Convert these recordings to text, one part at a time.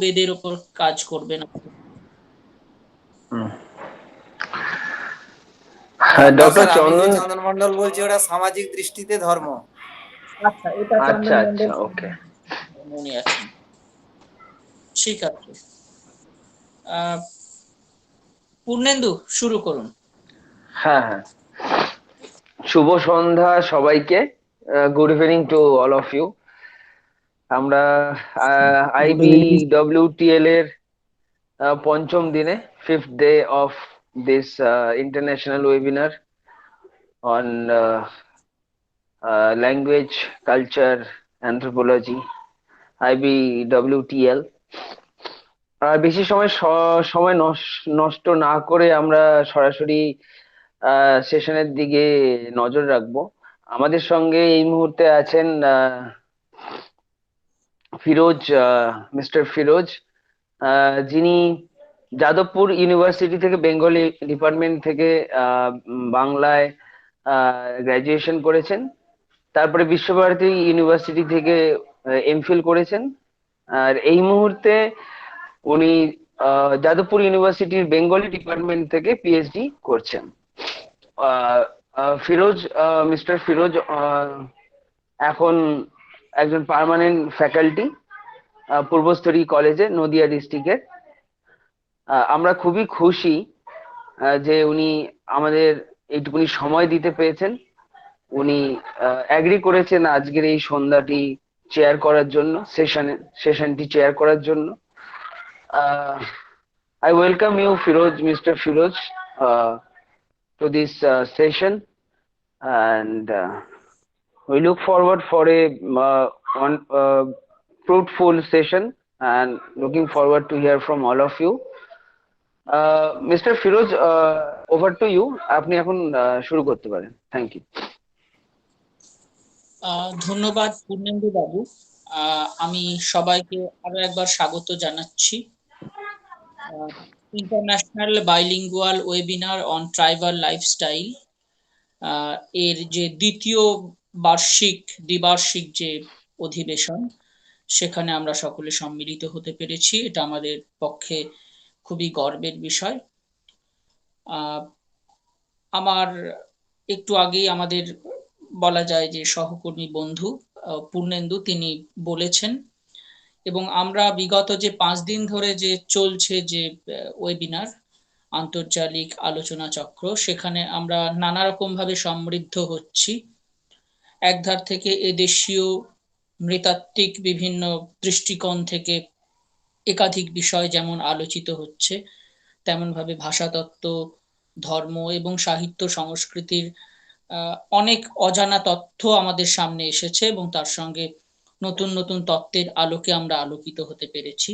বেদের উপর কাজ করবেন। ডক্টর আমি যে চন্দন। চন্দন মন্ডল বলছি ওটা সামাজিক দৃষ্টিতে ধর্ম। আচ্ছা, এটা আচ্ছা চন্দন আচ্ছা, মন্ডল ওকে। উনি আছেন, ঠিক আছে। পূর্ণেন্দু, শুরু করুন। হ্যাঁ হ্যাঁ, শুভ সন্ধ্যা সবাইকে। Good evening to all of you. আমরা গুড ইভিনিং। IBWTL এর পঞ্চম দিনে, fifth day of this international webinar on language, culture, anthropology, IBWTL। বেশি সময় নষ্ট না করে আমরা সরাসরি সেশনের দিকে নজর রাখবো। আমাদের সঙ্গে এই মুহূর্তে আছেন ফিরোজ, মিস্টার ফিরোজ, যিনি যাদবপুর ইউনিভার্সিটি থেকে, বেঙ্গলি ডিপার্টমেন্ট থেকে বাংলায় গ্রাজুয়েশন করেছেন। তারপরে বিশ্বভারতী ইউনিভার্সিটি থেকে এমফিল করেছেন। আর এই মুহূর্তে উনি যাদবপুর ইউনিভার্সিটির বেঙ্গলি ডিপার্টমেন্ট থেকে পিএইচডি করছেন। আহ, ফিরোজ, মিস্টার ফিরোজ এখন একজন পার্মানেন্ট ফ্যাকাল্টি পূর্বস্থলী কলেজে, নদিয়া ডিস্ট্রিক্টের। আমরা খুবই খুশি যে উনি আমাদের এইটুকুনি সময় দিতে পেরেছেন। উনি অ্যাগ্রি করেছেন আজকের এই সন্ধ্যাটি চেয়ার করার জন্য, সেশনটি চেয়ার করার জন্য। I welcome you, Firoz, Mr. Firoz, to this session, and we look forward for a fruitful session, and looking forward to hear from all of you. Mr. Firoz, over to you. আপনি এখন শুরু করতে পারেন। Thank you. ধন্যবাদ পূর্ণেন্দু বাবু। আমি সবাইকে আরো একবার স্বাগত জানাচ্ছি international bilingual webinar on tribal lifestyle এর যে দ্বিতীয় দ্বিবার্ষিক যে অধিবেশন, সেখানে আমরা সকলে সম্মিলিত হতে পেরেছি। এটা আমাদের পক্ষে খুবই গর্বের বিষয়। আমার একটু আগেই আমাদের বলা যায় যে সহকর্মী বন্ধু পূর্ণেন্দু তিনি বলেছেন, এবং আমরা বিগত যে 5 দিন ধরে যে চলছে যে ওয়েবিনার, আন্তর্জালিক আলোচনা চক্র, সেখানে আমরা নানা রকম ভাবে সমৃদ্ধ হচ্ছি। একধার থেকে এদেশীয় নৃতাত্ত্বিক বিভিন্ন দৃষ্টিকোণ থেকে একাধিক বিষয় যেমন আলোচিত হচ্ছে, তেমন ভাবে ভাষাতত্ত্ব, ধর্ম এবং সাহিত্য সংস্কৃতির অনেক অজানা তথ্য আমাদের সামনে এসেছে, এবং তার সঙ্গে নতুন নতুন তত্ত্বের আলোকে আমরা আলোকিত হতে পেরেছি।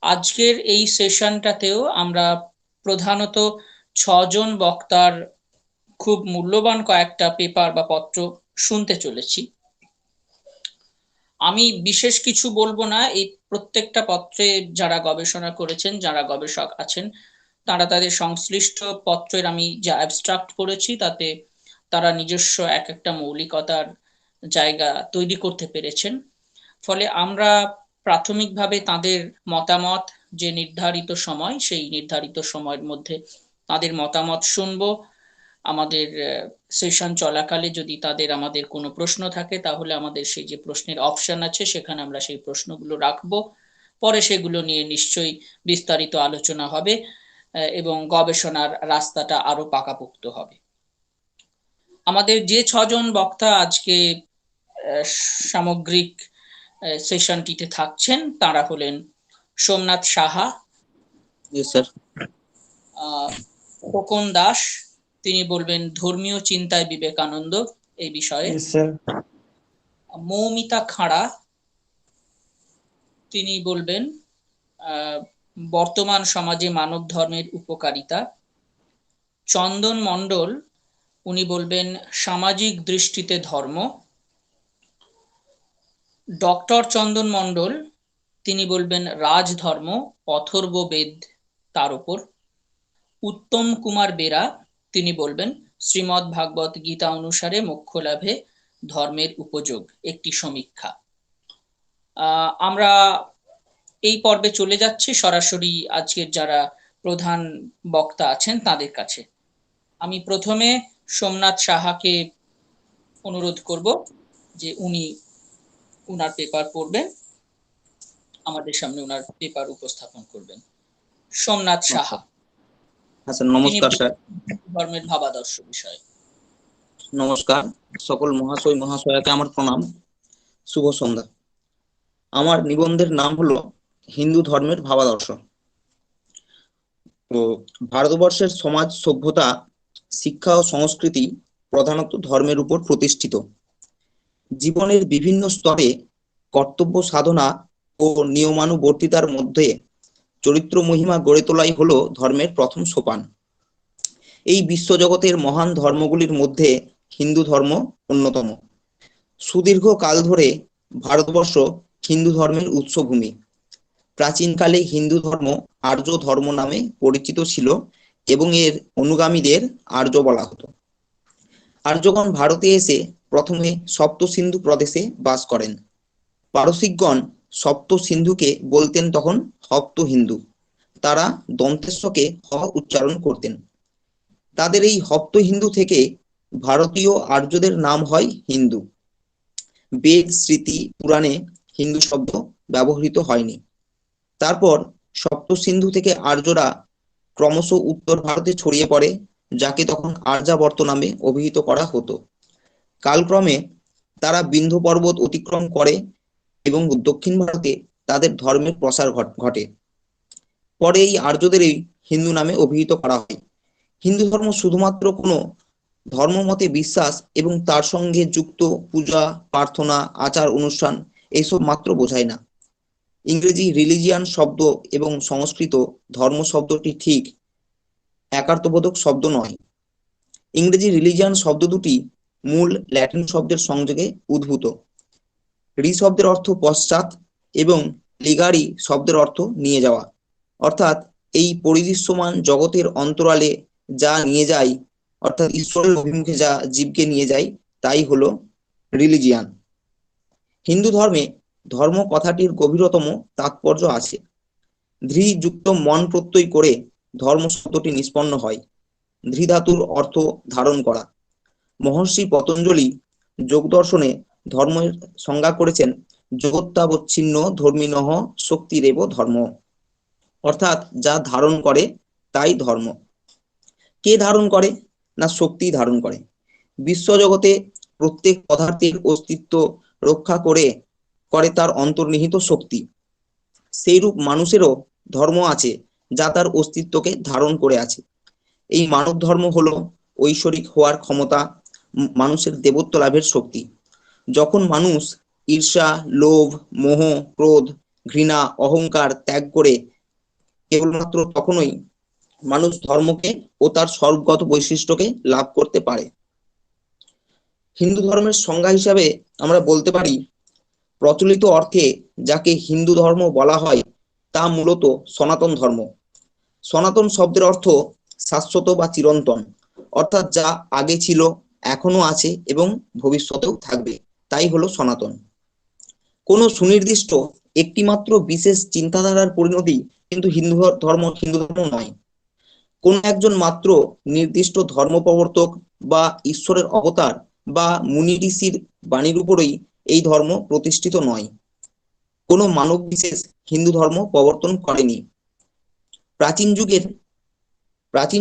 আজকের এই সেশনটাতেও আমরা প্রধানত 6 জন বক্তার খুব মূল্যবান কয়েকটা পেপার বা পত্র শুনতে চলেছি। আমি বিশেষ কিছু বলবো না। এই প্রত্যেকটা পত্রে যারা গবেষণা করেছেন, যারা গবেষক আছেন, তারা তাদের সংশ্লিষ্ট পত্রের আমি যা অ্যাবস্ট্রাক্ট করেছি তাতে তারা নিজস্ব এক একটা মৌলিকতার জায়গা তৈরি করতে পেরেছেন। ফলে আমরা প্রাথমিকভাবে তাদের মতামত, যে নির্ধারিত সময়, সেই নির্ধারিত সময়ের মধ্যে তাদের মতামত শুনবো। আমাদের সেশন চলাকালে যদি তাদের আমাদের কোনো প্রশ্ন থাকে, তাহলে আমাদের সেই যে প্রশ্নের অপশন আছে সেখানে আমরা সেই প্রশ্নগুলো রাখবো। পরে সেগুলো নিয়ে নিশ্চয়ই বিস্তারিত আলোচনা হবে এবং গবেষণার রাস্তাটা আরো পাকাপোক্ত হবে। আমাদের যে 6 জন বক্তা আজকে সামগ্রিক সেশনটিতে থাকছেন, তারা হলেন সোমনাথ সাহা, খোকন দাস, তিনি বলবেন ধর্মীয় চিন্তায় বিবেকানন্দ এই বিষয়ে। মৌমিতা খাঁড়া, তিনি বলবেন বর্তমান সমাজে মানব ধর্মের উপকারিতা। চন্দন মণ্ডল, উনি বলবেন সামাজিক দৃষ্টিতে ধর্ম। ডক্টর চন্দন মণ্ডল, তিনি বলবেন রাজধর্ম, অথর্ববেদ তার উপর। উত্তম কুমার বেরা, তিনি বলবেন শ্রীমদ্ ভাগবত গীতা অনুসারে মোক্ষ লাভে ধর্মের উপযোগ, একটি সমীক্ষা। আমরা এই পর্বে চলে যাচ্ছি সরাসরি আজকের যারা প্রধান বক্তা আছেন তাদের কাছে। আমি প্রথমে সোমনাথ সাহাকে অনুরোধ করব যে উনি উনার পেপার পড়বেন, আমাদের সামনে উনার পেপার উপস্থাপন করবেন। সোমনাথ সাহা, স্যার তিনি নমস্কার। স্যার ধর্মের ভাবাদর্শ বিষয়ে। নমস্কার, সকল মহাশয় মহাশয়াকে আমার প্রণাম, শুভ সন্ধ্যা। আমার নিবন্ধের নাম হলো হিন্দু ধর্মের ভাবাদর্শ। তো ভারতবর্ষের সমাজ সভ্যতা, শিক্ষা ও সংস্কৃতি প্রধানত ধর্মের উপর প্রতিষ্ঠিত। জীবনের বিভিন্ন স্তরে কর্তব্য সাধনা ও নিয়মানুবর্তিতার মধ্যে চরিত্র মহিমা গড়ে তোলাই হলো ধর্মের প্রথম সোপান। এই বিশ্বজগতের মহান ধর্মগুলির মধ্যে হিন্দু ধর্ম অন্যতম। সুদীর্ঘ কাল ধরে ভারতবর্ষ হিন্দু ধর্মের উৎসভূমি। প্রাচীনকালে হিন্দু ধর্ম আর্য ধর্ম নামে পরিচিত ছিল এবং এর অনুগামীদের আর্য বলা হতো। আর্যগণ ভারতে এসে প্রথমে সপ্ত সিন্ধু প্রদেশে বাস করেন। পারসিকগণ সপ্ত সিন্ধুকে বলতেন তখন সপ্ত হিন্দু। তারা দন্তেশ্বকে হ উচ্চারণ করতেন। তাদের এই হপ্ত হিন্দু থেকে ভারতীয় আর্যদের নাম হয় হিন্দু। বেদ, স্মৃতি, পুরাণে হিন্দু শব্দ ব্যবহৃত হয়নি। তারপর সপ্ত সিন্ধু থেকে আর্যরা ক্রমশ উত্তর ভারতে ছড়িয়ে পড়ে, যাকে তখন আর্যাবর্ত নামে অভিহিত করা হতো। কালক্রমে তারা বিন্ধ্য পর্বত অতিক্রম করে এবং দক্ষিণ ভারতে তাদের ধর্মের প্রসার ঘটে। পরে এই আর্যদেরই হিন্দু নামে অভিহিত করা হয়। হিন্দু ধর্ম শুধুমাত্র কোনো ধর্মমতে বিশ্বাস এবং তার সঙ্গে যুক্ত পূজা, প্রার্থনা, আচার অনুষ্ঠান এইসব মাত্র বোঝায় না। ইংরেজি রিলিজিয়ান শব্দ এবং সংস্কৃত ধর্ম শব্দটি ঠিক একার্থবোধক শব্দ নয়। ইংরেজি রিলিজিয়ান শব্দ দুটি মূল ল্যাটিন শব্দের সংযোগে উদ্ভূত। রি শব্দের অর্থ পশ্চাৎ এবং লিগারি শব্দের অর্থ নিয়ে যাওয়া, অর্থাৎ এই পরিদৃশ্যমান জগতের অন্তরালে যা নিয়ে যায়, অর্থাৎ ঈশ্বরের অভিমুখে যা জীবকে নিয়ে যায়, তাই হলো রিলিজিয়ান। হিন্দু ধর্মে ধর্ম কথাটির গভীরতম তাৎপর্য আছে। ধৃ যুক্ত মন প্রত্যয় করে ধর্ম শব্দটি নিষ্পন্ন হয়। ধৃ ধাতুর অর্থ ধারণ করা। মহর্ষি পতঞ্জলি যোগ দর্শনে ধর্মের সংজ্ঞা করেছেন জগত্তাবচ্ছিন্ন ধর্মিণঃ শক্তিরেব ধর্ম, অর্থাৎ যা ধারণ করে তাই ধর্ম। কে ধারণ করে? না শক্তি ধারণ করে। বিশ্বজগতে প্রত্যেক পদার্থের অস্তিত্ব রক্ষা করে তার অন্তর্নিহিত শক্তি। সেইরূপ মানুষেরও ধর্ম আছে যা তার অস্তিত্বকে ধারণ করে আছে। এই মানব ধর্ম হলো ঐশ্বরিক হওয়ার ক্ষমতা, মানুষের দেবত্ব লাভের শক্তি। যখন মানুষ ঈর্ষা, লোভ, মোহ, ক্রোধ, ঘৃণা, অহংকার ত্যাগ করে, কেবলমাত্র তখনই মানুষ ধর্মকে ও তার স্বর্গগত বৈশিষ্ট্যকে লাভ করতে পারে। হিন্দু ধর্মের সংজ্ঞা হিসাবে আমরা বলতে পারি, প্রচলিত অর্থে যাকে হিন্দু ধর্ম বলা হয় তা মূলত সনাতন ধর্ম। সনাতন শব্দের অর্থ শাশ্বত বা চিরন্তন, অর্থাৎ যা আগে ছিল, এখনো আছে এবং ভবিষ্যতেও থাকবে, তাই হলো সনাতন। কোনো সুনির্দিষ্ট একটিমাত্র বিশেষ চিন্তাধারার পরিণতি কিন্তু হিন্দু ধর্ম নয়। কোন একজন মাত্র নির্দিষ্ট ধর্ম প্রবর্তক বা ঈশ্বরের অবতার বা মুনি ঋষির বাণীর উপরেই এই ধর্ম প্রতিষ্ঠিত নয়। কোনো মানব বিশেষ হিন্দু ধর্ম প্রবর্তন করেনি। প্রাচীন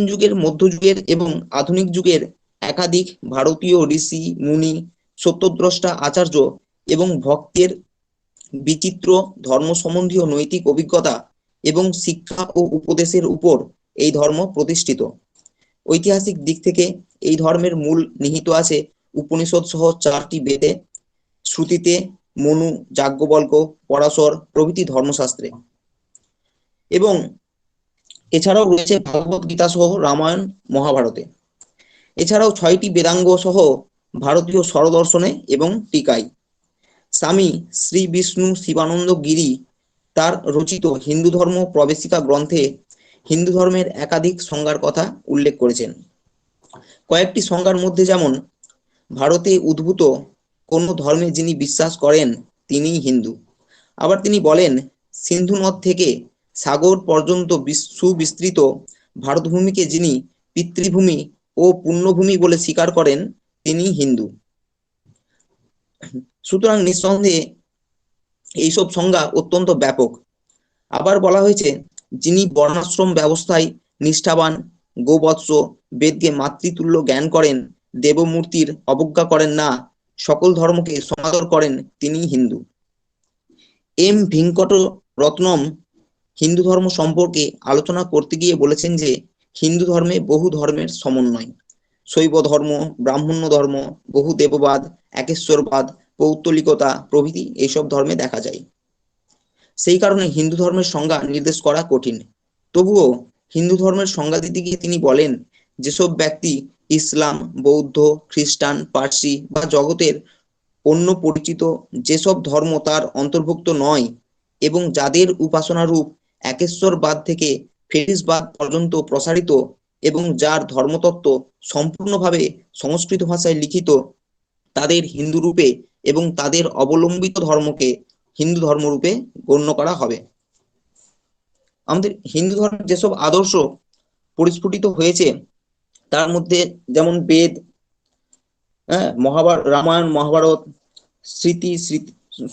যুগের, মধ্যযুগের এবং আধুনিক যুগের একাধিক ভারতীয় ঋষি, মুনি, সত্যদ্রষ্টা, আচার্য এবং ভক্তের বিচিত্র ধর্ম সম্বন্ধীয় নৈতিক অভিজ্ঞতা এবং শিক্ষা ও উপদেশের উপর এই ধর্ম প্রতিষ্ঠিত। ঐতিহাসিক দিক থেকে এই ধর্মের মূল নিহিত আছে উপনিষদ সহ 4টি বেদে, শ্রুতিতে, মনু, যাজ্ঞবল্ক্য, পরাশর প্রভৃতি ধর্মশাস্ত্রে, এবং এছাড়াও রয়েছে ভগবত গীতা সহ রামায়ণ, মহাভারতে। এছাড়াও 6টি বেদাঙ্গ সহ ভারতীয় স্বরদর্শনে এবং টিকায়। স্বামী শ্রী বিষ্ণু শিবানন্দ গিরি তার রচিত হিন্দু ধর্ম প্রবেশিকা গ্রন্থে হিন্দু ধর্মের একাধিক সংজ্ঞার কথা উল্লেখ করেছেন। কয়েকটি সংজ্ঞার মধ্যে যেমন, ভারতে উদ্ভূত কোন ধর্মে যিনি বিশ্বাস করেন তিনিই হিন্দু। আবার তিনি বলেন, সিন্ধু নদ থেকে সাগর পর্যন্ত সুবিস্তৃত ভারতভূমিকে যিনি পিতৃভূমি ও পুণ্যভূমি বলে স্বীকার করেন তিনি হিন্দু। সুতরাং নিঃসন্দেহে এইসব সংজ্ঞা অত্যন্ত ব্যাপক। আবার বলা হয়েছে, যিনি বর্ণাশ্রম ব্যবস্থায় নিষ্ঠাবান, গোবৎস, বেদকে মাতৃতুল্য জ্ঞান করেন, দেবমূর্তির অবজ্ঞা করেন না, সকল ধর্মকে সমাদর করেন, তিনি হিন্দু। এম ভেঙ্কট রত্নম হিন্দু ধর্ম সম্পর্কে আলোচনা করতে গিয়ে বলেছেন যে হিন্দু ধর্মে বহু ধর্মের সমন্বয়। শৈব ধর্ম, ব্রাহ্মণ্য ধর্ম, বহু দেববাদ, একেশ্বরবাদ, পৌত্তলিকতা প্রভৃতি এইসব ধর্মে দেখা যায়। সেই কারণে হিন্দু ধর্মের সংজ্ঞা নির্দেশ করা কঠিন। তবুও হিন্দু ধর্মের সংজ্ঞা দিতে গিয়ে তিনি বলেন, যেসব ব্যক্তি ইসলাম, বৌদ্ধ, খ্রিস্টান, পার্সি বা জগতের অন্য পরিচিত যেসব ধর্ম তার অন্তর্ভুক্ত নয় এবং যাদের উপাসনা রূপ একেশ্বরবাদ থেকে ফেটিশবাদ পর্যন্ত প্রসারিত এবং যার ধর্মতত্ত্ব সম্পূর্ণভাবে সংস্কৃত ভাষায় লিখিত, তাদের হিন্দু রূপে এবং তাদের অবলম্বিত ধর্মকে হিন্দু ধর্মরূপে গণ্য করা হবে। আমাদের হিন্দু ধর্মের যেসব আদর্শ পরিস্ফুটিত হয়েছে তার মধ্যে যেমন বেদ, মহাভারত, রামায়ণ, মহাভারত,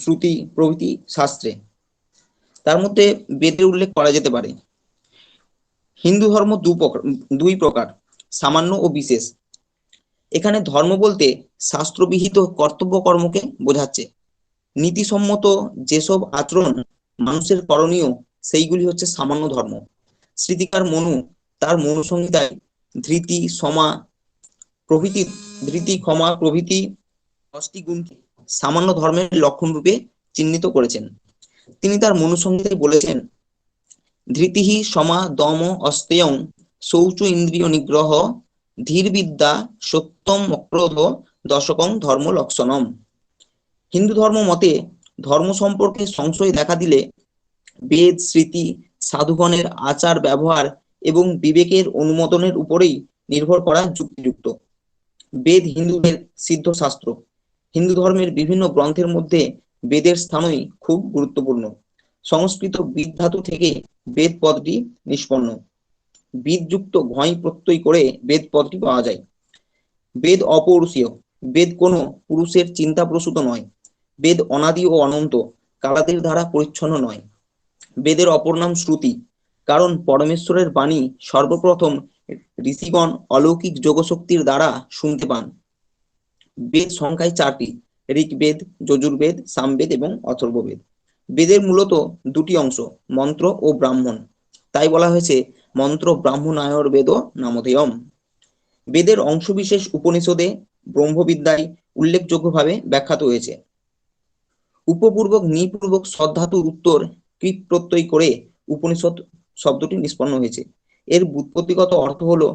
শ্রুতি প্রভৃতি শাস্ত্রে, তার মধ্যে বেদের উল্লেখ করা যেতে পারে। হিন্দু ধর্ম দুই প্রকার, সামান্য ও বিশেষ। এখানে ধর্ম বলতে শাস্ত্রবিহিত কর্তব্য কর্মকে বোঝাচ্ছে। নীতিসম্মত যেসব আচরণ মানুষের করণীয় সেইগুলি হচ্ছে সামান্য ধর্ম। স্মৃতিকার মনু তার মনু সংহিতায় ধৃতি, ক্ষমা প্রভৃতি 10টি গুণকে সামান্য ধর্মের লক্ষণ রূপে চিহ্নিত করেছেন। তিনি তার মনু সংহিতায় বলেছেন, ধৃতিহি, সমা, দম, অস্তেয়ং, শৌচ, ইন্দ্রিয় নিগ্রহ, ধীর বিদ্যা, সত্যম, অক্রোধ, দশকং ধর্ম লক্ষণম। হিন্দু ধর্ম মতে ধর্ম সম্পর্কে সংশয় দেখা দিলে বেদ, স্মৃতি, সাধুগণের আচার ব্যবহার এবং বিবেকের অনুমোদনের উপরেই নির্ভর করা যুক্তিযুক্ত। বেদ হিন্দুদের সিদ্ধ শাস্ত্র। হিন্দু ধর্মের বিভিন্ন গ্রন্থের মধ্যে বেদের স্থানই খুব গুরুত্বপূর্ণ। সংস্কৃত বিদ ধাতু থেকে বেদ পদটি নিষ্পন্ন। বিদযুক্ত ঘয় প্রত্যয় করে বেদ পদটি পাওয়া যায়। বেদ অপৌরুষীয়। বেদ কোনো পুরুষের চিন্তা প্রসূত নয়। বেদ অনাদি ও অনন্ত, কালাদের দ্বারা পরিচ্ছন্ন নয়। বেদের অপর নাম শ্রুতি, কারণ পরমেশ্বরের বাণী সর্বপ্রথম ঋষিগণ অলৌকিক যোগশক্তির দ্বারা শুনতে পান। বেদ সংখ্যায় 4টি, ঋগ্বেদ, যজুর্বেদ, সামবেদ এবং অথর্ববেদ। বেদের মূলত 2টি অংশ, মন্ত্র ও ব্রাহ্মণ। তাই বলা হয়েছে মন্ত্র ব্রাহ্মণায়র বেদ নামধেয়ম। বেদের অংশবিশেষ উপনিষদে ব্রহ্মবিদ্যায় উল্লেখযোগ্যভাবে ব্যাখ্যাত হয়েছে। উপপূর্বক নিপূর্বক সদ্ধাতুর উত্তর কৃত প্রত্যয় করে উপনিষদ শব্দটি নিষ্পন্ন হয়েছে। এর ব্যুৎপত্তিগত অর্থ হলো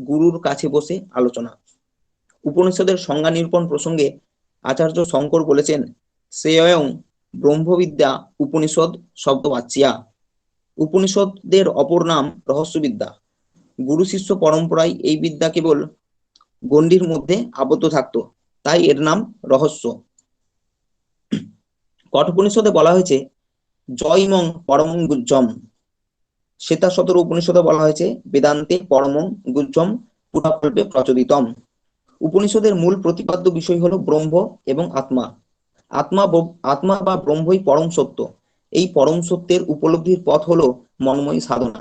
গুরুর কাছে বসে আলোচনা। উপনিষদের সংজ্ঞা নিরূপণ প্রসঙ্গে আচার্য শঙ্কর বলেছেন, শ্রেয়ং ব্রহ্মবিদ্যা উপনিষদ শব্দবাচ্যা। উপনিষদের অপর নাম রহস্যবিদ্যা। গুরু শিষ্য পরম্পরায় এই বিদ্যা কেবল গণ্ডির মধ্যে আবদ্ধ থাকত, তাই এর নাম রহস্য। কঠোপনিষদে বলা হয়েছে জয়মং পরমং গুজ্জম। শ্বেতাশতর উপনিষদে বলা হয়েছে বেদান্তে পরমং গুজ্জম পুরাকল্পে প্রচলিতম। উপনিষদের মূল প্রতিপাদ্য বিষয় হলো ব্রহ্ম এবং আত্মা। আত্মা বা ব্রহ্মই পরম সত্য। এই পরম সত্যের উপলব্ধির পথ হলো মনময়ী সাধনা।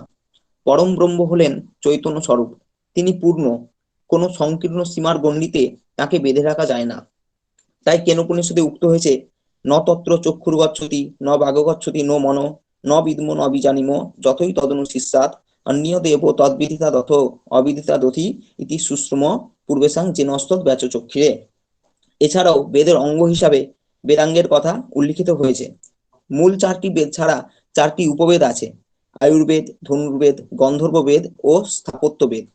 পরম ব্রহ্ম হলেন চৈতন্য স্বরূপ। তিনি পূর্ণ, কোনো সংকীর্ণ সীমার গণ্ডিতে তাকে বেঁধে রাখা যায় না। তাই কেনোপনিষদে উক্ত হয়েছে, ন তত্র চক্ষুর্গচ্ছতি, ন বাগগচ্ছতি, নো মনো, ন বিদ্ম ন বিজানিম, যতই তদনু শিষ্যাৎ, অন্য দেব তদ্বিদিতা দথ অবিদিতা দথি ইতি সুশ্রম পূর্বেশাং জেনস্তৎ ব্যাচচক্ষিরে। এছাড়াও বেদের অঙ্গ হিসাবে বেদাঙ্গের কথা উল্লিখিত হয়েছে। মূল 4টি বেদ ছাড়া 4টি উপবেদ আছে, আয়ুর্বেদ, ধনুর্বেদ, গন্ধর্ববেদ ও স্থাপত্যবেদ,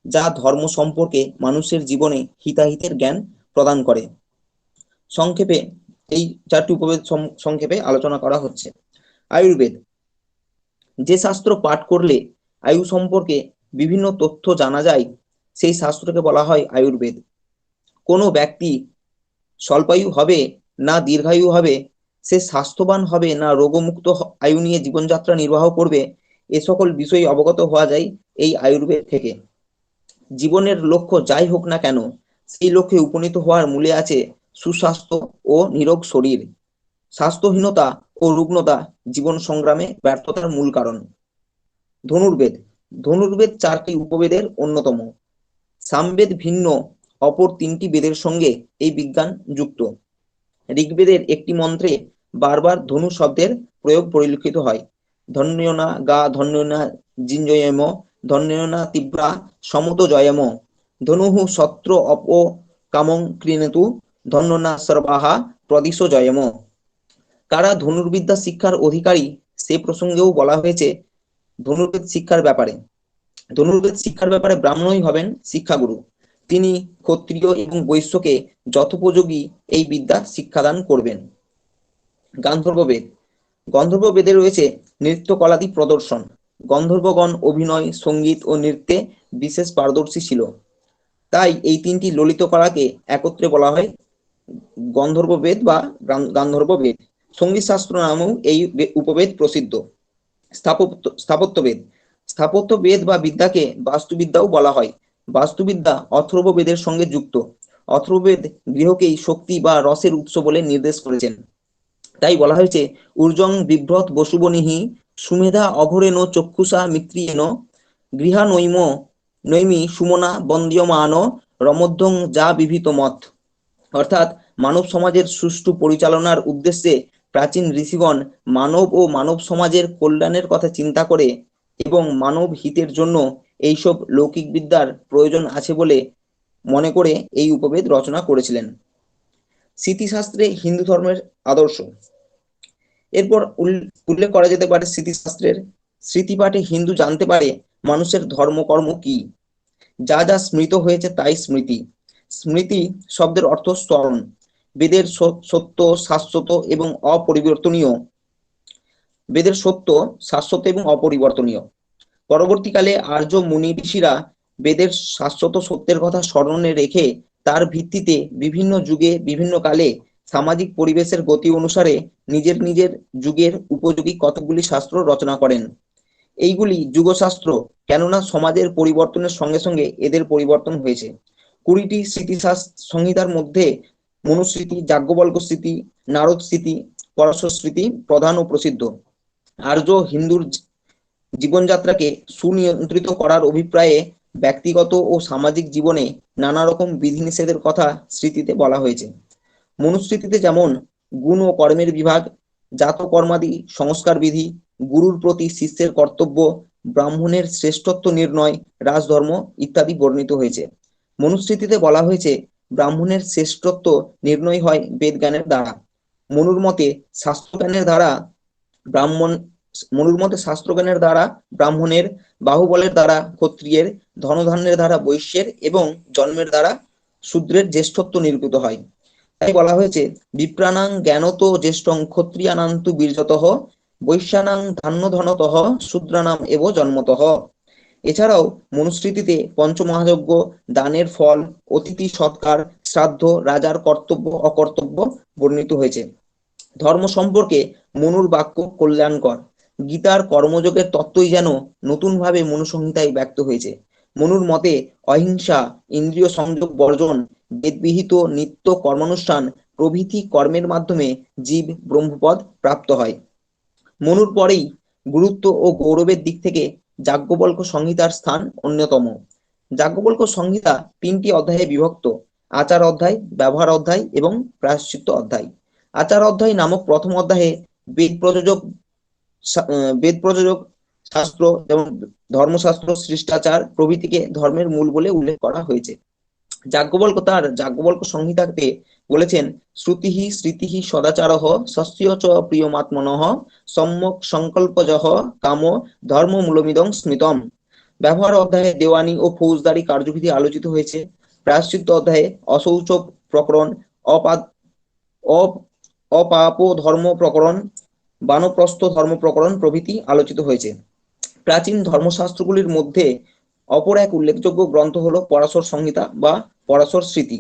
যা ধর্ম সম্পর্কে মানুষের জীবনে হিতাহিতের জ্ঞান প্রদান করে। সংক্ষেপে এই 4টি উপবেদ সংক্ষেপে আলোচনা করা হচ্ছে। আয়ুর্বেদ, যে শাস্ত্র পাঠ করলে আয়ু সম্পর্কে বিভিন্ন তথ্য জানা যায় সেই শাস্ত্রকে বলা হয় আয়ুর্বেদ। কোনো ব্যক্তি স্বল্পায়ু হবে না দীর্ঘায়ু হবে সে স্বাস্থ্যবান হবে না রোগমুক্ত আয়ু নিয়ে জীবনযাত্রা নির্বাহ করবে, এ সকল বিষয়ে অবগত হওয়া যায় এই আয়ুর্বেদ থেকে। জীবনের লক্ষ্য যাই হোক না কেন, সেই লক্ষ্যে উপনীত হওয়ার মূলে আছে সুস্বাস্থ্য ও নিরোগ শরীর। স্বাস্থ্যহীনতা ও রুগ্নতা জীবন সংগ্রামে ব্যর্থতার মূল কারণ। ধনুর্বেদ। ধনুর্বেদ 4টি উপবেদের অন্যতম। সামবেদ ভিন্ন অপর 3টি বেদের সঙ্গে এই বিজ্ঞান যুক্ত। ঋগ্বেদের একটি মন্ত্রে বারবার ধনু শব্দের প্রয়োগ পরিলক্ষিত হয়। ধন্যনা গা ধন্যনা জিঞ্জয়েম ধন্যনা তীব্রা সমুদ জয়ম ধনুঃ শত্র অপ কামং ক্রীণতু ধন্যনা সর্বাহা প্রদিশ জয়ম। কারা ধনুর্বিদ্যা শিক্ষার অধিকারী সে প্রসঙ্গেও বলা হয়েছে ধনুর্বেদ শিক্ষার ব্যাপারে। ধনুর্বেদ শিক্ষার ব্যাপারে ব্রাহ্মণই হবেন শিক্ষাগুরু। তিনি ক্ষত্রিয় এবং বৈশ্যকে যথোপযোগী এই বিদ্যা শিক্ষাদান করবেন। গান্ধর্ববেদ। গন্ধর্ববেদে রয়েছে নৃত্যকলাদি প্রদর্শন। গন্ধর্বগণ অভিনয়, সঙ্গীত ও নৃত্যে বিশেষ পারদর্শী ছিল। তাই এই 3টি ললিত কলাকে একত্রে বলা হয় গন্ধর্ববেদ বা গান্ধর্ববেদ। সঙ্গীত শাস্ত্র নামেও এই উপবেদ প্রসিদ্ধ। স্থাপত্যবেদ। স্থাপত্যবেদ বা বিদ্যাকে বাস্তুবিদ্যাও বলা হয়। বাস্তুবিদ্যা অথর্ববেদের সঙ্গে যুক্ত। অথর্ববেদ গৃহকেই শক্তি বা রসের উৎস বলে নির্দেশ করেছেন। তাই বলা হয়েছে ঊর্জং বিভ্রত বসুবনিহি সুমেধা অঘরেণ চক্ষুষা মিত্রিয়েন গৃহা নৈমি সুমনা বন্দ্যমান রমধ্যং যা বিভীত মত। অর্থাৎ মানব সমাজের সুষ্ঠু পরিচালনার উদ্দেশ্যে প্রাচীন ঋষিগণ মানব ও মানব সমাজের কল্যাণের কথা চিন্তা করে এবং মানব হিতের জন্য এইসব লৌকিক বিদ্যার প্রয়োজন আছে বলে মনে করে এই উপবেদ রচনা করেছিলেন। স্মৃতিশাস্ত্রে হিন্দু ধর্মের আদর্শ। এরপর উল্লেখ করা যেতে পারে স্মৃতিশাস্ত্রের। স্মৃতিপাঠে হিন্দু জানতে পারে মানুষের ধর্মকর্ম কি। যা যা স্মৃত হয়েছে তাই স্মৃতি। স্মৃতি শব্দের অর্থ স্মরণ। বেদের সত্য শাশ্বত এবং অপরিবর্তনীয়। বেদের সত্য শাশ্বত এবং অপরিবর্তনীয়। পরবর্তীকালে আর্য মুনি ঋষিরা বেদের শাশ্বত সত্যের কথা স্মরণে রেখে তার ভিত্তিতে বিভিন্ন যুগে বিভিন্ন কালে সামাজিক পরিবেশের গতি অনুসারে নিজের নিজের যুগের উপযোগী কতগুলি শাস্ত্র রচনা করেন। এইগুলি যুগশাস্ত্র, কেননা সমাজের পরিবর্তনের সঙ্গে সঙ্গে এদের পরিবর্তন হয়েছে। 20টি স্মৃতি সংহিতার মধ্যে মনুস্মৃতি, যাজ্ঞবল্ক স্মৃতি, নারদ স্মৃতি, পরাশর স্মৃতি প্রধান ও প্রসিদ্ধ। আর্য হিন্দুর জীবনযাত্রাকে সুনিয়ন্ত্রিত করার অভিপ্রায়ে ব্যক্তিগত ও সামাজিক জীবনে নানা রকম বিধিনিষেধের কথা স্মৃতিতে বলা হয়েছে। মনুস্মৃতিতে যেমন গুণ ও কর্মের বিভাগ, জাত কর্মাদি সংস্কার বিধি, গুরুর প্রতি শিষ্যের কর্তব্য, ব্রাহ্মণের শ্রেষ্ঠত্ব নির্ণয়, রাজধর্ম ইত্যাদি বর্ণিত হয়েছে। মনুস্মৃতিতে বলা হয়েছে ব্রাহ্মণের শ্রেষ্ঠত্ব নির্ণয় হয় বেদ জ্ঞানের দ্বারা। মনুর মতে শাস্ত্রজ্ঞানের দ্বারা ব্রাহ্মণের, বাহুবলের দ্বারা ক্ষত্রিয়ের, ধনধান্যের দ্বারা বৈশ্যের এবং জন্মের দ্বারা শূদ্রের জ্যেষ্ঠত্ব নিরূপিত হয়। তাই বলা হয়েছে বিপ্রাণাং জ্ঞানত জ্যেষ্ঠং ক্ষত্রিয়ানান্তু বীর্যতঃ বৈশ্যানাং ধান্যধনতঃ শূদ্রানাম এব জন্মতঃ। এছাড়াও মনুস্মৃতিতে পঞ্চমহাযজ্ঞ, দানের ফল, অতিথি সৎকার, শ্রাদ্ধ, রাজার কর্তব্য অকর্তব্য বর্ণিত হয়েছে। ধর্ম সম্পর্কে মনুর বাক্য কল্যাণকর। গীতার কর্মযোগের তত্ত্বই যেন নতুনভাবে মনুসংহিতায় ব্যক্ত হয়েছে। মনুর মতে অহিংসা, ইন্দ্রিয় সংযোগ বর্জন, বেদবিহিত নিত্য কর্মানুষ্ঠান প্রভৃতি কর্মের মাধ্যমে জীব ব্রহ্মপদ প্রাপ্ত হয়। মনুর পরেই গুরুত্ব ও গৌরবের দিক থেকে যাজ্ঞবল্ক্য সংহিতার স্থান অন্যতম। যাজ্ঞবল্ক্য সংহিতা 3টি অধ্যায়ে বিভক্ত: আচার অধ্যায়, ব্যবহার অধ্যায় এবং প্রায়শ্চিত্ত অধ্যায়। আচার অধ্যায় নামক প্রথম অধ্যায়ে বেদ প্রযোজক শাস্ত্র যেমন ধর্মশাস্ত্র, শিষ্টাচার প্রভৃতিকে ধর্মের মূল বলে উল্লেখ করা হয়েছে। যাজ্ঞবল্ক্য তার যাজ্ঞবল্ক্য সংহিতাতে বলেছেন শ্রুতিহি স্মৃতিহি সদাচারঃ সস্য চ প্রিয়মাত্মনঃ সম্যক সংকল্পজঃ কাম ধর্ম মূলমিদং স্মৃতম। ব্যবহার অধ্যায়ে দেওয়ানি ও ফৌজদারি কার্যবিধি আলোচিত হয়েছে। প্রায়শ্চিত্ত অধ্যায়ে অশৌচ প্রকরণ, অপাপ ধর্ম প্রকরণ, বানপ্রস্থ ধর্ম প্রকরণ প্রভৃতি আলোচিত হয়েছে। প্রাচীন ধর্মশাস্ত্রগুলির মধ্যে অপর এক উল্লেখযোগ্য গ্রন্থ হলো পরাশর সংহিতা বা পরাশর স্মৃতি।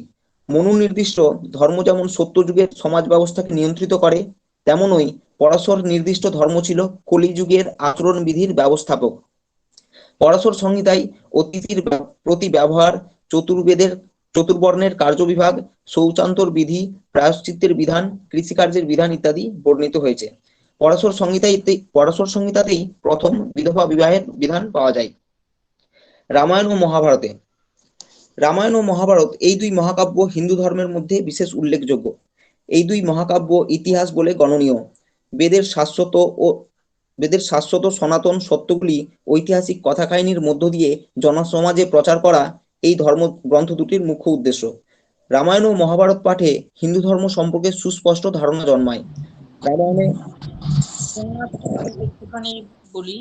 মনু নির্দিষ্ট ধর্ম যেমন সত্যযুগের সমাজ ব্যবস্থাকে নিয়ন্ত্রিত করে, তেমনই পরাশর নির্দিষ্ট ধর্ম ছিল কলিযুগের আচরণবিধির ব্যবস্থাপক। পরাশর সংহিতায় অতিথির প্রতি ব্যবহার, চতুর্বেদের চতুর্বর্ণের কার্যবিভাগ, শৌচান্তর বিধি, প্রায়শ্চিত্তের বিধান, কৃষিকার্যের বিধান ইত্যাদি বর্ণিত হয়েছে। পরাশর সংহিতাতেই প্রথম বিধবা বিবাহের বিধান পাওয়া যায়। রামায়ণ ও মহাভারতে রামায়ণ ও মহাভারত এই দুই মহাকাব্য হিন্দু ধর্মের মধ্যে বিশেষ উল্লেখযোগ্য। এই দুই মহাকাব্য ইতিহাস বলে গণনীয়। বেদের শাশ্বত ও বেদের শাশ্বত সনাতন সত্যগুলি ঐতিহাসিক কথা কাহিনীর মধ্য দিয়ে জনসমাজে প্রচার করা এই ধর্ম গ্রন্থ দুটির মুখ্য উদ্দেশ্য। রামায়ণ ও মহাভারত পাঠে হিন্দু ধর্ম সম্পর্কে সুস্পষ্ট ধারণা জন্মায়। রামায়ণে সোমনাথ, আমি একটুখানি বলি,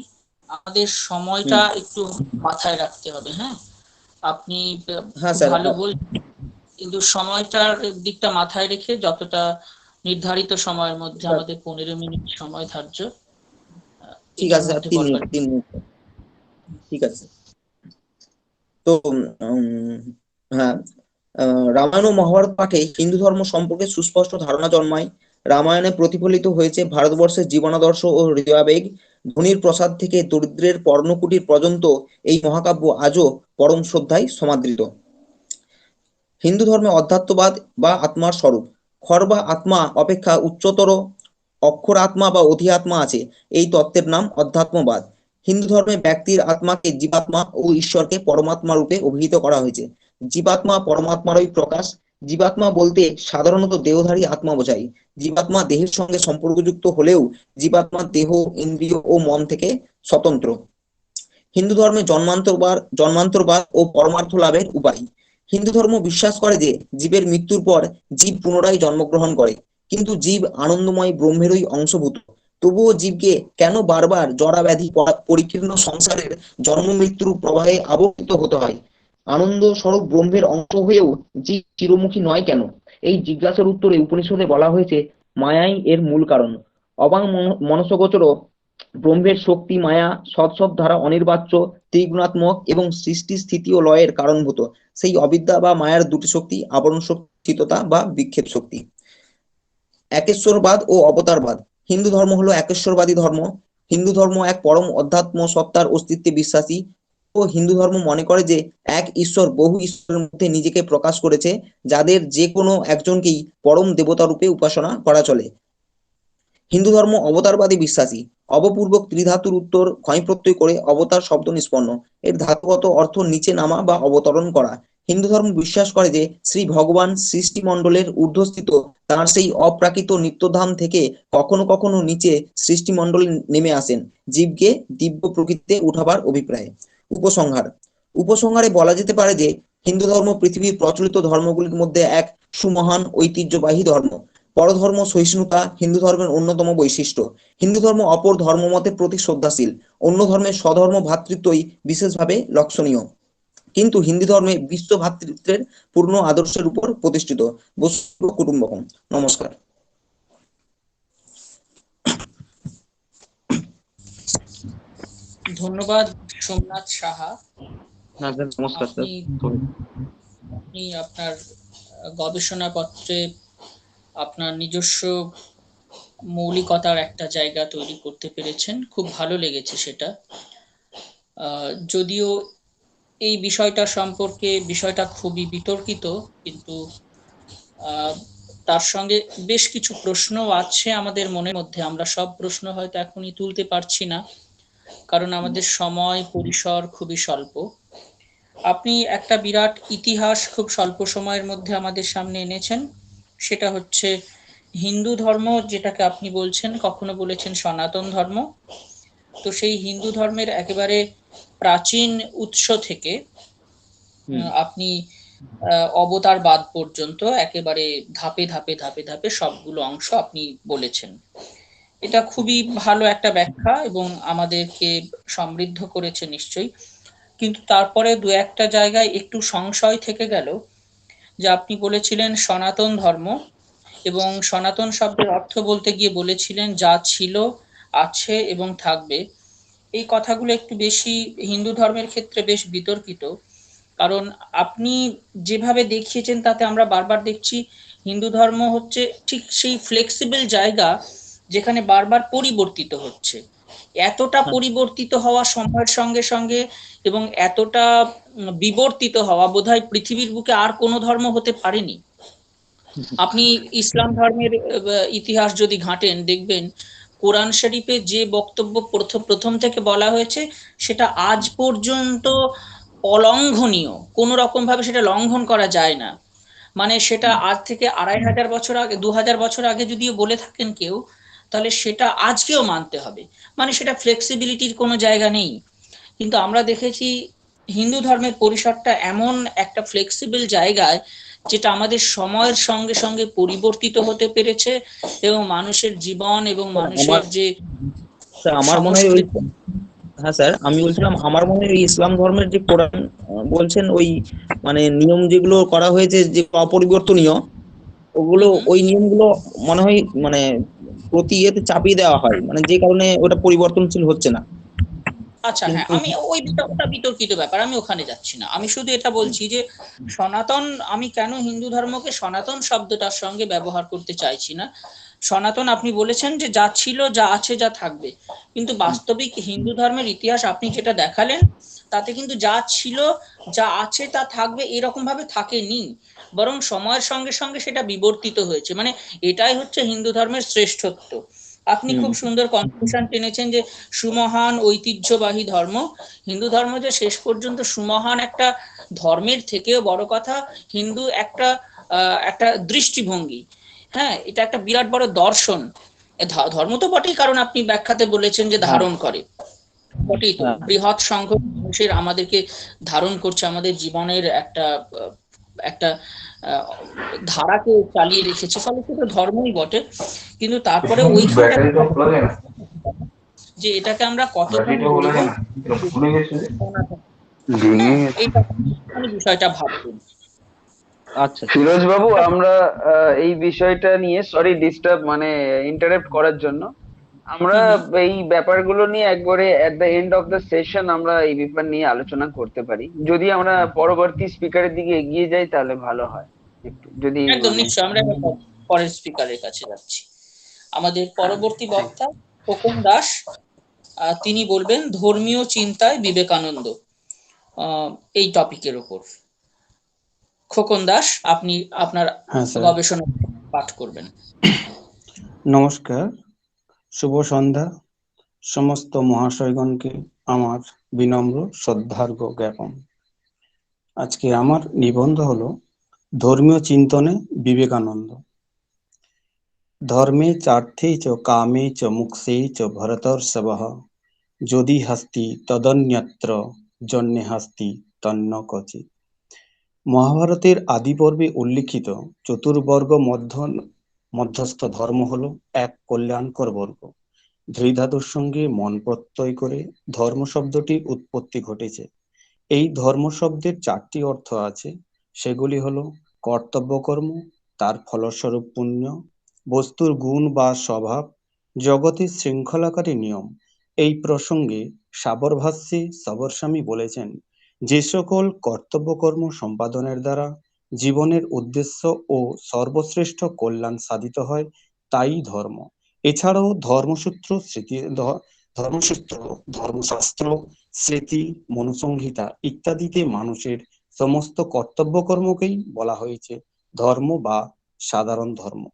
আমাদের সময়টা হুম, একটু মাথায় রাখতে হবে। হ্যাঁ, আপনি হ্যাঁ খুব স্যার, ভালো বলছেন, কিন্তু সময়টার দিকটা মাথায় রেখে যতটা নির্ধারিত সময়ের মধ্যে, স্যার, আমাদের 15 মিনিট সময় ধার্য, ঠিক এটার আছে স্যার, মধ্যে 3 মিনিট, বলবেন। 3 মিনিট, ঠিক আছে। তো হ্যাঁ, রামায়ণ ও মহাভারত পাঠে হিন্দু ধর্ম সম্পর্কে সুস্পষ্ট ধারণা জন্মায়। রামায়ণে প্রতিফলিত হয়েছে ভারতবর্ষের জীবনাদর্শ ও হৃদয়াবেগ। ধনীর প্রসাদ থেকে দরিদ্রের পর্ণকুটির পর্যন্ত এই মহাকাব্য আজও পরম শ্রদ্ধায় সমাদৃত। হিন্দু ধর্মে অধ্যাত্মবাদ বা আত্মার স্বরূপ, খর বা আত্মা অপেক্ষা উচ্চতর অক্ষর আত্মা বা অধিআত্মা আছে, এই তত্ত্বের নাম অধ্যাত্মবাদ। হিন্দু ধর্মে ব্যক্তির আত্মাকে জীবাত্মা ও ঈশ্বরকে পরমাত্মা রূপে অভিহিত করা হয়েছে। জীবাত্মা পরমাত্মারই প্রকাশ। জীবাত্মা বলতে সাধারণত দেহধারী আত্মা বোঝায়। জীবাত্মা দেহের সঙ্গে সম্পর্কযুক্ত হলেও জীবাত্মা দেহ, ইন্দ্রিয় ও মন থেকে স্বতন্ত্র। হিন্দু ধর্মে জন্মান্তরবাদ ও পরমার্থ লাভের উপায়। হিন্দু ধর্ম বিশ্বাস করে যে জীবের মৃত্যুর পর জীব পুনরায় জন্মগ্রহণ করে, কিন্তু জীব আনন্দময় ব্রহ্মেরই অংশভূত। তবুও জীবকে কেন বারবার জরা ব্যাধি পরিকীর্ণ সংসারের জন্ম মৃত্যুর প্রবাহে আবর্তিত হতে হয়? আনন্দ স্বরূপ ব্রহ্মের অংশ হয়েও জীব চিরমুখী নয় কেন? এই জিজ্ঞাসার উত্তরে উপনিষদে বলা হয়েছে মায়াই এর মূল কারণ। অবাং মনসগোচর ব্রহ্মের শক্তি মায়া সৎসব দ্বারা অনির্বাচ্য, ত্রিগুণাত্মক এবং সৃষ্টি স্থিতি ও লয়ের কারণভূত। সেই অবিদ্যা বা মায়ার দুটি শক্তি, আবরণ শক্তি বা বিক্ষেপ শক্তি। একেশ্বরবাদ ও অবতারবাদ। হিন্দু ধর্ম হলো একেশ্বরবাদী ধর্ম। হিন্দু ধর্ম এক পরম অধ্যাত্ম সত্তার অস্তিত্বে বিশ্বাসী ও হিন্দু ধর্ম মনে করে যে এক ঈশ্বর বহু ঈশ্বরের মধ্যে নিজেকে প্রকাশ করেছে, যাদের যে কোনো একজনকেই পরম দেবতা রূপে উপাসনা করা চলে। হিন্দু ধর্ম অবতারবাদী বিশ্বাসী। অবপূর্বক ত্রিধাতুর উত্তর ক্ষয় প্রত্যয় করে অবতার শব্দ নিষ্পন্ন। এর ধাতুগত অর্থ নিচে নামা বা অবতরণ করা। হিন্দু ধর্ম বিশ্বাস করে যে শ্রী ভগবান সৃষ্টিমণ্ডলের ঊর্ধ্বস্থিত তাঁর সেই অপ্রাকৃত নিত্যধাম থেকে কখনো কখনো নিচে সৃষ্টিমণ্ডলে নেমে আসেন জীবকে দিব্য প্রকৃতিতে উঠাবার অভিপ্রায়ে। উপসংহার। উপসংহারে বলা যেতে পারে যে হিন্দু ধর্ম পৃথিবীর প্রচলিত ধর্মগুলির মধ্যে এক সুমহান ঐতিহ্যবাহী ধর্ম। পরধর্ম সহিষ্ণুতা হিন্দু ধর্মের অন্যতম বৈশিষ্ট্য। হিন্দু ধর্ম অপর ধর্মমতের প্রতি শ্রদ্ধাশীল। অন্য ধর্মের স্বধর্ম ভ্রাতৃত্বই বিশেষভাবে লক্ষণীয়, কিন্তু হিন্দু ধর্মে বিশ্ব ভ্রাতৃত্বের পূর্ণ আদর্শের উপর প্রতিষ্ঠিত। বস্তু কুটুম্বকম। নমস্কার। ধন্যবাদ সোমনাথ সাহা। হ্যাঁ স্যার, নমস্কার স্যার। আপনি আপনার গবেষণাপত্রে আপনার নিজস্ব মৌলিকতার একটা জায়গা তৈরি করতে পেরেছেন, খুব ভালো লেগেছে সেটা। যদিও এই বিষয়টা খুবই বিতর্কিত, কিন্তু তার সঙ্গে বেশ কিছু প্রশ্ন আছে আমাদের মনের মধ্যে। আমরা সব প্রশ্ন হয়তো এখনই তুলতে পারছি না, কারণ আমাদের সময় পরিসর খুবই স্বল্প। আপনি একটা বিরাট ইতিহাস খুব স্বল্প সময়ের মধ্যে আমাদের সামনে এনেছেন। সেটা হচ্ছে হিন্দু ধর্ম, যেটাকে আপনি বলছেন, কখনো বলেছেন সনাতন ধর্ম। তো সেই হিন্দু ধর্মের একেবারে প্রাচীন উৎস থেকে আপনি অবতারবাদ পর্যন্ত একেবারে ধাপে ধাপে ধাপে ধাপে সবগুলো অংশ আপনি বলেছেন। এটা খুবই ভালো একটা ব্যাখ্যা এবং আমাদেরকে সমৃদ্ধ করেছে নিশ্চয়ই। কিন্তু তারপরে দু একটা জায়গায় একটু সংশয় থেকে গেল, যে আপনি বলেছিলেন সনাতন ধর্ম, এবং সনাতন শব্দের অর্থ বলতে গিয়ে বলেছিলেন যা ছিল, আছে এবং থাকবে। এই কথাগুলো একটু বেশি হিন্দু ধর্মের ক্ষেত্রে বেশ বিতর্কিত, কারণ আপনি যেভাবে দেখিয়েছেন তাতে আমরা বারবার দেখছি হিন্দু ধর্ম হচ্ছে ঠিক সেই ফ্লেক্সিবল জায়গা, যেখানে বারবার পরিবর্তিত হচ্ছে। এতটা পরিবর্তিত হওয়া সময়ের সঙ্গে সঙ্গে এবং এতটা বিবর্তিত হওয়া বোধহয় পৃথিবীর বুকে আর কোনো ধর্ম হতে পারেনি। আপনি ইসলাম ধর্মের ইতিহাস যদি ঘাঁটেন, দেখবেন কোরআন শরীফে যে বক্তব্য প্রথম থেকে বলা হয়েছে সেটা আজ পর্যন্ত অলঙ্ঘনীয়, কোনো রকম ভাবে সেটা লঙ্ঘন করা যায় না। মানে সেটা আজ থেকে 2500 বছর আগে, 2000 বছর আগে যদিও বলে থাকেন কেউ, তাহলে সেটা আজকেও মানতে হবে। মানে সেটা ফ্লেক্সিবিলিটির কোনো জায়গা নেই। কিন্তু আমরা দেখেছি হিন্দু ধর্মের পরিসরটা এমন একটা ফ্লেক্সিবল জায়গায়, যেটা আমাদের সময়ের সঙ্গে সঙ্গে পরিবর্তিত হতে পেরেছে এবং মানুষের জীবন এবং মানুষের আমার যে আমার মনে হয় ওই, সংস্কৃতি। হ্যাঁ স্যার, আমি বলছিলাম আমার মনে হয় ওই ইসলাম ধর্মের যে কোরআন বলছেন ওই মানে নিয়ম যেগুলো করা হয়েছে যে অপরিবর্তনীয়, ওগুলো হুম হুম। ওই নিয়মগুলো মনে হয় মানে প্রতি ইয়েতে চাপিয়ে দেওয়া হয়, মানে যে কারণে ওটা পরিবর্তনশীল হচ্ছে না। আচ্ছা হ্যাঁ, কিন্তু আমি ওটা বিতর্কিত ব্যাপার, আমি ওখানে যাচ্ছি না। আমি শুধু এটা বলছি যে সনাতন, আমি কেন হিন্দু ধর্মকে সনাতন শব্দটার সঙ্গে ব্যবহার করতে চাইছি না। সনাতন আপনি বলেছেন যে যা ছিল, যা আছে, যা থাকবে, কিন্তু বাস্তবিক হিন্দু ধর্মের ইতিহাস আপনি যেটা দেখালেন তাতে কিন্তু যা ছিল, যা আছে, তা থাকবে এরকম ভাবে থাকেনি, বরং সময়ের সঙ্গে সঙ্গে সেটা বিবর্তিত হয়েছে। মানে এটাই হচ্ছে হিন্দু ধর্মের শ্রেষ্ঠত্ব। আপনি খুব সুন্দর কনক্লুশন টেনেছেন যে সুমহান ঐতিহ্যবাহী ধর্ম, হিন্দু ধর্ম যে শেষ পর্যন্ত সুমহান একটা ধর্মের থেকেও বড় কথা, হিন্দু একটা একটা দৃষ্টিভঙ্গি। হ্যাঁ, এটা একটা বিরাট বড় দর্শন। ধর্ম তো বটেই, কারণ আপনি ব্যাখ্যাতে বলেছেন যে হ্যাঁ, ধারণ করে, বটেই তো হ্যাঁ, বৃহৎ সংখ্যক মানুষের আমাদেরকে ধারণ করছে, আমাদের জীবনের একটা একটা ধারাকে চালিয়ে রেখেছে, ফলে সেটা ধর্মই বটে। কিন্তু তারপরে ওইখানটা যে এটাকে আমরা কতজন বলবো হ্যাঁ, এইটা বিষয়টা ভাববেন। আচ্ছা ফিরোজ বাবু, আমরা এই বিষয়টা নিয়ে, সরি ডিস্টার্ব মানে ইন্টারাপ্ট করার জন্য, আমরা হুম হুম। এই ব্যাপারগুলো নিয়ে একবারে at the end of the session আমরা এই ব্যাপার নিয়ে আলোচনা করতে পারি। যদি আমরা পরবর্তী স্পিকারের দিকে এগিয়ে যাই তাহলে ভালো হয় একটু, যদি একদম মানে। নিশ্চয়, আমরা এবার পরের স্পিকারের কাছে যাচ্ছি। আমাদের পরবর্তী বক্তা খোকন দাস, তিনি বলবেন ধর্মীয় চিন্তায় বিবেকানন্দ, আহ, এই টপিকের উপর। খোকন দাস, আপনি আপনার হ্যাঁ স্যার, গবেষণা পাঠ করবেন। নমস্কার, শুভ সন্ধ্যা। সমস্ত মহাশয়গণকে আমার বিনম্র শ্রদ্ধার্ঘ্য জ্ঞাপন। আজকে আমার নিবন্ধ হলো ধর্মীয় চিন্তনে বিবেকানন্দ। ধর্মে চার্থে চ কামে চ মুক্সে চ ভরতর্ষভঃ যদি হাস্তি তদন্যত্র জন্যে হাস্তি তন্ন ক্বচিৎ। মহাভারতের আদি পর্বে উল্লিখিত চতুর্বর্গ মধ্যস্থ ধর্ম হলো এক কল্যাণকর বর্গ। ধৃধাতুর সঙ্গে মন প্রত্যয় করে ধর্ম শব্দটির উৎপত্তি ঘটেছে। এই ধর্ম শব্দের চারটি অর্থ আছে, সেগুলি হলো কর্তব্যকর্ম, তার ফলস্বরূপ পুণ্য, বস্তুর গুণ বা স্বভাব, জগতের শৃঙ্খলাকারী নিয়ম। এই প্রসঙ্গে সাবর ভাষ্যে সবরস্বামী বলেছেন, যে সকল কর্তব্যকর্ম সম্পাদনের দ্বারা জীবনের উদ্দেশ্য ও সর্বশ্রেষ্ঠ কল্যাণ সাধিত হয় তাই ধর্ম। এছাড়াও ধর্মসূত্র, ধর্মশাস্ত্র, স্মৃতি, মনুসংহিতা ইত্যাদিতে মানুষের সমস্ত কর্তব্যকর্মকেই বলা হয়েছে ধর্ম বা সাধারণ ধর্ম।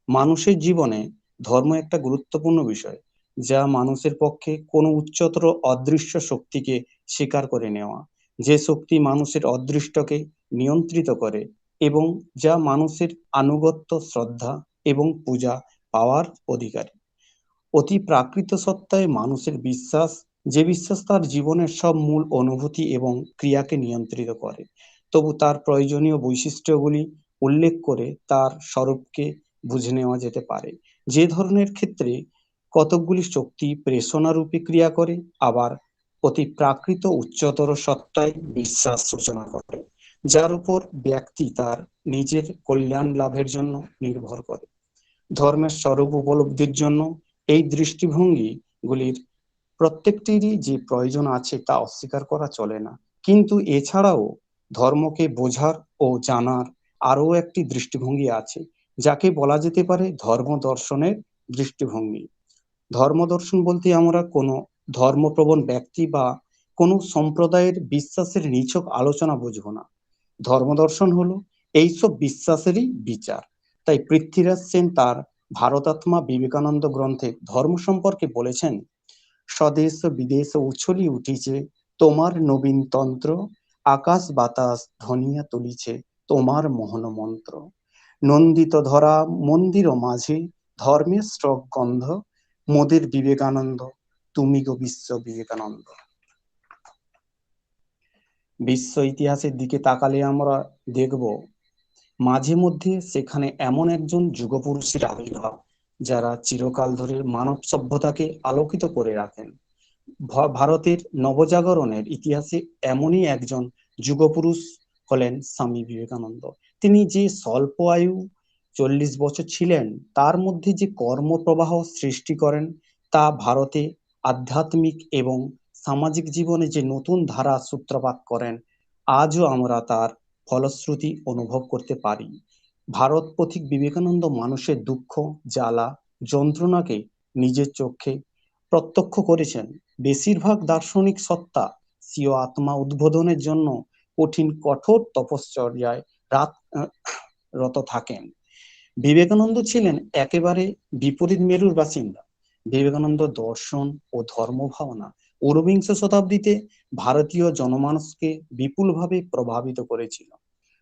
মানুষের জীবনে ধর্ম একটা গুরুত্বপূর্ণ বিষয়, যা মানুষের পক্ষে কোনো উচ্চতর অদৃশ্য শক্তিকে স্বীকার করে নেওয়া, যে শক্তি মানুষের অদৃষ্টকে নিয়ন্ত্রিত করে এবং যা মানুষের আনুগত্য, শ্রদ্ধা এবং পূজা পাওয়ার অধিকারী। অতি প্রাকৃত সত্তায় মানুষের বিশ্বাস, যে বিশ্বাস তার জীবনের সব মূল অনুভূতি এবং ক্রিয়াকে নিয়ন্ত্রিত করে। তবু তার প্রয়োজনীয় বৈশিষ্ট্যগুলি উল্লেখ করে তার স্বরূপকে বুঝে নেওয়া যেতে পারে। যে ধরনের ক্ষেত্রে কতকগুলি শক্তি প্রেষণারূপে ক্রিয়া করে, আবার অতি প্রাকৃত উচ্চতর সত্তায় বিশ্বাস সূচনা করে, যার উপর ব্যক্তি তার নিজের কল্যাণ লাভের জন্য নির্ভর করে। ধর্মের স্বরূপ উপলব্ধির জন্য এই দৃষ্টিভঙ্গি গুলির প্রত্যেকটিরই যে প্রয়োজন আছে তা অস্বীকার করা চলে না। কিন্তু এছাড়াও ধর্মকে বোঝার ও জানার আরও একটি দৃষ্টিভঙ্গি আছে, যাকে বলা যেতে পারে ধর্ম দর্শনের দৃষ্টিভঙ্গি। ধর্মদর্শন বলতে আমরা কোনো ধর্মপ্রবণ ব্যক্তি বা কোনো সম্প্রদায়ের বিশ্বাসের নিছক আলোচনা বুঝবো না। ধর্মদর্শন হলো এইসব বিশ্বাসেরই বিচার। তাই পৃথ্বীরাজ সেন তার ভারতাত্মা বিবেকানন্দ গ্রন্থে ধর্ম সম্পর্কে বলেছেন, স্বদেশ বিদেশ উছলি উঠিছে তোমার নবীন তন্ত্র, আকাশ বাতাস ধ্বনিয়া তুলিছে তোমার মোহন মন্ত্র, নন্দিত ধরা মন্দির মাঝে ধর্মের স্রক গন্ধ, মোদের বিবেকানন্দ তুমি গো বিশ্ব বিবেকানন্দ। বিশ্ব ইতিহাসের দিকে তাকালে আমরা দেখব মাঝে মধ্যে সেখানে এমন একজন যুগপুরুষের আবির্ভাব যারা চিরকাল ধরে মানব সভ্যতাকে আলোকিত করে রাখেন। ভারতের নবজাগরণের ইতিহাসে এমনই একজন যুগপুরুষ হলেন স্বামী বিবেকানন্দ। তিনি যে স্বল্প আয়ু 40 বছর ছিলেন, তার মধ্যে যে কর্মপ্রবাহ সৃষ্টি করেন তা ভারতে আধ্যাত্মিক এবং সামাজিক জীবনে যে নতুন ধারা সূত্রপাত করেন, আজও আমরা তার ফলশ্রুতি অনুভব করতে পারি। ভারত পথিক বিবেকানন্দ মানুষের দুঃখ, জ্বালা, যন্ত্রণাকে নিজের চোখে প্রত্যক্ষ করেছেন। বেশিরভাগ দার্শনিক সত্তা স্বীয় আত্মা উদ্বোধনের জন্য কঠোর তপশ্চর্যায় রত থাকেন। বিবেকানন্দ ছিলেন একেবারে বিপরীত মেরুর বাসিন্দা। বিবেকানন্দ দর্শন ও ধর্ম ভাবনা ঊনবিংশ শতাব্দীতে ভারতীয় জনমানসকে বিপুলভাবে প্রভাবিত করেছিল।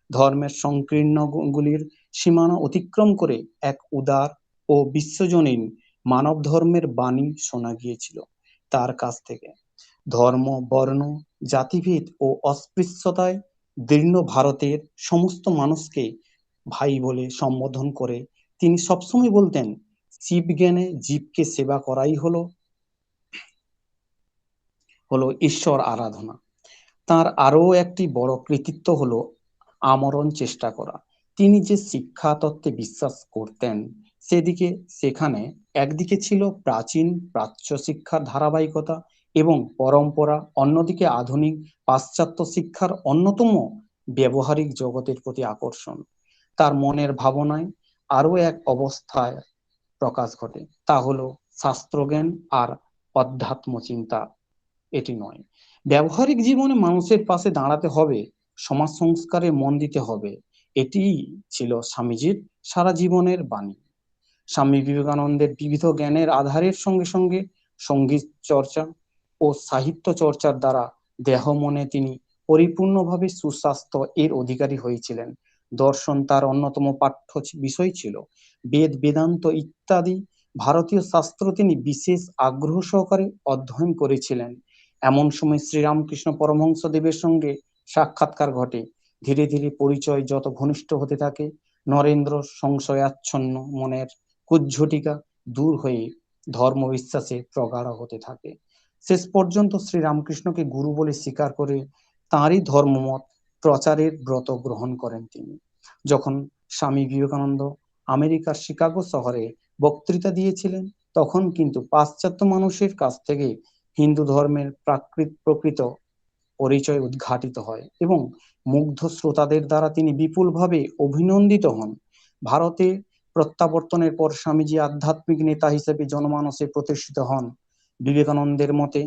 ধর্মের সংকীর্ণ গুলির সীমানা অতিক্রম করে এক উদার ও বিশ্বজনীন মানব ধর্মের বাণী শোনা গিয়েছিল তার কাছ থেকে। ধর্ম, বর্ণ, জাতিভেদ ও অস্পৃশ্যতায় দীর্ণ ভারতের সমস্ত মানুষকে ভাই বলে সম্বোধন করে তিনি সবসময় বলতেন, শিব জ্ঞানে জীবকে সেবা করাই হলো ঈশ্বর আরাধনা। তার আরো একটি বড় কৃতিত্ব হলো আমরণ চেষ্টা করা। তিনি যে শিক্ষা তত্ত্বে বিশ্বাস করতেন সেখানে একদিকে ছিল প্রাচ্য শিক্ষার ধারাবাহিকতা এবং পরম্পরা, অন্যদিকে আধুনিক পাশ্চাত্য শিক্ষার অন্যতম ব্যবহারিক জগতের প্রতি আকর্ষণ। তার মনের ভাবনায় আরো এক অবস্থায় প্রকাশ ঘটে, তা হলো শাস্ত্রজ্ঞান আর অধ্যাত্ম চিন্তা। এটি নয়, ব্যবহারিক জীবনে মানুষের পাশে দাঁড়াতে হবে, সমাজ সংস্কারে মন দিতে হবে। এটি ছিল স্বামীজির সারা জীবনের বাণী। স্বামী বিবেকানন্দের বিবিধ জ্ঞানের আধারের সঙ্গে সঙ্গে সঙ্গীত চর্চা ও সাহিত্য চর্চার দ্বারা দেহ মনে তিনি পরিপূর্ণভাবে সুস্বাস্থ্য এর অধিকারী হয়েছিলেন। দর্শন তার অন্যতম পাঠ্য বিষয় ছিল। বেদ, বেদান্ত ইত্যাদি ভারতীয় শাস্ত্র তিনি বিশেষ আগ্রহ সহকারে অধ্যয়ন করেছিলেন। এমন সময় শ্রীরামকৃষ্ণ পরমহংস দেবের সঙ্গে সাক্ষাৎকার ঘটে। ধীরে ধীরে পরিচয় যত ঘনিষ্ঠ হতে থাকে, নরেন্দ্র সংশয়াচ্ছন্ন মনের কুজ্ঝটিকা দূর হয়ে ধর্ম বিশ্বাসে প্রগাঢ় হতে থাকে। শেষ পর্যন্ত শ্রীরামকৃষ্ণকে গুরু বলে স্বীকার করে তাঁরই ধর্মমত প্রচারের ব্রত গ্রহণ করেন তিনি। যখন স্বামী বিবেকানন্দ আমেরিকার শিকাগো শহরে বক্তৃতা দিয়েছিলেন, তখন কিন্তু পাশ্চাত্য মানুষের কাছ থেকে হিন্দু ধর্মের প্রকৃত পরিচয় উদ্ঘাটিত হয় এবং মুগ্ধ শ্রোতাদের দ্বারা তিনি বিপুলভাবে অভিনন্দিত হন। ভারতে প্রত্যাবর্তনের পর স্বামীজি আধ্যাত্মিক নেতা হিসেবে জনমানসে প্রতিষ্ঠিত হন। বিবেকানন্দের মতে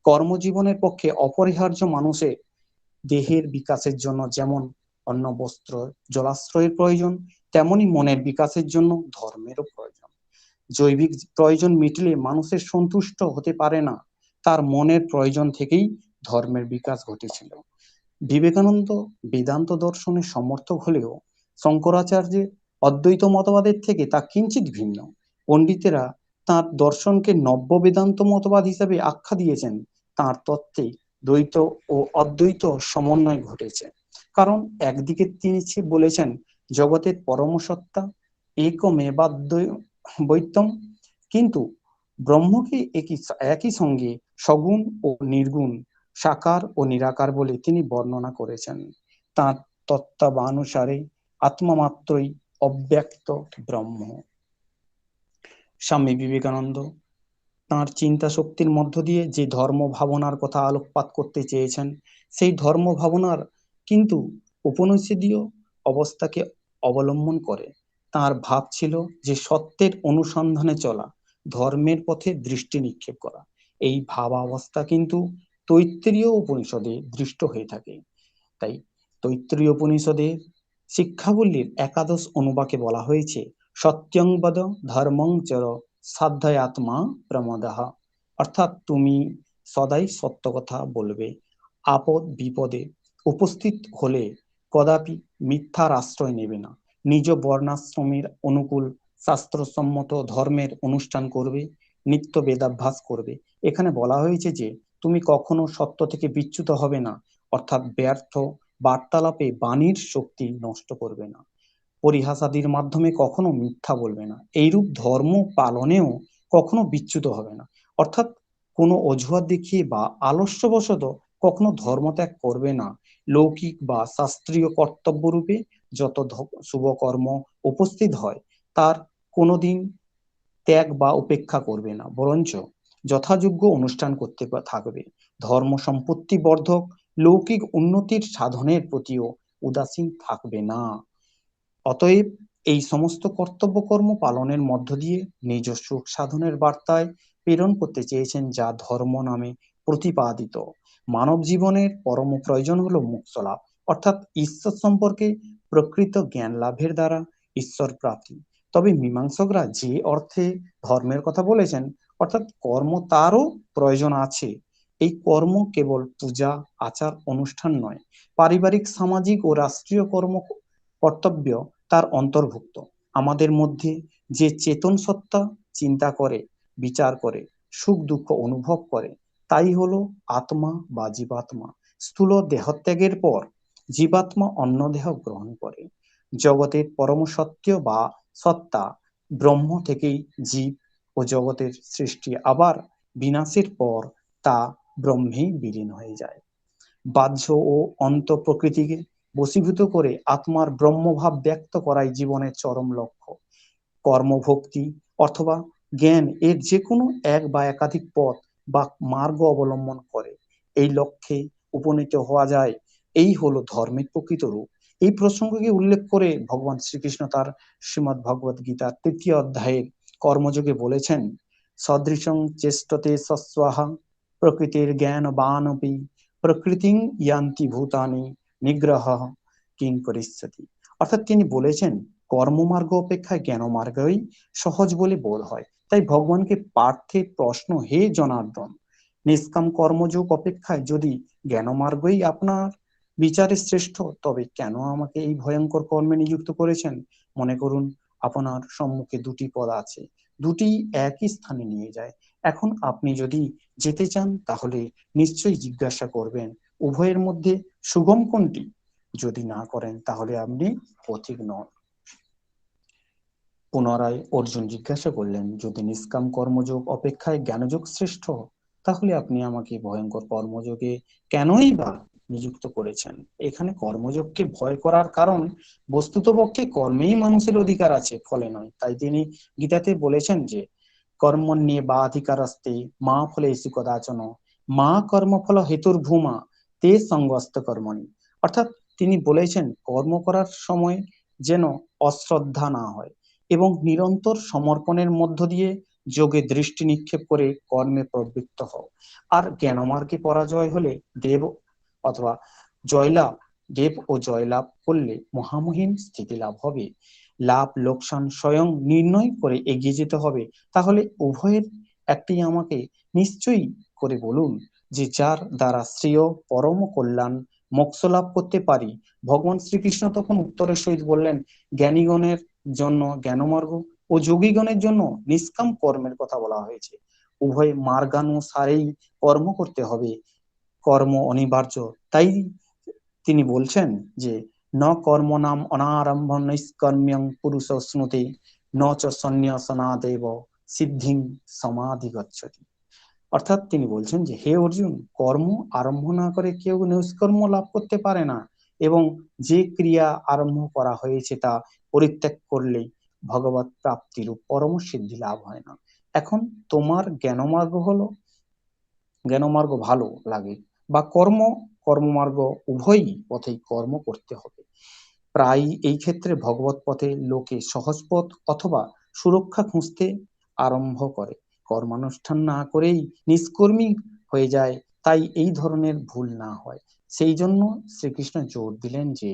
কর্মজীবনের পক্ষে অপরিহার্য মানুষের দেহের বিকাশের জন্য যেমন অন্ন, বস্ত্র, জলাশ্রয়ের প্রয়োজন, তেমনি মনের বিকাশের জন্য ধর্মেরও প্রয়োজন। জৈবিক প্রয়োজন মিটলে মানুষের সন্তুষ্ট হতে পারে না, তার মনের প্রয়োজন থেকেই ধর্মের বিকাশ ঘটেছিল। বিবেকানন্দ বেদান্ত দর্শনের সমর্থক হলেও শঙ্করাচার্যের অদ্বৈত মতবাদের থেকে তা কিঞ্চিত ভিন্ন। পণ্ডিতেরা তাঁর দর্শনকে নব্য বেদান্ত মতবাদ হিসেবে আখ্যা দিয়েছেন। তাঁর তত্ত্বে দ্বৈত ও অদ্বৈত সমন্বয় ঘটেছে। কারণ একদিকে তিনি বলেছেন জগতের পরম সত্তা একমেবাদ্বৈতম, কিন্তু ব্রহ্মকে একই সঙ্গে সগুণ ও নির্গুণ, সাকার ও নিরাকার বলে তিনি বর্ণনা করেছেন। তাঁর তত্ত্বানুসারে আত্মা মাত্রই অব্যক্ত ব্রহ্ম। স্বামী বিবেকানন্দ তাঁর চিন্তা শক্তির মধ্য দিয়ে যে ধর্ম ভাবনার কথা আলোকপাত করতে চেয়েছেন, সেই ধর্ম ভাবনার কিন্তু উপনিষদীয় অবস্থাকে অবলম্বন করে। তার ভাব ছিল যে সত্যের অনুসন্ধানে চলা, ধর্মের পথে দৃষ্টি নিক্ষেপ করা। এই ভাবাবস্থা কিন্তু তৈত্তরীয় উপনিষদে দৃষ্ট হয়ে থাকে। তাই তৈত্তরীয় উপনিষদের শিক্ষাবলীর একাদশ অনুবাকে বলা হয়েছে, সত্যং বদ ধর্মং চর সাধ্যয়াত্মা প্রমদাহ। অর্থাৎ তুমি সদাই সত্য কথা বলবে, আপদ বিপদে উপস্থিত হলে কদাপি মিথ্যার আশ্রয় নেবে না, নিজ বর্ণাশ্রমের অনুকূল শাস্ত্রসম্মত ধর্মের অনুষ্ঠান করবে, নিত্য বেদাভ্যাস করবে। এখানে বলা হয়েছে যে তুমি কখনো সত্য থেকে বিচ্যুত হবে না, অর্থাৎ ব্যর্থ বার্তালাপে বাণীর শক্তি নষ্ট করবে না, পরিহাসাদির মাধ্যমে কখনো মিথ্যা বলবে না, এইরূপ ধর্ম পালনেও কখনো বিচ্যুত হবে না, অর্থাৎ কোনো অজুহাত দেখিয়ে বা আলস্যবশত কখনো ধর্মত্যাগ করবে না। লৌকিক বা শাস্ত্রীয় কর্তব্য রূপে যত শুভ কর্ম উপস্থিত হয় তার কোনোদিন ত্যাগ বা উপেক্ষা করবে না, বরঞ্চ যথাযোগ্য অনুষ্ঠান করতে থাকবে। ধর্ম সম্পত্তি বর্ধক লৌকিক উন্নতির সাধনের প্রতিও উদাসীন থাকবে না। অতএব এই সমস্ত কর্তব্য কর্ম পালনের মধ্য দিয়ে নিজ সুখ সাধনের বার্তায় প্রেরণ করতে চেয়েছেন, যা ধর্ম নামে প্রতিপাদিত। মানব জীবনের পরম প্রয়োজন হলো মোক্ষ লাভ, অর্থাৎ ঈশ্বর সম্পর্কে প্রকৃত জ্ঞান লাভের দ্বারা ঈশ্বর প্রাপ্তি। তবে মীমাংসকরা যে অর্থে ধর্মের কথা বলেছেন, অর্থাৎ কর্ম তারও প্রয়োজন আছে। এই কর্ম কেবল পূজা আচার অনুষ্ঠান নয়, পারিবারিক সামাজিক ও রাষ্ট্রীয় কর্তব্য তার অন্তর্ভুক্ত। আমাদের মধ্যে যে চেতন সত্তা চিন্তা করে, বিচার করে, সুখ দুঃখ অনুভব করে, তাই হলো আত্মা বা জীবাত্মা। স্থূল দেহত্যাগের পর জীবাত্মা অন্য দেহ গ্রহণ করে। জগতের পরম সত্য বা সত্তা ব্রহ্ম থেকেই জীব ও জগতের সৃষ্টি, আবার বিনাশের পর তা ব্রহ্মেই বিলীন হয়ে যায়। বাহ্য ও অন্ত প্রকৃতিকে বশীভূত করে আত্মার ব্রহ্মভাব ব্যক্ত করাই জীবনের চরম লক্ষ্য। কর্মভক্তি অথবা জ্ঞান এর যে কোনো এক বা একাধিক পথ বা মার্গ অবলম্বন করে এই লক্ষ্যে উপনীত হওয়া যায়। এই হলো ধর্মের প্রকৃত রূপ। এই প্রসঙ্গকে উল্লেখ করে ভগবান শ্রীকৃষ্ণ তার শ্রীমদ্ ভগবত গীতার ৩য় অধ্যায়ের কর্মযোগে বলেছেন, সদৃশং চেষ্টতে সস্বাহা প্রকৃতির জ্ঞান বানপি প্রকৃতিং ইয়ান্তি ভূতানি নিগ্রহ কিং করিষ্যতি। অর্থাৎ তিনি বলেছেন, কর্মমার্গ অপেক্ষায় জ্ঞানমার্গই সহজ বলে বোধ হয়। তাই ভগবানকে পার্থের প্রশ্ন, হে জনার্দন, নিষ্কাম কর্মযোগ অপেক্ষায় যদি জ্ঞানমার্গই আপনার বিচারে শ্রেষ্ঠ, তবে কেন আমাকে এই ভয়ঙ্কর কর্মে নিযুক্ত করেছেন? মনে করুন আপনার সম্মুখে দুটি পদ আছে, দুটি একই স্থানে নিয়ে যায়। এখন আপনি যদি যেতে চান তাহলে নিশ্চয়ই জিজ্ঞাসা করবেন উভয়ের মধ্যে সুগম কোনটি। যদি না করেন তাহলে আপনি পথিক নন। পুনরায় অর্জুন জিজ্ঞাসা করলেন, যদি নিষ্কাম কর্মযোগ অপেক্ষায় জ্ঞানযোগ শ্রেষ্ঠ, তাহলে আপনি আমাকে ভয়ঙ্কর কর্মযোগে কেনই বা নিযুক্ত করেছেন? এখানে কর্মযোগকে ভয় করার কারণ, বস্তুতপক্ষে কর্মেই মানুষের অধিকার আছে, ফলে নয়। তাই তিনি গীতাতে বলেছেন যে কর্মণ্যে বা অধিকারস্তে মা ফলেষু কদাচন মা কর্মফল হেতুর্ভূমা তে সঙ্গস্ত কর্মণি। অর্থাৎ তিনি বলেছেন কর্ম করার সময় যেন অশ্রদ্ধা না হয় এবং নিরন্তর সমর্পণের মধ্য দিয়ে যোগে দৃষ্টি নিক্ষেপ করে কর্মে প্রবৃত্ত হও। আর জ্ঞানমার্গে পরাজয় হলে দেব অথবা জয়লাভ, দেব ও জয়লাভ করলে মহামহিম স্থিতি লাভ হবে। লাভ লোকসান স্বয়ং নির্ণয় করে এগিয়ে যেতে হবে। তাহলে উভয়ের একটি আমাকে নিশ্চয়ই করে বলুন, যে যার দ্বারা শ্রেয় পরম কল্যাণ মোক্ষ লাভ করতে পারি। ভগবান শ্রীকৃষ্ণ তখন উত্তরের সহিত বললেন, জ্ঞানীগণের জন্য জ্ঞানমার্গ ও যোগীগণের জন্য নিষ্কাম কর্মের কথা বলা হয়েছে। উভয় মার্গানুসারেই কর্ম করতে হবে, কর্ম অনিবার্য। তাই তিনি বলছেন যে ন কর্ম নাম অনারম্ভ নৈষ্কর্ম্যং পুরুষ স্নুতে ন চ সন্ন্যাসনাদেব সিদ্ধিং সমাধি গচ্ছতি। অর্থাৎ তিনি বলছেন যে হে অর্জুন, কর্ম আরম্ভ না করে কেউ নিষ্কর্ম লাভ করতে পারে না, এবং যে ক্রিয়া আরম্ভ করা হয়েছে তা পরিত্যাগ করলেই ভগবত প্রাপ্তির পরম সিদ্ধি লাভ হয় না। এখন তোমার জ্ঞানমার্গ ভালো লাগে বা কর্মমার্গ, উভয়ই পথেই কর্ম করতে হবে। প্রায় এই ক্ষেত্রে ভগবত পথে লোকে সহজ পথ অথবা সুরক্ষা খুঁজতে আরম্ভ করে, কর্মানুষ্ঠান না করেই নিষ্কর্মী হয়ে যায়। তাই এই ধরনের ভুল না হয় সেই জন্য শ্রীকৃষ্ণ জোর দিলেন যে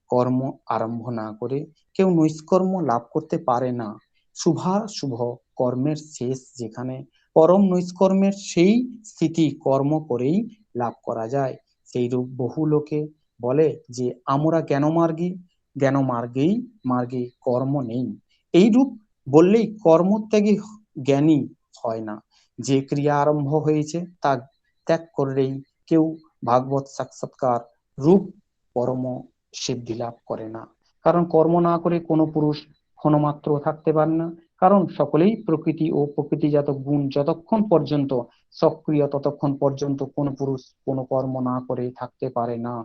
কর্ম আরম্ভ না করে কেউ নৈষ্কর্ম লাভ করতে পারে না। শুভ কর্মের শেষ যেখানে, পরম নৈষ্কর্মের সেই স্থিতি কর্ম করেই লাভ করা যায়। সেইরূপ বহু লোকে বলে যে আমরা মার্গে কর্ম নেই। এইরূপ বললেই কর্মত্যাগী জ্ঞানী হয় না। যে ক্রিয়া আরম্ভ হয়েছে তা ত্যাগ করলেই কেউ ভাগবত সাক্ষাৎকার রূপ পরম সিদ্ধি লাভ করে না। কারণ কর্ম না করে কোনো পুরুষ ক্ষণমাত্র থাকতে পারে না। কারণ সকলেই প্রকৃতি ও প্রকৃতিজাত গুণ যতক্ষণ পর্যন্ত সক্রিয় ততক্ষণ পর্যন্ত কোনো পুরুষ কোনো কর্ম না করে থাকতে পারে না।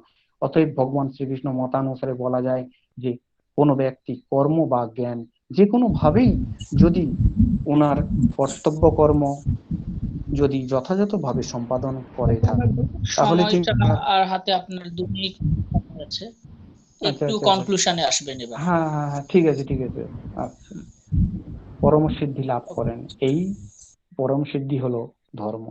অতএব ভগবান শ্রীকৃষ্ণ মতানুসারে বলা যায় যে কোনো ব্যক্তি কর্ম বা জ্ঞান যে কোনো ভাবেই যদি ওনার কর্তব্য কর্ম যদি যথাযথভাবে সম্পাদন করে থাকে তাহলে তিনি সময়টা আর হাতে আপনার 2 মিনিট আছে, আচ্ছা একটু আচ্ছা আচ্ছা, কনক্লুশনে আসবেন এবার। হ্যাঁ হ্যাঁ হ্যাঁ, ঠিক আছে ঠিক আছে। আচ্ছা, পরম সিদ্ধি লাভ করেন, এই পরম সিদ্ধি হলো ধর্ম।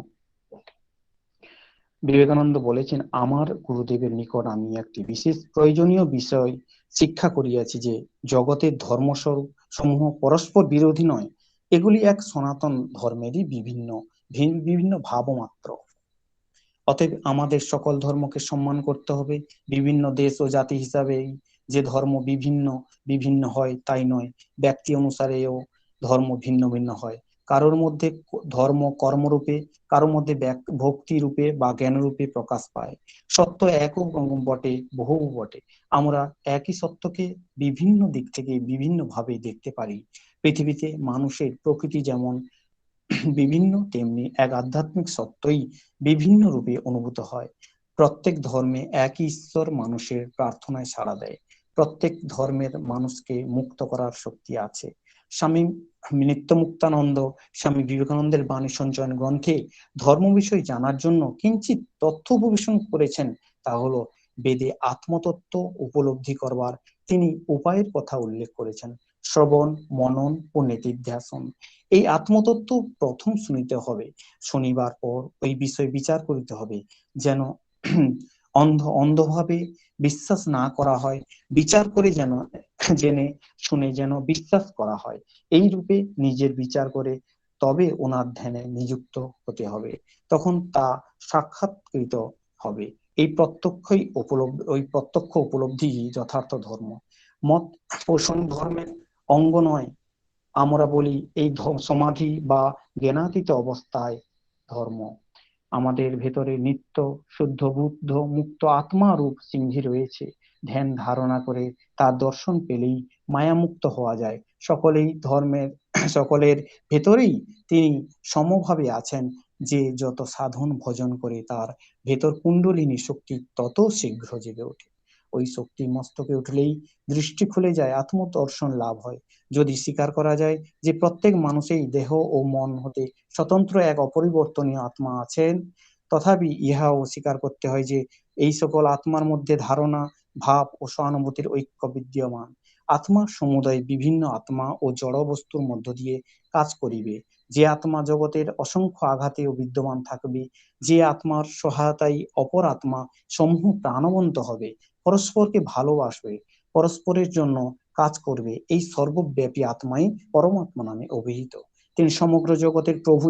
বিবেকানন্দ বলেছেন, আমার গুরুদেবের নিকট আমি একটি বিশেষ প্রয়োজনীয় বিষয় শিক্ষা করিয়াছি যে জগতের ধর্মস্বরূপ সমূহ পরস্পর বিরোধী নয়, এগুলি এক সনাতন ধর্মেরই বিভিন্ন ভাব মাত্র। অতএব আমাদের সকল ধর্মকে সম্মান করতে হবে। বিভিন্ন দেশ ও জাতি হিসাবেই যে ধর্ম বিভিন্ন বিভিন্ন হয় তাই নয়, ব্যক্তি অনুসারেও ধর্ম ভিন্ন ভিন্ন হয়। কারোর মধ্যে ধর্ম কর্মরূপে, কারোর মধ্যে ভক্তি রূপে বা জ্ঞান রূপে প্রকাশ পায়। সত্য একও বটে, বহু বটে। আমরা একই সত্যকে বিভিন্ন দিক থেকে বিভিন্ন ভাবে দেখতে পারি। পৃথিবীতে মানুষের প্রকৃতি যেমন বিভিন্ন, তেমনি এক আধ্যাত্মিক সত্যই বিভিন্ন রূপে অনুভূত হয়। প্রত্যেক ধর্মে একই ঈশ্বর মানুষের প্রার্থনায় সাড়া দেয়। প্রত্যেক ধর্মের মানুষকে মুক্ত করার শক্তি আছে। স্বামী নিত্যমুক্তানন্দ স্বামী বিবেকানন্দের বাণী সঞ্চয়ন গ্রন্থে ধর্ম বিষয় জানার জন্য কিঞ্চিত তথ্য উপবেশন করেছেন। তা হলো বেদে আত্মতত্ত্ব উপলব্ধি করবার তিনি উপায়ের কথা উল্লেখ করেছেন: শ্রবণ, মনন ও নেতিধ্যাসন। এই আত্মতত্ত্ব প্রথম শুনিতে হবে, শনিবার পর ওই বিষয় বিচার করিতে হবে, যেন অন্ধভাবে বিশ্বাস না করা হয়, বিচার করে যেন জেনে শুনে যেন বিশ্বাস করা হয়। এই রূপে নিজের বিচার করে তবে ওনার ধ্যানে নিযুক্ত হতে হবে, তখন তা সাক্ষাৎকৃত হবে। ওই প্রত্যক্ষ উপলব্ধি যথার্থ ধর্ম। মত পোষণ ধর্মের অঙ্গ নয়। আমরা বলি এই সমাধি বা জ্ঞানাতীত অবস্থায় ধর্ম। আমাদের ভেতরে নিত্য শুদ্ধ বুদ্ধ মুক্ত আত্মা রূপ সিংহী রয়েছে। ধ্যান ধারণা করে তার দর্শন পেলেই মায়ামুক্ত হওয়া যায়। সকলের ভেতরেই তিনি সমভাবে আছেন। যে যত সাধন ভজন করে তার ভেতর কুণ্ডলিনী শক্তি তত শীঘ্র জেগে ওঠে। ওই শক্তি মস্তকে উঠলেই দৃষ্টি খুলে যায়, আত্মদর্শন লাভ হয়। যদি স্বীকার করা যায় যে প্রত্যেক মানুষেই দেহ ও মন হতে স্বতন্ত্র এক অপরিবর্তনীয় আত্মা আছেন, তথাপি ইহাও স্বীকার করতে হয় যে এই সকল আত্মার মধ্যে ধারণা, ভাব ও সহানুভূতির ঐক্য বিদ্যমান। আত্মার সমুদয় বিভিন্ন আত্মা ও জড় বস্তুর মধ্য দিয়ে কাজ করিবে। যে আত্মা জগতের অসংখ্য আঘাতেও বিদ্যমান থাকবে, যে আত্মার সহায়তায় অপর আত্মা সমূহ প্রাণবন্ত হবে, পরস্পরকে ভালোবাসবে, পরস্পরের জন্য কাজ করবে, এই সর্বব্যাপী আত্মাই পরমাত্মা নামে অভিহিত। তিনি সমগ্র জগতের প্রভু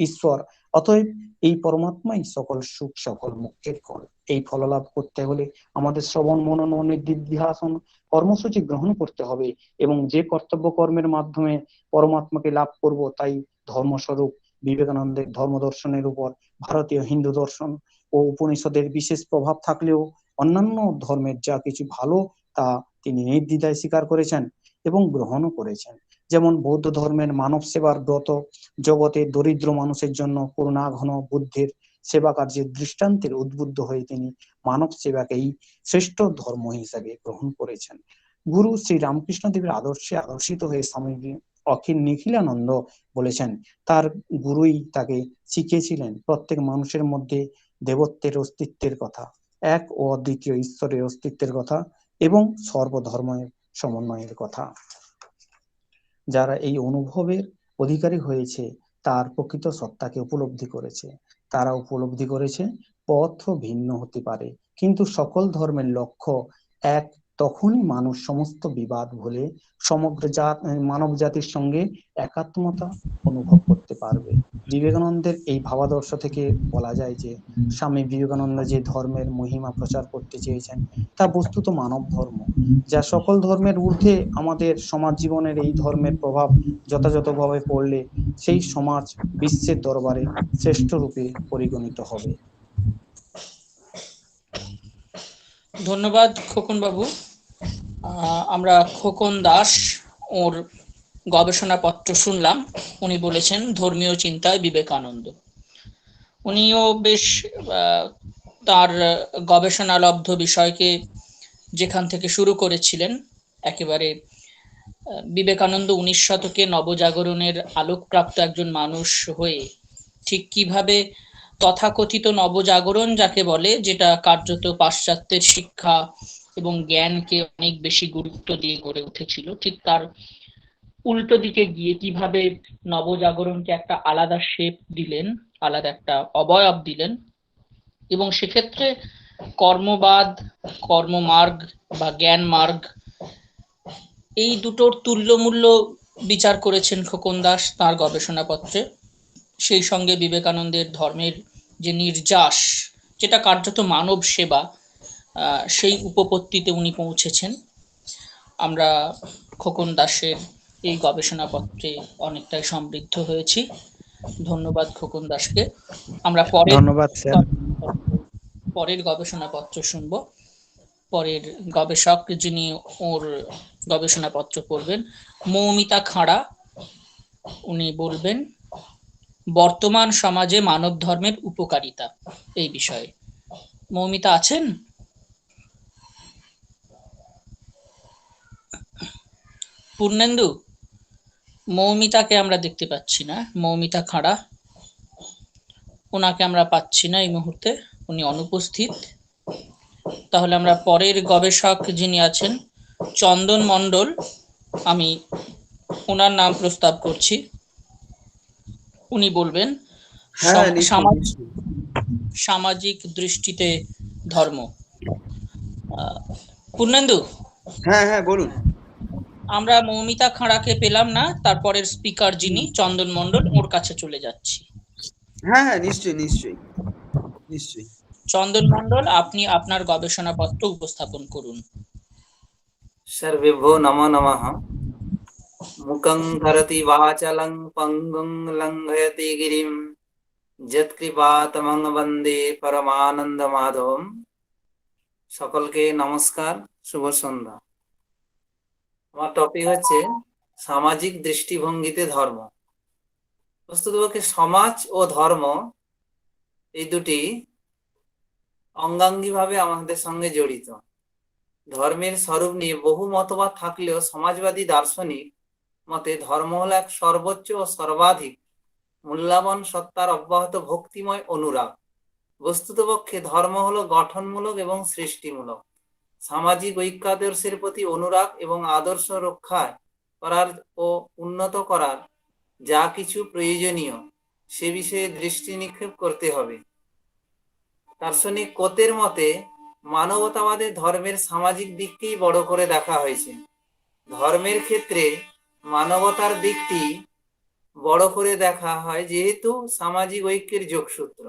ঈশ্বর। অতএব এই পরমাত্মাই সকল সুখ সকল মুক্তির ফল। এই ফল লাভ করতে হলে আমাদের শ্রবণ মনন ও নিদিধ্যাসন কর্মসূচি গ্রহণ করতে হবে, এবং যে কর্তব্য কর্মের মাধ্যমে পরমাত্মাকে লাভ করব তাই ধর্মস্বরূপ। বিবেকানন্দের ধর্ম দর্শনের উপর ভারতীয় হিন্দু দর্শন ও উপনিষদের বিশেষ প্রভাব থাকলেও অন্যান্য ধর্মের যা কিছু ভালো তা তিনি নির্দ্বিধায় স্বীকার করেছেন এবং গ্রহণও করেছেন। যেমন বৌদ্ধ ধর্মের মানব সেবার ব্রত, জগতের দরিদ্র মানুষের জন্য করুণাঘন বুদ্ধের সেবা কার্যের দৃষ্টান্তের উদ্বুদ্ধ হয়ে তিনি মানব সেবাকেই শ্রেষ্ঠ ধর্ম হিসাবে গ্রহণ করেছেন। গুরু শ্রী রামকৃষ্ণ দেবের আদর্শে আদর্শিত হয়ে স্বামী অখিল নিখিলানন্দ বলেছেন, তার গুরুই তাকে শিখিয়েছিলেন প্রত্যেক মানুষের মধ্যে দেবত্বের অস্তিত্বের কথা, এক ও অদ্বিতীয় ঈশ্বরের অস্তিত্বের কথা। এবং সর্বধর্মের সমন্বয়ের কথা। যারা এই অনুভবের অধিকারী হয়েছে তার প্রকৃত সত্তাকে উপলব্ধি করেছে। তারা উপলব্ধি করেছে পথ ভিন্ন হতে পারে, কিন্তু সকল ধর্মের লক্ষ্য এক। তখনই মানুষ সমস্ত বিবাদ ভুলে সমগ্র মানব জাতির সঙ্গে একাত্মতা অনুভব করতে পারবে। বিবেকানন্দের এই ভাবাদর্শ থেকে বলা যায় যে স্বামী বিবেকানন্দ যে ধর্মের মহিমা প্রচার করতে চেয়েছেন তা বস্তুত মানব ধর্ম, যা সকল ধর্মের ঊর্ধ্বে। আমাদের সমাজ জীবনের এই ধর্মের প্রভাব যথাযথভাবে পড়লে সেই সমাজ বিশ্বের দরবারে শ্রেষ্ঠ রূপে পরিগণিত হবে। ধন্যবাদ খোকন বাবু। আমরা খোকন দাস ওর গবেষণাপত্র শুনলাম। উনি বলেছেন ধর্মীয় চিন্তায় বিবেকানন্দ। উনিও বেশ তার গবেষণালব্ধ বিষয়কে যেখান থেকে শুরু করেছিলেন, একেবারে বিবেকানন্দ 19 শতকে নবজাগরণের আলোকপ্রাপ্ত একজন মানুষ হয়ে ঠিক কিভাবে তথাকথিত নবজাগরণ যাকে বলে, যেটা কার্যত পাশ্চাত্যের শিক্ষা এবং জ্ঞানকে অনেক বেশি গুরুত্ব দিয়ে গড়ে উঠেছিল, ঠিক তার উল্টো দিকে গিয়ে কিভাবে নবজাগরণকে একটা আলাদা শেপ দিলেন, আলাদা একটা অবয়ব দিলেন, এবং সেক্ষেত্রে কর্মবাদ, কর্মমার্গ বা জ্ঞান মার্গ, এই দুটোর তুল্যমূল্য বিচার করেছেন খোকন দাস তাঁর গবেষণাপত্রে। সেই সঙ্গে বিবেকানন্দের ধর্মের যে নির্যাস, যেটা কার্যত মানব সেবা, সেই উপপত্তিতে উনি পৌঁছেছেন। আমরা খোকন দাসের এই গবেষণাপত্রে অনেকটাই সমৃদ্ধ হয়েছি। ধন্যবাদ খোকন দাসকে। আমরা ধন্যবাদ স্যার। পরের গবেষণাপত্র শুনবো। পরের গবেষক যিনি ওর গবেষণাপত্র পড়বেন, মৌমিতা খাঁড়া। উনি বলবেন বর্তমান সমাজে মানব ধর্মের উপকারিতা এই বিষয়ে। মৌমিতা আছেন? পূর্ণেন্দু, মৌমিতাকে আমরা দেখতে পাচ্ছি না। মৌমিতা খাঁড়া, ওনাকে আমরা পাচ্ছি না এই মুহূর্তে, উনি অনুপস্থিত। তাহলে আমরা পরের গবেষক যিনি আছেন, চন্দন মণ্ডল, আমি ওনার নাম প্রস্তাব করছি। উনি বলবেন সামাজিক দৃষ্টিতে ধর্ম। পূর্ণেন্দু, হ্যাঁ হ্যাঁ বলুন। আমরা মৌমিতা খাঁড়াকে পেলাম না, তারপরের স্পিকার যিনি চন্দন মণ্ডল, ওর কাছে চলে যাচ্ছি। হ্যাঁ হ্যাঁ নিশ্চয়ই নিশ্চয়ই নিশ্চয়ই। চন্দন মণ্ডল, আপনি আপনার গবেষণাপত্র উপস্থাপন করুন। সর্বেভ্যো নমো নমঃ। মুকং করতি বাচালং পঙ্গুং লঙ্ঘয়তি গিরিম যৎকৃপাতমং বন্দে পরমানন্দ মাধবম। সকলকে নমস্কার, শুভ সন্ধ্যা। আমার টপিক হচ্ছে সামাজিক দৃষ্টিভঙ্গিতে ধর্ম। বস্তুতপক্ষে সমাজ ও ধর্ম এই দুটি অঙ্গাঙ্গিভাবে আমাদের সঙ্গে জড়িত। ধর্মের স্বরূপ নিয়ে বহু মতবাদ থাকলেও সমাজবাদী দার্শনিক মতে ধর্ম হলো এক সর্বোচ্চ ও সর্বাধিক মূল্যবান সত্তার অব্যাহত ভক্তিময় অনুরাগ। বস্তুতপক্ষে ধর্ম হলো গঠনমূলক এবং সৃষ্টিমূলক। সামাজিক ঐক্যাদর্শের প্রতি অনুরাগ এবং আদর্শ রক্ষা করার ও উন্নত করার যা কিছু প্রয়োজনীয় সে বিষয়ে দৃষ্টি নিক্ষেপ করতে হবে। দার্শনিক কোতের মতে মানবতাবাদে ধর্মের সামাজিক দিককেই বড় করে দেখা হয়েছে। ধর্মের ক্ষেত্রে মানবতার দিকটি বড় করে দেখা হয় যেহেতু সামাজিক ঐক্যের যোগসূত্র।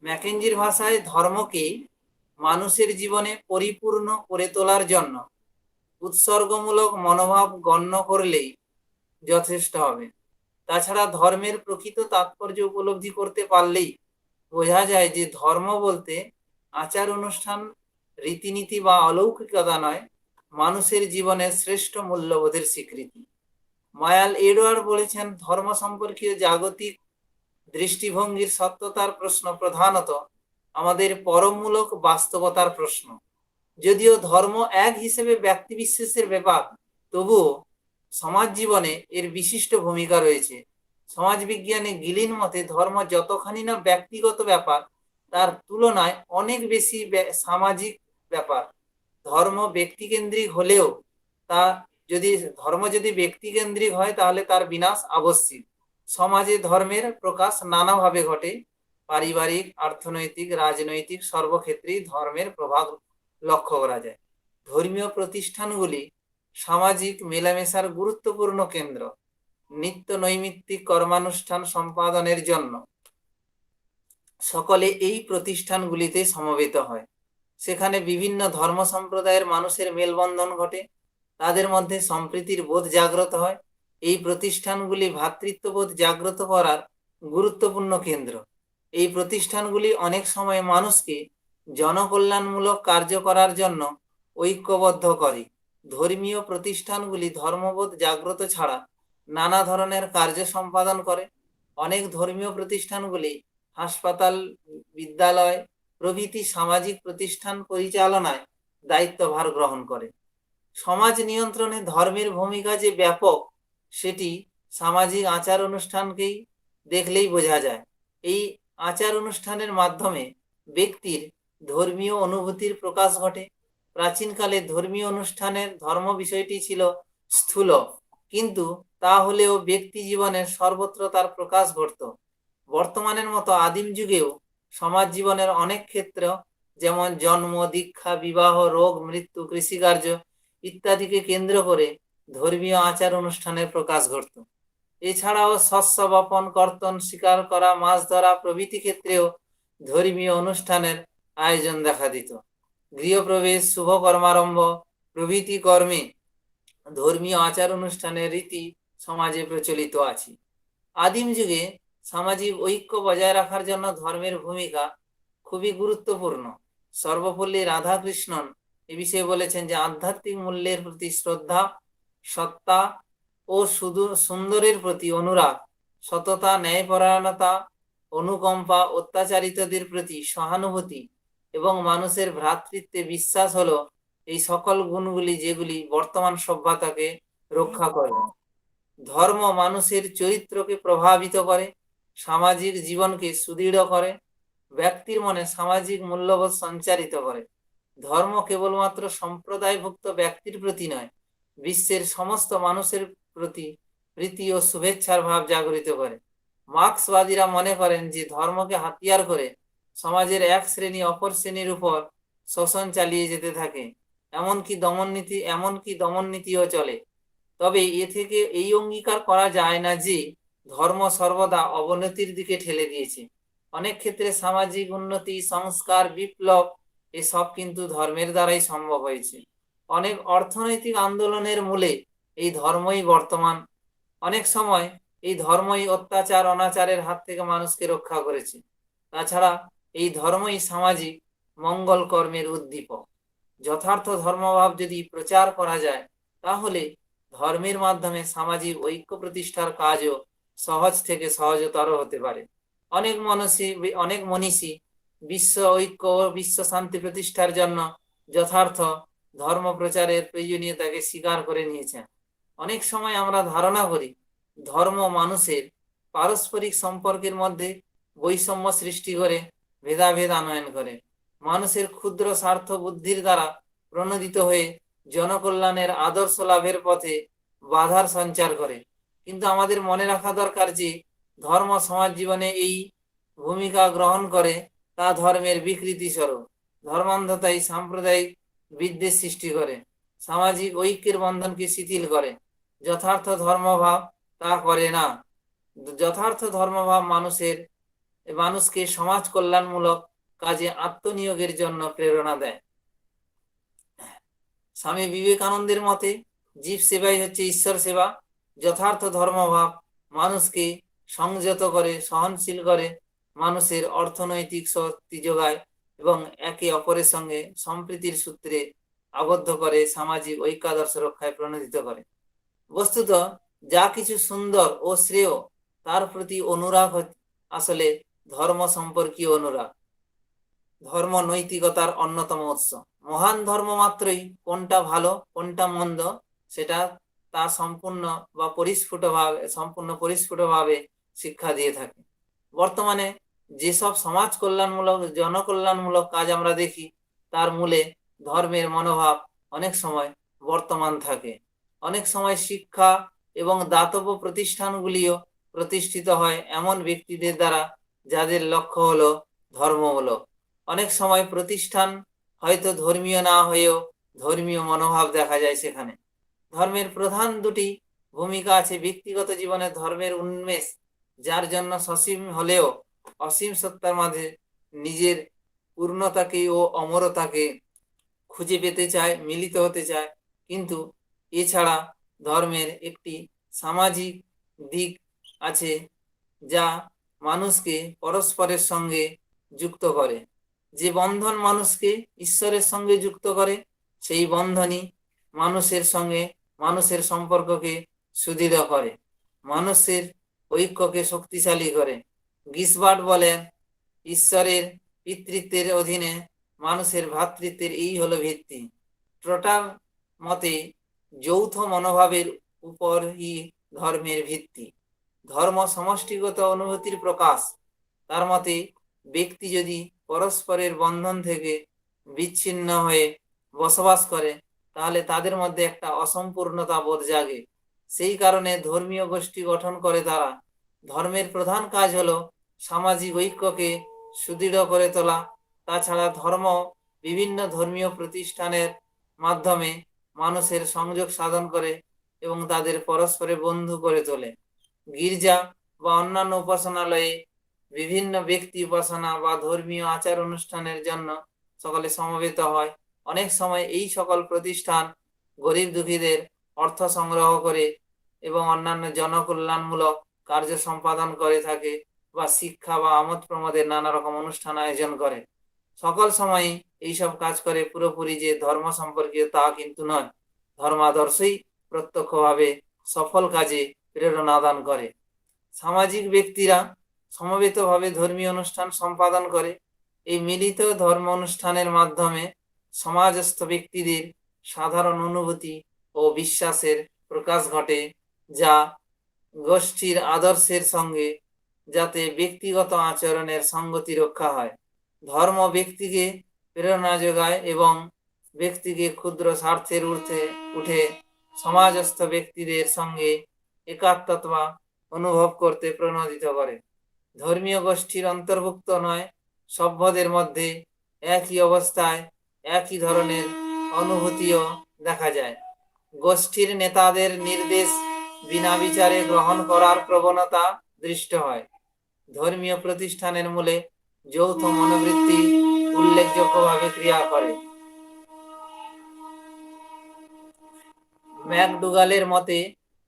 ম্যাকেঞ্জির ভাষায় ধর্মকে মানুষের জীবনে পরিপূর্ণ করে তোলার জন্য উৎসর্গমূলক মনোভাব গণ্য করলেই যথেষ্ট হবে। তাছাড়া ধর্মের প্রকৃত তাৎপর্য উপলব্ধি করতে পারলেই বোঝা যায় যে ধর্ম বলতে আচার অনুষ্ঠান, রীতিনীতি বা অলৌকিকতা নয়, মানুষের জীবনের শ্রেষ্ঠ মূল্যবোধের স্বীকৃতি। মায়াল এডওয়ার্ড বলেছেন, ধর্ম সম্পর্কীয় জাগতিক দৃষ্টিভঙ্গির সত্যতার প্রশ্ন প্রধানত আমাদের পরমমূলক বাস্তবতার প্রশ্ন। যদিও ধর্ম এক হিসেবে ব্যক্তিবিশেষের ব্যাপার, তবুও সমাজ জীবনে এর বিশিষ্ট ভূমিকা রয়েছে। সমাজবিজ্ঞানী গিলিন মতে ধর্ম যতখানি না ব্যক্তিগত ব্যাপার, তার তুলনায় অনেক বেশি সামাজিক ব্যাপার। ধর্ম ব্যক্তিকেন্দ্রিক হলেও তা ধর্ম যদি ব্যক্তিকেন্দ্রিক হয় তাহলে তার বিনাশ আবশ্যিক। সমাজে ধর্মের প্রকাশ নানাভাবে ঘটে। পারিবারিক, অর্থনৈতিক, রাজনৈতিক সর্বক্ষেত্রেই ধর্মের প্রভাব লক্ষ্য করা যায়। ধর্মীয় প্রতিষ্ঠানগুলি সামাজিক মেলামেশার গুরুত্বপূর্ণ কেন্দ্র। নিত্য নৈমিত্তিক কর্মানুষ্ঠান সম্পাদনের জন্য সকলে এই প্রতিষ্ঠানগুলিতে সমবেত হয়। সেখানে বিভিন্ন ধর্ম সম্প্রদায়ের মানুষের মেলবন্ধন ঘটে, তাদের মধ্যে সম্প্রীতির বোধ জাগ্রত হয়। এই প্রতিষ্ঠানগুলি ভ্রাতৃত্ববোধ জাগ্রত করার গুরুত্বপূর্ণ কেন্দ্র। এই প্রতিষ্ঠানগুলি অনেক সময় মানুষকে জনকল্যাণমূলক কার্য করার জন্য ঐক্যবদ্ধ করে। ধর্মীয় প্রতিষ্ঠানগুলি ধর্মবোধ জাগ্রত ছাড়া নানা ধরনের কার্য সম্পাদন করে। অনেক ধর্মীয় প্রতিষ্ঠানগুলি হাসপাতাল, বিদ্যালয় প্রভৃতি সামাজিক প্রতিষ্ঠান পরিচালনায় দায়িত্বভার গ্রহণ করে। সমাজ নিয়ন্ত্রণে ধর্মের ভূমিকা যে ব্যাপক, সেটি সামাজিক আচার অনুষ্ঠানকেই দেখলেই বোঝা যায়। এই আচার অনুষ্ঠানের মাধ্যমে ব্যক্তির ধর্মীয় অনুভূতির প্রকাশ ঘটে। প্রাচীনকালে ধর্মীয় অনুষ্ঠানের ধর্ম বিষয়টি ছিল স্থূল, কিন্তু তা হলেও ব্যক্তি জীবনের সর্বত্র তার প্রকাশ ঘটত। বর্তমানের মতো আদিম যুগেও সমাজ জীবনের অনেক ক্ষেত্র, যেমন জন্ম, দীক্ষা, বিবাহ, রোগ, মৃত্যু, কৃষিকার্য ইত্যাদিকে কেন্দ্র করে ধর্মীয় আচার অনুষ্ঠানের প্রকাশ ঘটত। এছাড়াও শস্য বপন, কর্তন, শিকার করা, মাছ ধরা প্রভৃতি ক্ষেত্রেও ধর্মীয় অনুষ্ঠানের আয়োজন দেখা দিত। গৃহপ্রবেশ, শুভ কর্মারম্ভ প্রভৃতি কর্মে ধর্মীয় আচার অনুষ্ঠানের রীতি সমাজে প্রচলিত আছে। আদিম যুগে সামাজিক ঐক্য বজায় রাখার জন্য ধর্মের ভূমিকা খুবই গুরুত্বপূর্ণ। সর্বপল্লী রাধাকৃষ্ণন এ বিষয়ে বলেছেন যে আধ্যাত্মিক মূল্যের প্রতি শ্রদ্ধা, সত্তা ও সুন্দরের প্রতি অনুরাগ, সততা, ন্যায়পরায়ণতা, অনুকম্পা, অত্যাচারিতদের প্রতি সহানুভূতি এবং মানুষের ভ্রাতৃত্বে বিশ্বাস হলো এই সকল গুণগুলি যেগুলি বর্তমান সভ্যতাকে রক্ষা করে। ধর্ম মানুষের চরিত্রকে প্রভাবিত করে, সামাজিক জীবনকে সুদৃঢ় করে, ব্যক্তির মনে সামাজিক মূল্যবোধ সঞ্চারিত করে। ধর্ম কেবলমাত্র সম্প্রদায়ভুক্ত ব্যক্তির প্রতি নয়, বিশ্বের সমস্ত মানুষের প্রতি প্রীতি ও শুভেচ্ছার ভাব জাগরিত করে। মার্ক্সবাদীরা মনে করেন যে ধর্মকে হাতিয়ার করে সমাজের এক শ্রেণী অপর শ্রেণীর উপর শোষণ চালিয়ে যেতে থাকে, এমনকি দমন নীতিও চলে। তবে এ থেকে এই অঙ্গীকার করা যায় না যে ধর্ম সর্বদা অবনতির দিকে ঠেলে দিয়েছে। অনেক ক্ষেত্রে সামাজিক উন্নতি, সংস্কার, বিপ্লব এসব কিন্তু ধর্মের দ্বারাই সম্ভব হয়েছে। অনেক অর্থনৈতিক আন্দোলনের মূলে এই ধর্মই বর্তমান। অনেক সময় এই ধর্মই অত্যাচার, অনাচারের হাত থেকে মানুষকে রক্ষা করেছে। তাছাড়া এই ধর্মই সামাজিক মঙ্গল কর্মের উদ্দীপক। যথার্থ ধর্মভাব যদি প্রচার করা যায়, তাহলে ধর্মের মাধ্যমে সামাজিক ঐক্য প্রতিষ্ঠার কাজও সহজ থেকে সহজতর হতে পারে। অনেক মনীষী বিশ্ব ঐক্য ও বিশ্ব শান্তি প্রতিষ্ঠার জন্য যথার্থ ধর্ম প্রচারের প্রয়োজনীয়তাকে স্বীকার করে নিয়েছেন। অনেক সময় আমরা ধারণা করি ধর্ম মানুষের পারস্পরিক সম্পর্কের মধ্যে বৈষম্য সৃষ্টি করে ভেদাভেদ আনয়ন করে, মানুষের ক্ষুদ্র স্বার্থ বুদ্ধির দ্বারা প্রণোদিত হয়ে জনকল্যাণের আদর্শ লাভের পথে বাধার সঞ্চার করে। কিন্তু আমাদের মনে রাখা দরকার যে ধর্ম সমাজ জীবনে এই ভূমিকা গ্রহণ করে তা ধর্মের বিকৃতি স্বরূপ। ধর্মান্ধতাই সাম্প্রদায়িক বিদ্বেষ সৃষ্টি করে, সামাজিক ঐক্যের বন্ধনকে শিথিল করে। যথার্থ ধর্মভাব তা করে না। যথার্থ ধর্মভাব মানুষকে সমাজ কল্যাণমূলক কাজে আত্মনিয়োগের জন্য প্রেরণা দেয়। স্বামী বিবেকানন্দের মতে জীব সেবাই হচ্ছে ঈশ্বর সেবা। যথার্থ ধর্মভাব মানুষকে সংযত করে, সহনশীল করে, মানুষের অর্থনৈতিক শক্তি যোগায় এবং একে অপরের সঙ্গে সম্প্রীতির সূত্রে আবদ্ধ করে, সামাজিক ঐক্যাদর্শ রক্ষায় প্রণোদিত করে। বস্তুত যা কিছু সুন্দর ও শ্রেয় তার প্রতি অনুরাগ আসলে ধর্ম সম্পর্কীয় অনুরাগ। ধর্ম নৈতিকতার অন্যতম উৎস। মহান ধর্ম মাত্রই কোনটা ভালো কোনটা মন্দ সেটা তা সম্পূর্ণ পরিস্ফুটভাবে শিক্ষা দিয়ে থাকে। বর্তমানে যেসব সমাজ কল্যাণমূলক, জনকল্যাণমূলক কাজ আমরা দেখি, তার মূলে ধর্মের মনোভাব অনেক সময় বর্তমান থাকে। অনেক সময় শিক্ষা এবং দাতব্য প্রতিষ্ঠানগুলিও প্রতিষ্ঠিত হয় এমন ব্যক্তিদের দ্বারা যাদের লক্ষ্য হলো ধর্মমূলক। অনেক সময় প্রতিষ্ঠান হয়তো ধর্মীয় না হয়েও ধর্মীয় মনোভাব দেখা যায় সেখানে। ধর্মের প্রধান দুটি ভূমিকা আছে। ব্যক্তিগত জীবনে ধর্মের উন্মেষ, যার জন্য সসীম হলেও অসীম সত্তার মাঝে নিজের পূর্ণতাকে ও অমরতাকে খুঁজে পেতে চায়, মিলিত হতে চায়। কিন্তু এছাড়া ধর্মের একটি সামাজিক দিক আছে, যা মানুষকে পরস্পরের সঙ্গে যুক্ত করে। যে বন্ধন মানুষকে ঈশ্বরের সঙ্গে যুক্ত করে, সেই বন্ধনই মানুষের সঙ্গে মানুষের সম্পর্ককে সুদৃঢ় করে, মানুষের ঐক্যকে শক্তিশালী করে। গিসবার্ট বলেন, ঈশ্বরের পিতৃত্বের অধীনে মানুষের ভ্রাতৃত্বের এই হলো ভিত্তি। ট্রটার মতে যৌথ মনোভাবের উপরই ধর্মের ভিত্তি। ধর্ম সমষ্টিগত অনুভূতির প্রকাশ। তার মতে ব্যক্তি যদি পরস্পরের বন্ধন থেকে বিচ্ছিন্ন হয়ে বসবাস করে, তাহলে তাদের মধ্যে একটা অসম্পূর্ণতা বোধ জাগে। সেই কারণে ধর্মীয় গোষ্ঠী গঠন করে তারা। ধর্মের প্রধান কাজ হলো সামাজিক ঐক্যকে সুদৃঢ় করে তোলা। তাছাড়া ধর্ম বিভিন্ন ধর্মীয় প্রতিষ্ঠানের মাধ্যমে মানুষের সংযোগ সাধন করে এবং তাদের পরস্পরে বন্ধু করে তোলে। গির্জা বা অন্যান্য উপাসনালয়ে বিভিন্ন ব্যক্তি উপাসনা বা ধর্মীয় আচার অনুষ্ঠানের জন্য সকলে সমবেত হয়। অনেক সময় এই সকল প্রতিষ্ঠান গরিব দুঃখীদের অর্থ সংগ্রহ করে এবং অন্যান্য জনকল্যাণমূলক কার্য সম্পাদন করে থাকে, বা শিক্ষা বা আমোদ প্রমোদের নানা রকম অনুষ্ঠান আয়োজন করে। সকল সময় এইসব কাজ করে পুরোপুরি যে ধর্ম সম্পর্কীয় তা কিন্তু নয়। ধর্মাদর্শই প্রত্যক্ষভাবে সফল কাজে প্রেরণা দান করে। সামাজিক ব্যক্তিরা সমবেতভাবে ধর্মীয় অনুষ্ঠান সম্পাদন করে। এই মিলিত ধর্ম অনুষ্ঠানের মাধ্যমে সমাজস্থ ব্যক্তিদের সাধারণ অনুভূতি ও বিশ্বাসের প্রকাশ ঘটে, যা গোষ্ঠীর আদর্শের সঙ্গে যাতে ব্যক্তিগত আচরণের সঙ্গতি রক্ষা হয়। ধর্ম ব্যক্তিকে প্রেরণা যোগায় এবং ব্যক্তিকে ক্ষুদ্র স্বার্থের ঊর্ধ্বে উঠে সমাজস্থ ব্যক্তিদের সঙ্গে একাত্মতা অনুভব করতে প্রণোদিত করে। ধর্মীয় গোষ্ঠীর অন্তর্ভুক্ত নয় সভ্যদের মধ্যে একই অবস্থায় একই ধরনের অনুভূতিও দেখা যায়। গোষ্ঠীর নেতাদের নির্দেশ বিনা বিচারে গ্রহণ করার প্রবণতা দৃষ্ট হয়। ধর্মীয় প্রতিষ্ঠানের মূলে যৌথ মনোবৃত্তি উল্লেখযোগ্যভাবে ক্রিয়া করে। ম্যাকডুগালের মতে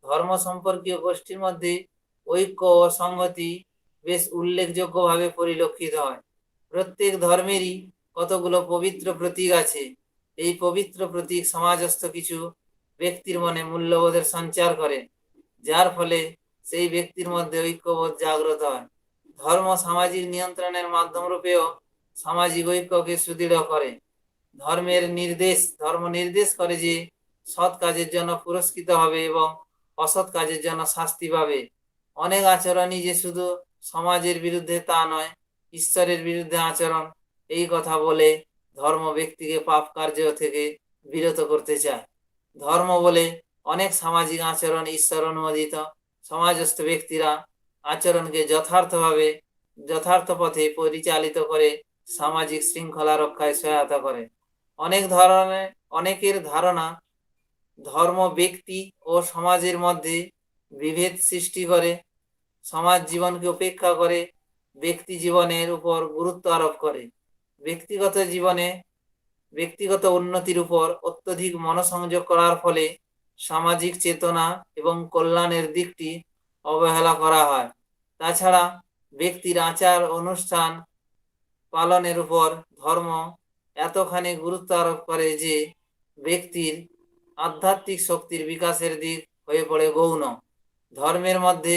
ধর্ম সম্পর্কীয় গোষ্ঠীর মধ্যে ঐক্য ও সংহতি বেশ উল্লেখযোগ্যভাবে পরিলক্ষিত হয়। প্রত্যেক ধর্মেরই কতগুলো পবিত্র প্রতীক আছে। এই পবিত্র প্রতীক সমাজস্থ কিছু ব্যক্তির মনে মূল্যবোধের সঞ্চার করে, যার ফলে সেই ব্যক্তির মধ্যে ঐক্যবোধ জাগ্রত হয়। ধর্ম সামাজিক নিয়ন্ত্রণের মাধ্যম রূপেও সামাজিক ঐক্যকে সুদৃঢ় করে। ধর্ম নির্দেশ করে যে সৎ কাজের জন্য পুরস্কৃত হবে এবং অসৎ কাজের জন্য শাস্তি পাবে। অনেক আচরণই যে শুধু সমাজের বিরুদ্ধে তা নয়, ঈশ্বরের বিরুদ্ধে আচরণ। এই কথা বলে ধর্ম ব্যক্তিকে পাপ কার্য থেকে বিরত করতে চায়। ধর্ম বলে অনেক সামাজিক আচরণ ঈশ্বর অনুমোদিত। সমাজস্থ ব্যক্তিরা আচরণকে যথার্থ পথে পরিচালিত করে সামাজিক শৃঙ্খলা রক্ষায় সহায়তা করে। অনেকের ধারণা ধর্ম ব্যক্তি ও সমাজের মধ্যে বিভেদ সৃষ্টি করে, সমাজ জীবনকে উপেক্ষা করে, ব্যক্তি জীবনের উপর গুরুত্ব আরোপ করে। ব্যক্তিগত উন্নতির উপর অত্যধিক মনোসংযোগ করার ফলে সামাজিক চেতনা এবং কল্যাণের দিকটি অবহেলা করা হয়। তাছাড়া ব্যক্তির আচার অনুষ্ঠান পালনের উপর ধর্ম এতখানি গুরুত্ব আরোপ করে যে ব্যক্তির আধ্যাত্মিক শক্তির বিকাশের দিক হয়ে পড়ে গৌণ। ধর্মের মধ্যে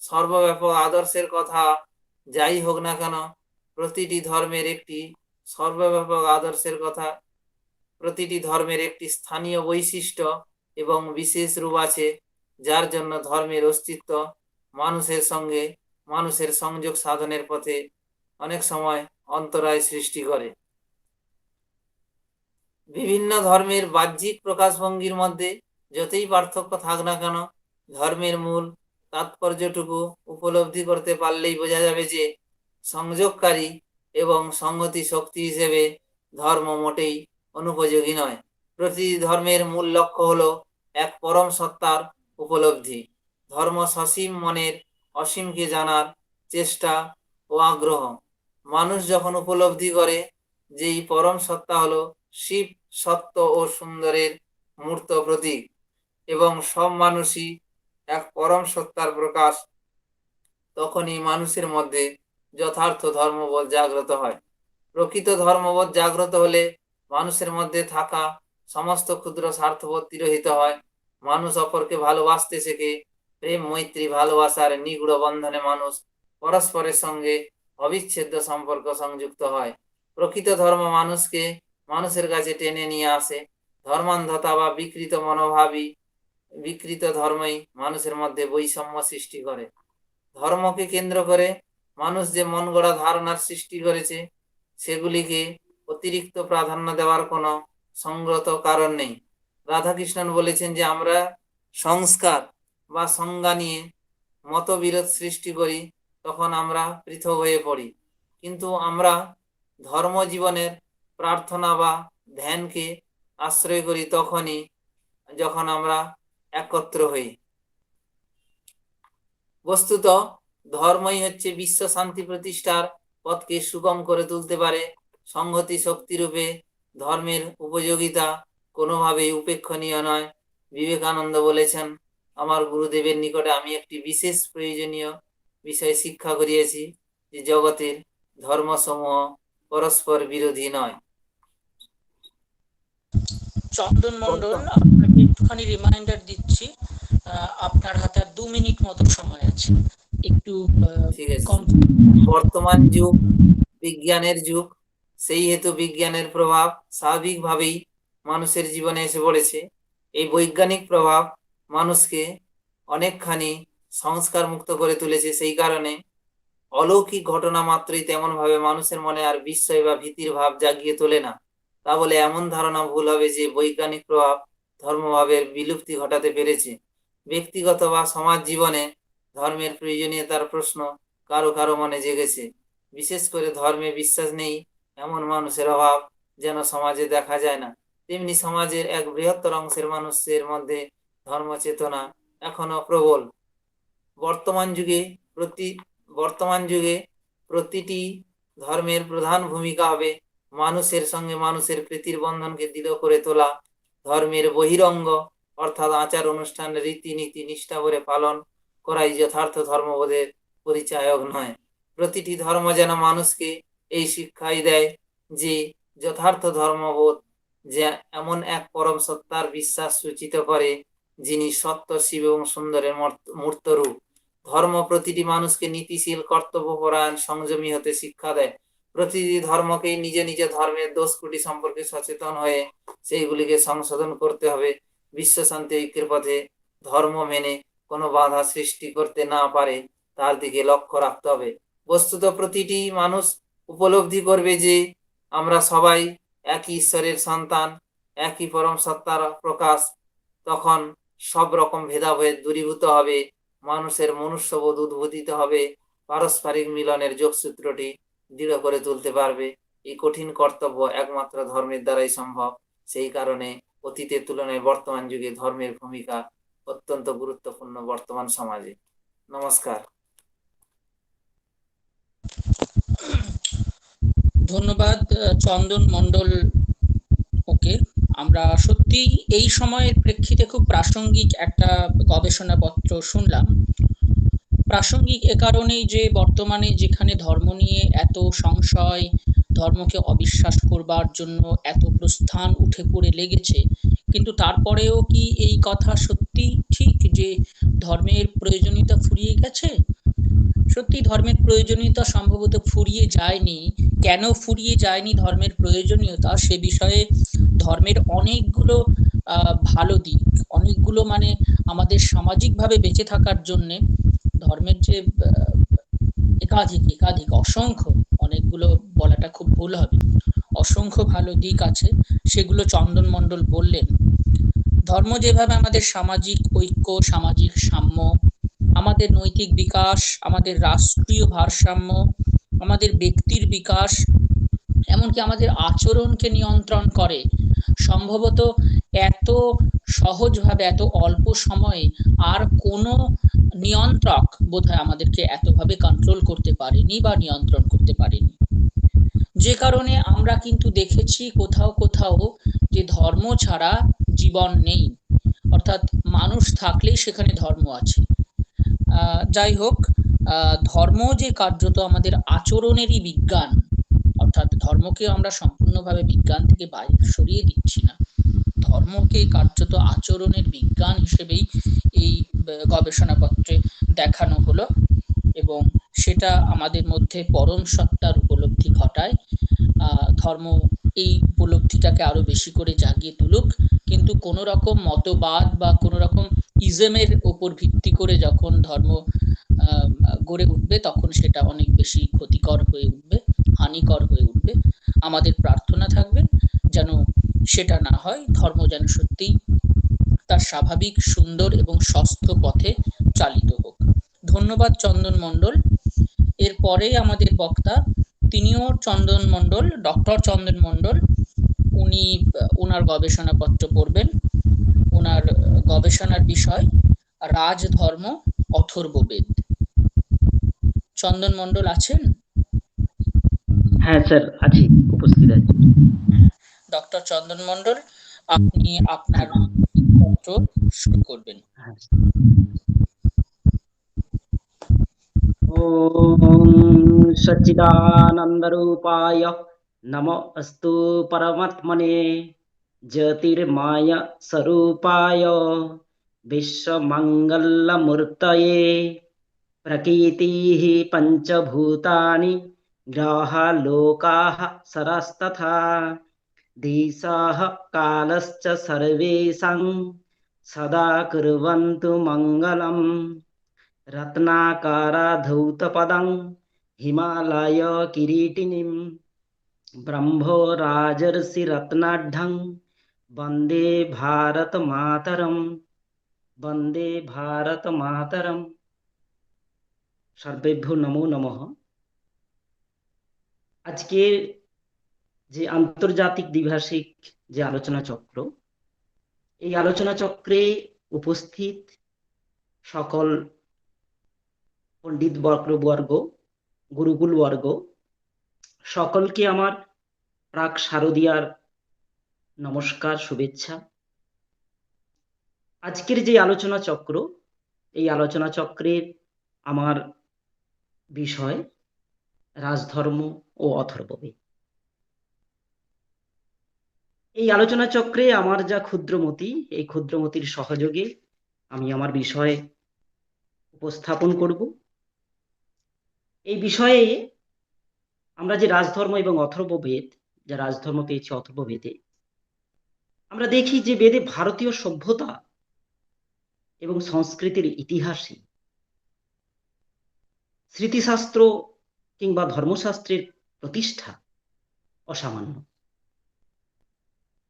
সর্বব্যাপক আদর্শের কথা যাই হোক না কেন, প্রতিটি ধর্মের একটি স্থানীয় বৈশিষ্ট্য এবং বিশেষ রূপ আছে, যার জন্য ধর্মের অস্তিত্ব মানুষের সঙ্গে মানুষের সংযোগ সাধনের পথে অনেক সময় অন্তরায় সৃষ্টি করে। বিভিন্ন ধর্মের বাহ্যিক প্রকাশভঙ্গির মধ্যে যতই পার্থক্য থাক না কেন, ধর্মের মূল তাৎপর্যটুকু উপলব্ধি করতে পারলেই বোঝা যাবে যে সংযোগকারী এবং সংহতি শক্তি হিসেবে ধর্ম মোটেই অনুপযোগী নয়। প্রতিটি ধর্মের মূল লক্ষ্য হলো এক পরম সত্তার উপলব্ধি। ধর্ম সসীম মনের অসীমকে জানার চেষ্টা ও আগ্রহ। মানুষ যখন উপলব্ধি করে যে এই পরম সত্তা হলো শিব, সত্য ও সুন্দরের মূর্ত প্রতীক এবং সব মানুষই এক পরম সত্তার প্রকাশ, তখনই মানুষের মধ্যে যথার্থ ধর্মবোধ জাগ্রত হয়। প্রকৃত ধর্মবোধ জাগ্রত হলে মানুষের মধ্যে থাকা সমস্ত ক্ষুদ্র স্বার্থবোধ তিরোহিত হয়। মানুষ অপরকে ভালোবাসতে শেখে। প্রেম, মৈত্রী, ভালোবাসার নিগুড় বন্ধনে মানুষ পরস্পরের সঙ্গে অবিচ্ছেদ্য সম্পর্ক সংযুক্ত হয়। প্রকৃত ধর্ম মানুষকে মানুষের কাছে টেনে নিয়ে আসে। ধর্মান্ধতা বা বিকৃত ধর্মই মানুষের মধ্যে বৈষম্য সৃষ্টি করে। ধর্মকে কেন্দ্র করে মানুষ যে মন গড়া ধারণার সৃষ্টি করেছে, সেগুলিকে অতিরিক্ত প্রাধান্য দেওয়ার কোনো সঙ্গত কারণ নেই। রাধাকৃষ্ণন বলেছেন যে আমরা সংস্কার বা সংজ্ঞা নিয়ে মতবিরোধ সৃষ্টি করি, তখন আমরা পৃথক হয়ে পড়ি। কিন্তু আমরা ধর্ম জীবনের প্রার্থনা বা ধ্যানকে আশ্রয় করি তখনই যখন আমরা একত্র হই। বস্তুত ধর্মই হচ্ছে বিশ্ব শান্তি প্রতিষ্ঠার পথকে সুগম করে তুলতে পারে। সংহতি শক্তি রূপে ধর্মের উপযোগিতা কোনোভাবেই উপেক্ষণীয় নয়। বিবেকানন্দ বলেছেন, আমার গুরুদেবের নিকটে আমি একটি বিশেষ প্রয়োজনীয় বিষয় শিক্ষা করিয়েছি, যে জগতের ধর্মসমূহ পরস্পর বিরোধী নয়। চন্দন মণ্ডল, আপনাকে একটুখানি রিমাইন্ডার দিচ্ছি, আপনার হাতে আর 2 মিনিট মতো সময় আছে, একটু ঠিক আছে। বর্তমান যুগ বিজ্ঞানের যুগ, সেই হেতু বিজ্ঞানের প্রভাব স্বাভাবিকভাবেই মানুষের জীবনে এসে পড়েছে। এই বৈজ্ঞানিক প্রভাব মানুষকে অনেকখানি সংস্কার মুক্ত করে তুলেছে। সেই কারণে অলৌকিক ঘটনা মাত্রই তেমন ভাবে মানুষের মনে আর বিস্ময় বা ভীতির ভাব জাগিয়ে তোলে না। তা বলে এমন ধারণা ভুল হবে যে বৈজ্ঞানিক প্রভাব ধর্মভাবের বিলুপ্তি ঘটাতে পেরেছে। ব্যক্তিগত বা সমাজ জীবনে ধর্মের প্রয়োজনীয়তার প্রশ্ন কারো কারো মনে জেগেছে। বিশেষ করে ধর্মে বিশ্বাস নেই এমন মানুষের অভাব যেন সমাজে দেখা যায় না। তেমনি সমাজের এক বৃহত্তর অংশের মানুষের মধ্যে ধর্ম চেতনা এখনো প্রবল। বর্তমান যুগে প্রতিটি ধর্মের প্রধান ভূমিকা হবে মানুষের সঙ্গে মানুষের প্রীতির বন্ধনকে দৃঢ় করে তোলা। ধর্মের বহিরঙ্গ অর্থাৎ আচার অনুষ্ঠান, রীতিনীতি নিষ্ঠা করে পালন করাই যথার্থ ধর্মবোধের পরিচায়ক নয়। প্রতিটি ধর্ম যেন মানুষকে এই শিক্ষাই দেয় যে যথার্থ ধর্মবোধ যে এমন এক পরম সত্তার বিশ্বাস সূচিত করে, যিনি সত্য, শিব এবং সুন্দরের মূর্ত রূপ। ধর্ম প্রতিটি মানুষকে নীতিশীল, কর্তব্যপরায়ণ, সংযমী হতে শিক্ষা দেয়। প্রতিটি ধর্মকেই নিজ নিজ ধর্মের দোষ ত্রুটি সম্পর্কে সচেতন হয়ে সেইগুলিকে সংশোধন করতে হবে। বিশ্ব শান্তি ঐক্যের পথে ধর্ম মেনে কোনো বাধা সৃষ্টি করতে না পারে তার দিকে লক্ষ্য রাখতে হবে। বস্তুত প্রতিটি মানুষ উপলব্ধি করবে যে আমরা সবাই একই ঈশ্বরের সন্তান, একই পরম সত্তার প্রকাশ। তখন সব রকম ভেদাভেদ দূরীভূত হবে, মানুষের মনুষ্যবোধ উদ্বোধিত হবে, পারস্পরিক মিলনের যোগসূত্রটি দৃঢ় করে তুলতে পারবে। এই কঠিন কর্তব্য একমাত্র ধর্মের দ্বারাই সম্ভব। সেই কারণে অতীতের তুলনায় বর্তমান যুগে ধর্মের ভূমিকা অত্যন্ত গুরুত্বপূর্ণ বর্তমান সমাজে। নমস্কার। ধন্যবাদ চন্দন মণ্ডল। ওকে, আমরা সত্যি এই সময়ের প্রেক্ষিতে খুব প্রাসঙ্গিক একটা গবেষণাপত্র শুনলাম। প্রাসঙ্গিক এ কারণেই যে বর্তমানে যেখানে ধর্ম নিয়ে এত সংশয়, ধর্মকে অবিশ্বাস করবার জন্য এত প্রস্থান উঠে পড়ে লেগেছে, কিন্তু তারপরেও কি এই কথা সত্যি ঠিক যে ধর্মের প্রয়োজনীয়তা ফুরিয়ে গেছে? সত্যি ধর্মের প্রয়োজনীয়তা সম্ভবত ফুরিয়ে যায়নি। কেন ফুরিয়ে যায়নি ধর্মের প্রয়োজনীয়তা, সে বিষয়ে ধর্মের অনেকগুলো ভালো দিক, অনেকগুলো মানে আমাদের সামাজিকভাবে বেঁচে থাকার জন্যে ধর্মের যে একাধিক অসংখ্য, অনেকগুলো বলাটা খুব ভুল হবে, অসংখ্য ভালো দিক আছে, সেগুলো চন্দন মণ্ডল বললেন। ধর্ম যেভাবে আমাদের সামাজিক ঐক্য, সামাজিক সাম্য, আমাদের নৈতিক বিকাশ, আমাদের রাষ্ট্রীয় ভারসাম্য, আমাদের ব্যক্তির বিকাশ, এমনকি আমাদের আচরণকে নিয়ন্ত্রণ করে, সম্ভবত এত সহজভাবে, এত অল্প সময়ে আর কোনো নিয়ন্ত্রক বোধহয় আমাদেরকে এতভাবে কন্ট্রোল করতে পারেনি বা নিয়ন্ত্রণ করতে পারেনি। যে কারণে আমরা কিন্তু দেখেছি কোথাও কোথাও যে ধর্ম ছাড়া জীবন নেই, অর্থাৎ মানুষ থাকলেই সেখানে ধর্ম আছে। যাই হোক, ধর্ম যে কার্যত আমাদের আচরণেরই বিজ্ঞান, অর্থাৎ ধর্মকে আমরা সম্পূর্ণভাবে বিজ্ঞান থেকে বাইরে সরিয়ে দিচ্ছি না, ধর্মকে কার্যত আচরণের বিজ্ঞান হিসেবেই এই গবেষণাপত্রে দেখানো হলো, এবং সেটা আমাদের মধ্যে পরম সত্তার উপলব্ধি ঘটায়। ধর্ম এই উপলব্ধিটাকে আরো বেশি করে জাগিয়ে তুলুক, কিন্তু কোনো রকম মতবাদ বা কোনো রকম ইজমের উপর ভিত্তি করে যখন ধর্ম গড়ে উঠবে, তখন সেটা অনেক বেশি ক্ষতিকর হয়ে উঠবে, হানিকর হয়ে উঠবে। আমাদের প্রার্থনা থাকবে যেন সেটা না হয়, ধর্ম যেন সত্যিই তার স্বাভাবিক, সুন্দর এবং সুস্থ পথে চালিত হোক। ধন্যবাদ চন্দন মণ্ডল। এরপরে আমাদের বক্তা, তিনিও চন্দন মণ্ডল, ডক্টর চন্দন মণ্ডল। উনি ওনার গবেষণাপত্র পড়বেন। ওনার গবেষণার বিষয় রাজধর্ম অথর্ববেদ। চন্দন মণ্ডল আছেন? হ্যাঁ স্যার, আছি, উপস্থিত আছি। ডক্টর চন্দন মণ্ডল, আপনি আপনার পত্র শুরু করবেন। ওম সচ্চিদানন্দরূপায় নমো অস্তু পরমাত্মনে জ্যোতির্ময় স্বরূপায় বিশ্বমঙ্গলমূর্তয়ে প্রকৃতিঃ পঞ্চভূতানি গ্রহ লোকাः সরস্তথা দিশः কালশ্চ সর্वेषां সদা কুর্वन्तु মঙ্গলम् रत्नाकरधौतपदं हिमालय किरीटिनीं ब्रह्मोराजर्षिरत्नाढ्यं वन्दे भारतमातरम् वन्दे भारतमातरम्। সর্বেভ্যো নমো নমঃ। আজকের যে আন্তর্জাতিক দ্বিভাষিক যে আলোচনা চক্র, এই আলোচনা চক্রে উপস্থিত সকল পণ্ডিত বর্গ, গুরুকুল বর্গ, সকলকে আমার প্রাক শারদীয়ার নমস্কার, শুভেচ্ছা। আজকের যে আলোচনা চক্র, এই আলোচনা চক্রের আমার বিষয় রাজধর্ম ও অথর্ববেদ। এই আলোচনা চক্রে আমার যা ক্ষুদ্রমতি, এই ক্ষুদ্রমতির সহযোগে আমি আমার বিষয় উপস্থাপন করব। এই বিষয়ে আমরা যে রাজধর্ম এবং অথর্ববেদ, যা রাজধর্ম পেয়েছি অথর্ববেদে, আমরা দেখি যে বেদে ভারতীয় সভ্যতা এবং সংস্কৃতির ইতিহাসে স্মৃতিশাস্ত্র কিংবা ধর্মশাস্ত্রের প্রতিষ্ঠা অসামান্য।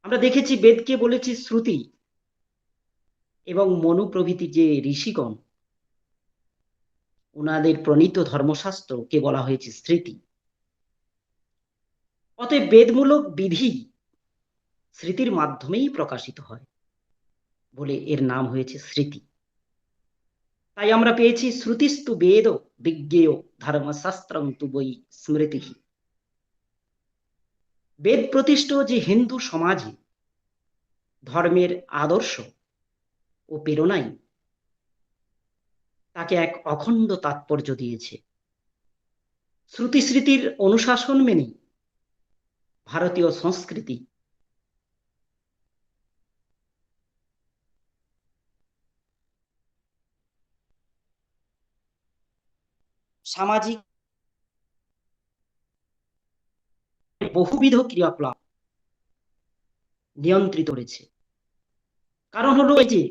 আমরা দেখেছি বেদকে বলেছি শ্রুতি, এবং মনু প্রভৃতি যে ঋষিগণ, ওনাদের প্রণীত ধর্মশাস্ত্রকে বলা হয়েছে স্মৃতি। অতএব বেদমূলক বিধি স্মৃতির মাধ্যমেই প্রকাশিত হয় বলে এর নাম হয়েছে স্মৃতি। তাই আমরা পেয়েছি শ্রুতিস্তু বেদ বিজ্ঞেয় ধর্মশাস্ত্রং তু বৈ স্মৃতি। বেদ প্রতিষ্ঠ যে হিন্দু সমাজে ধর্মের আদর্শ ও প্রেরণাই তাকে এক অখণ্ড তাৎপর্য দিয়েছে। শ্রুতি স্মৃতির অনুশাসন মেনে ভারতীয় সংস্কৃতি সামাজিক বহুবিধ ক্রিয়াকলাপ নিয়ন্ত্রিত করেছে। কারণ হলো এই যে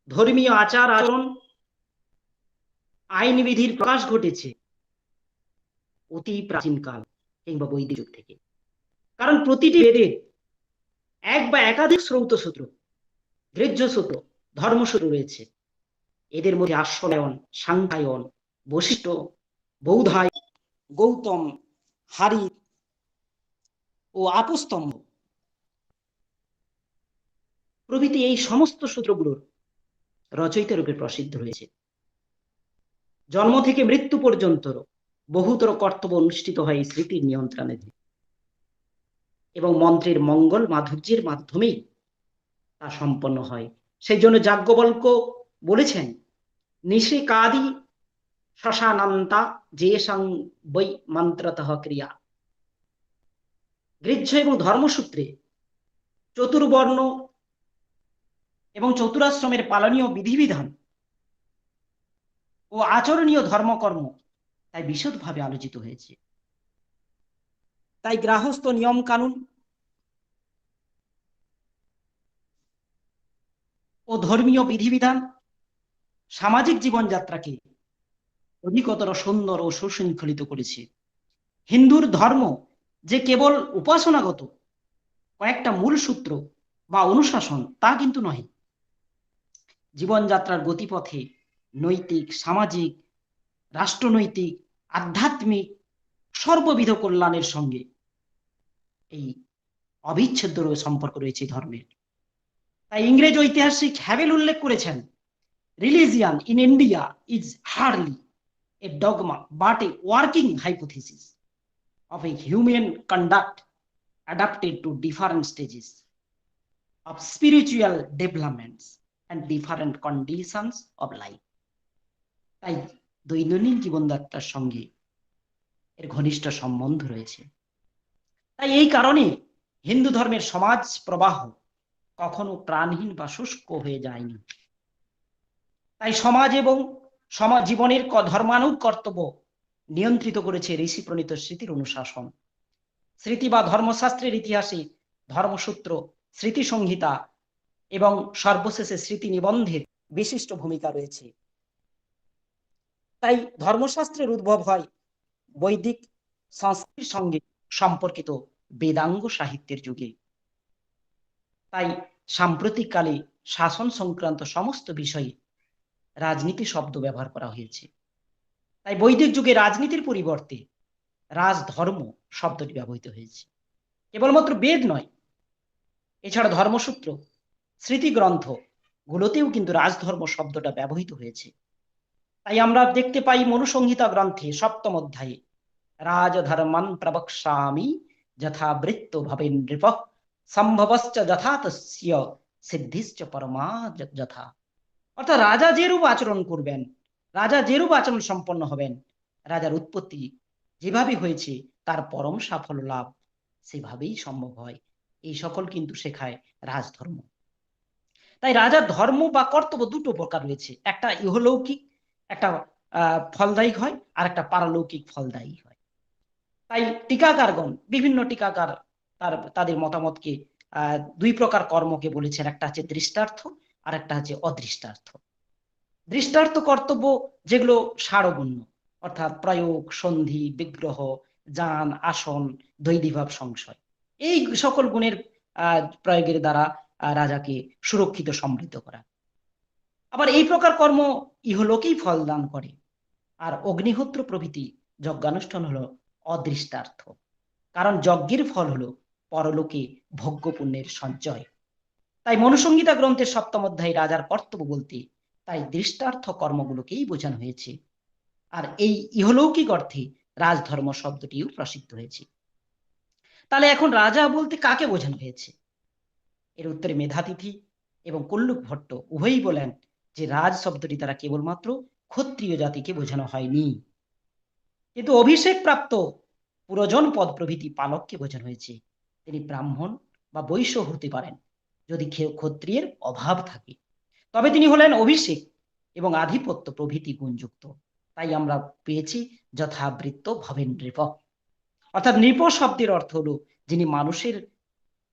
ধর্মীয় আচার আচরণ, আইন বিধির প্রকাশ ঘটেছে অতি প্রাচীনকাল কিংবা বৈদিক যুগ থেকে। কারণ প্রতিটি বেদের এক বা একাধিক শ্রৌত সূত্র, গৃহ্য সূত্র, ধর্মসূত্র রয়েছে। এদের মধ্যে আশ্রয়ন, সাংখ্যায়ন, বশিষ্ঠ, বৌধায়, গৌতম, হারি ও আপস্তম্ভ প্রভৃতি এই সমস্ত সূত্রগুলোর রচয়িতা রূপে প্রসিদ্ধ হয়েছে। জন্ম থেকে মৃত্যু পর্যন্ত বহুতর কর্তব্য অনুষ্ঠিত হয় এই স্মৃতির নিয়ন্ত্রণে এবং মন্ত্রের মঙ্গল মাধুর্যের মাধ্যমেই তা সম্পন্ন হয়। সেই জন্য যাজ্ঞবল্ক্য বলেছেন, নিশিকাদি শ্মশানান্তা যেষাং বৈ মন্ত্রতঃ ক্রিয়া। গৃহ্য এবং ধর্মসূত্রে চতুর্বর্ণ এবং চতুরাশ্রমের পালনীয় বিধিবিধান ও আচরণীয় ধর্মকর্ম তাই বিশদভাবে আলোচিত হয়েছে। তাই গৃহস্থ নিয়ম কানুন ও ধর্মীয় বিধিবিধান সামাজিক জীবনযাত্রাকে অধিকতর সুন্দর ও সুশৃঙ্খলিত করেছে। হিন্দুর ধর্ম যে কেবল উপাসনাগত কয়েকটা মূল সূত্র বা অনুশাসন তা কিন্তু নয়। জীবনযাত্রার গতিপথে নৈতিক, সামাজিক, রাষ্ট্রনৈতিক, আধ্যাত্মিক সর্ববিধ কল্যাণের সঙ্গে এই অবিচ্ছেদ্য সম্পর্ক রয়েছে ধর্মের। তাই ইংরেজ ঐতিহাসিক হ্যাভেল উল্লেখ করেছেন, religion in India is hardly A dogma but a working hypothesis of a human conduct adapted to different stages of spiritual developments and different conditions of life. তাই দৈনন্দিন জীবনযাত্রার সঙ্গে এর ঘনিষ্ঠ সম্বন্ধ রয়েছে। তাই এই কারণে হিন্দু ধর্মের সমাজ প্রবাহ কখনো প্রাণহীন বা শুষ্ক হয়ে যায়নি। তাই সমাজ এবং সমাজ জীবনের ধর্মানুগ কর্তব্য নিয়ন্ত্রিত করেছে ঋষি প্রণীত স্মৃতির অনুশাসন। স্মৃতি বা ধর্মশাস্ত্রের ইতিহাসে ধর্মসূত্র, স্মৃতি সংহিতা এবং সর্বশেষে স্মৃতি নিবন্ধের বিশিষ্ট ভূমিকা রয়েছে। তাই ধর্মশাস্ত্রের উদ্ভব হয় বৈদিক সংস্কৃতির সঙ্গে সম্পর্কিত বেদাঙ্গ সাহিত্যের যুগে। তাই সাম্প্রতিককালে শাসন সংক্রান্ত সমস্ত বিষয়ে রাজনীতি শব্দ ব্যবহার করা হয়েছে। তাই বৈদিক যুগে রাজনীতির পরিবর্তে রাজধর্ম শব্দটি ব্যবহৃত হয়েছে। কেবলমাত্র বেদ নয়, এছাড়া ধর্মসূত্র, স্মৃতিগ্রন্থ গুলোতেও কিন্তু রাজধর্ম শব্দটা ব্যবহৃত হয়েছে। তাই আমরা দেখতে পাই মনুসংহিতা গ্রন্থে 7ম অধ্যায়ে রাজধর্মান প্রবক্ষ্যামি যথা বৃত্ত ভবেন নৃপঃ সম্ভবশ্চ যথা তস্য সিদ্ধিশ্চ পরমা যথা। অর্থাৎ রাজা যেরূপ আচরণ করবেন, রাজা যেরূপ আচরণ সম্পন্ন হবেন, রাজার উৎপত্তি যেভাবে হয়েছে তার পরম সাফল্য লাভ সেভাবেই সম্ভব হয়। এই সকল কিন্তু শেখায় রাজধর্ম। তাই রাজার ধর্ম বা কর্তব্য দুটো প্রকার রয়েছে, একটা ইহলৌকিক, একটা ফলদায়ী হয়, আর একটা পারলৌকিক ফলদায়ী হয়। তাই টিকাকারগণ, বিভিন্ন টিকাকার তাদের মতামতকে 2 প্রকার কর্মকে বলেছেন, একটা হচ্ছে দৃষ্টার্থ আর একটা হচ্ছে অদৃষ্টার্থ। দৃষ্টার্থ কর্তব্য যেগুলো সারগণ্য, অর্থাৎ প্রয়োগ, সন্ধি, বিগ্রহ, যান, আসন, দৈদিভাব, সংশয়, এই সকল গুণের প্রয়োগের দ্বারা রাজাকে সুরক্ষিত সমৃদ্ধ করা। আবার এই প্রকার কর্ম ইহলোকেই ফল দান করে। আর অগ্নিহোত্র প্রভৃতি যজ্ঞানুষ্ঠান হলো অদৃষ্টার্থ, কারণ যজ্ঞের ফল হলো পরলোকে ভোগ্য পুণ্যের সঞ্চয়। তাই মনুসংহিতা গ্রন্থের 7ম অধ্যায়ে রাজার কর্তব্য বলতে তাই দৃষ্টার্থ কর্মগুলোকেই বোঝানো হয়েছে। আর এই ইহলৌকিক অর্থে রাজধর্ম শব্দটিও প্রসিদ্ধ হয়েছে। তাহলে এখন রাজা বলতে কাকে বোঝানো হয়েছে? এর উত্তরে মেধাতিথি এবং কুল্লুক ভট্ট উভয়ই বলেন যে রাজ শব্দটি দ্বারা কেবলমাত্র ক্ষত্রিয় জাতিকে বোঝানো হয়নি, কিন্তু অভিষেক প্রাপ্ত পুরজন পদ প্রভৃতি পালককে বোঝানো হয়েছে। তিনি ব্রাহ্মণ বা বৈশ্য হতে পারেন যদি ক্ষত্রিয়ের অভাব থাকে, তবে তিনি হলেন অভিষেক এবং আধিপত্য প্রভৃতি গুণযুক্ত। তাই আমরা পেয়েছি যথাবৃত্ত ভবেন নৃপ, অর্থাৎ নৃপ শব্দের অর্থ হলো যিনি মানুষের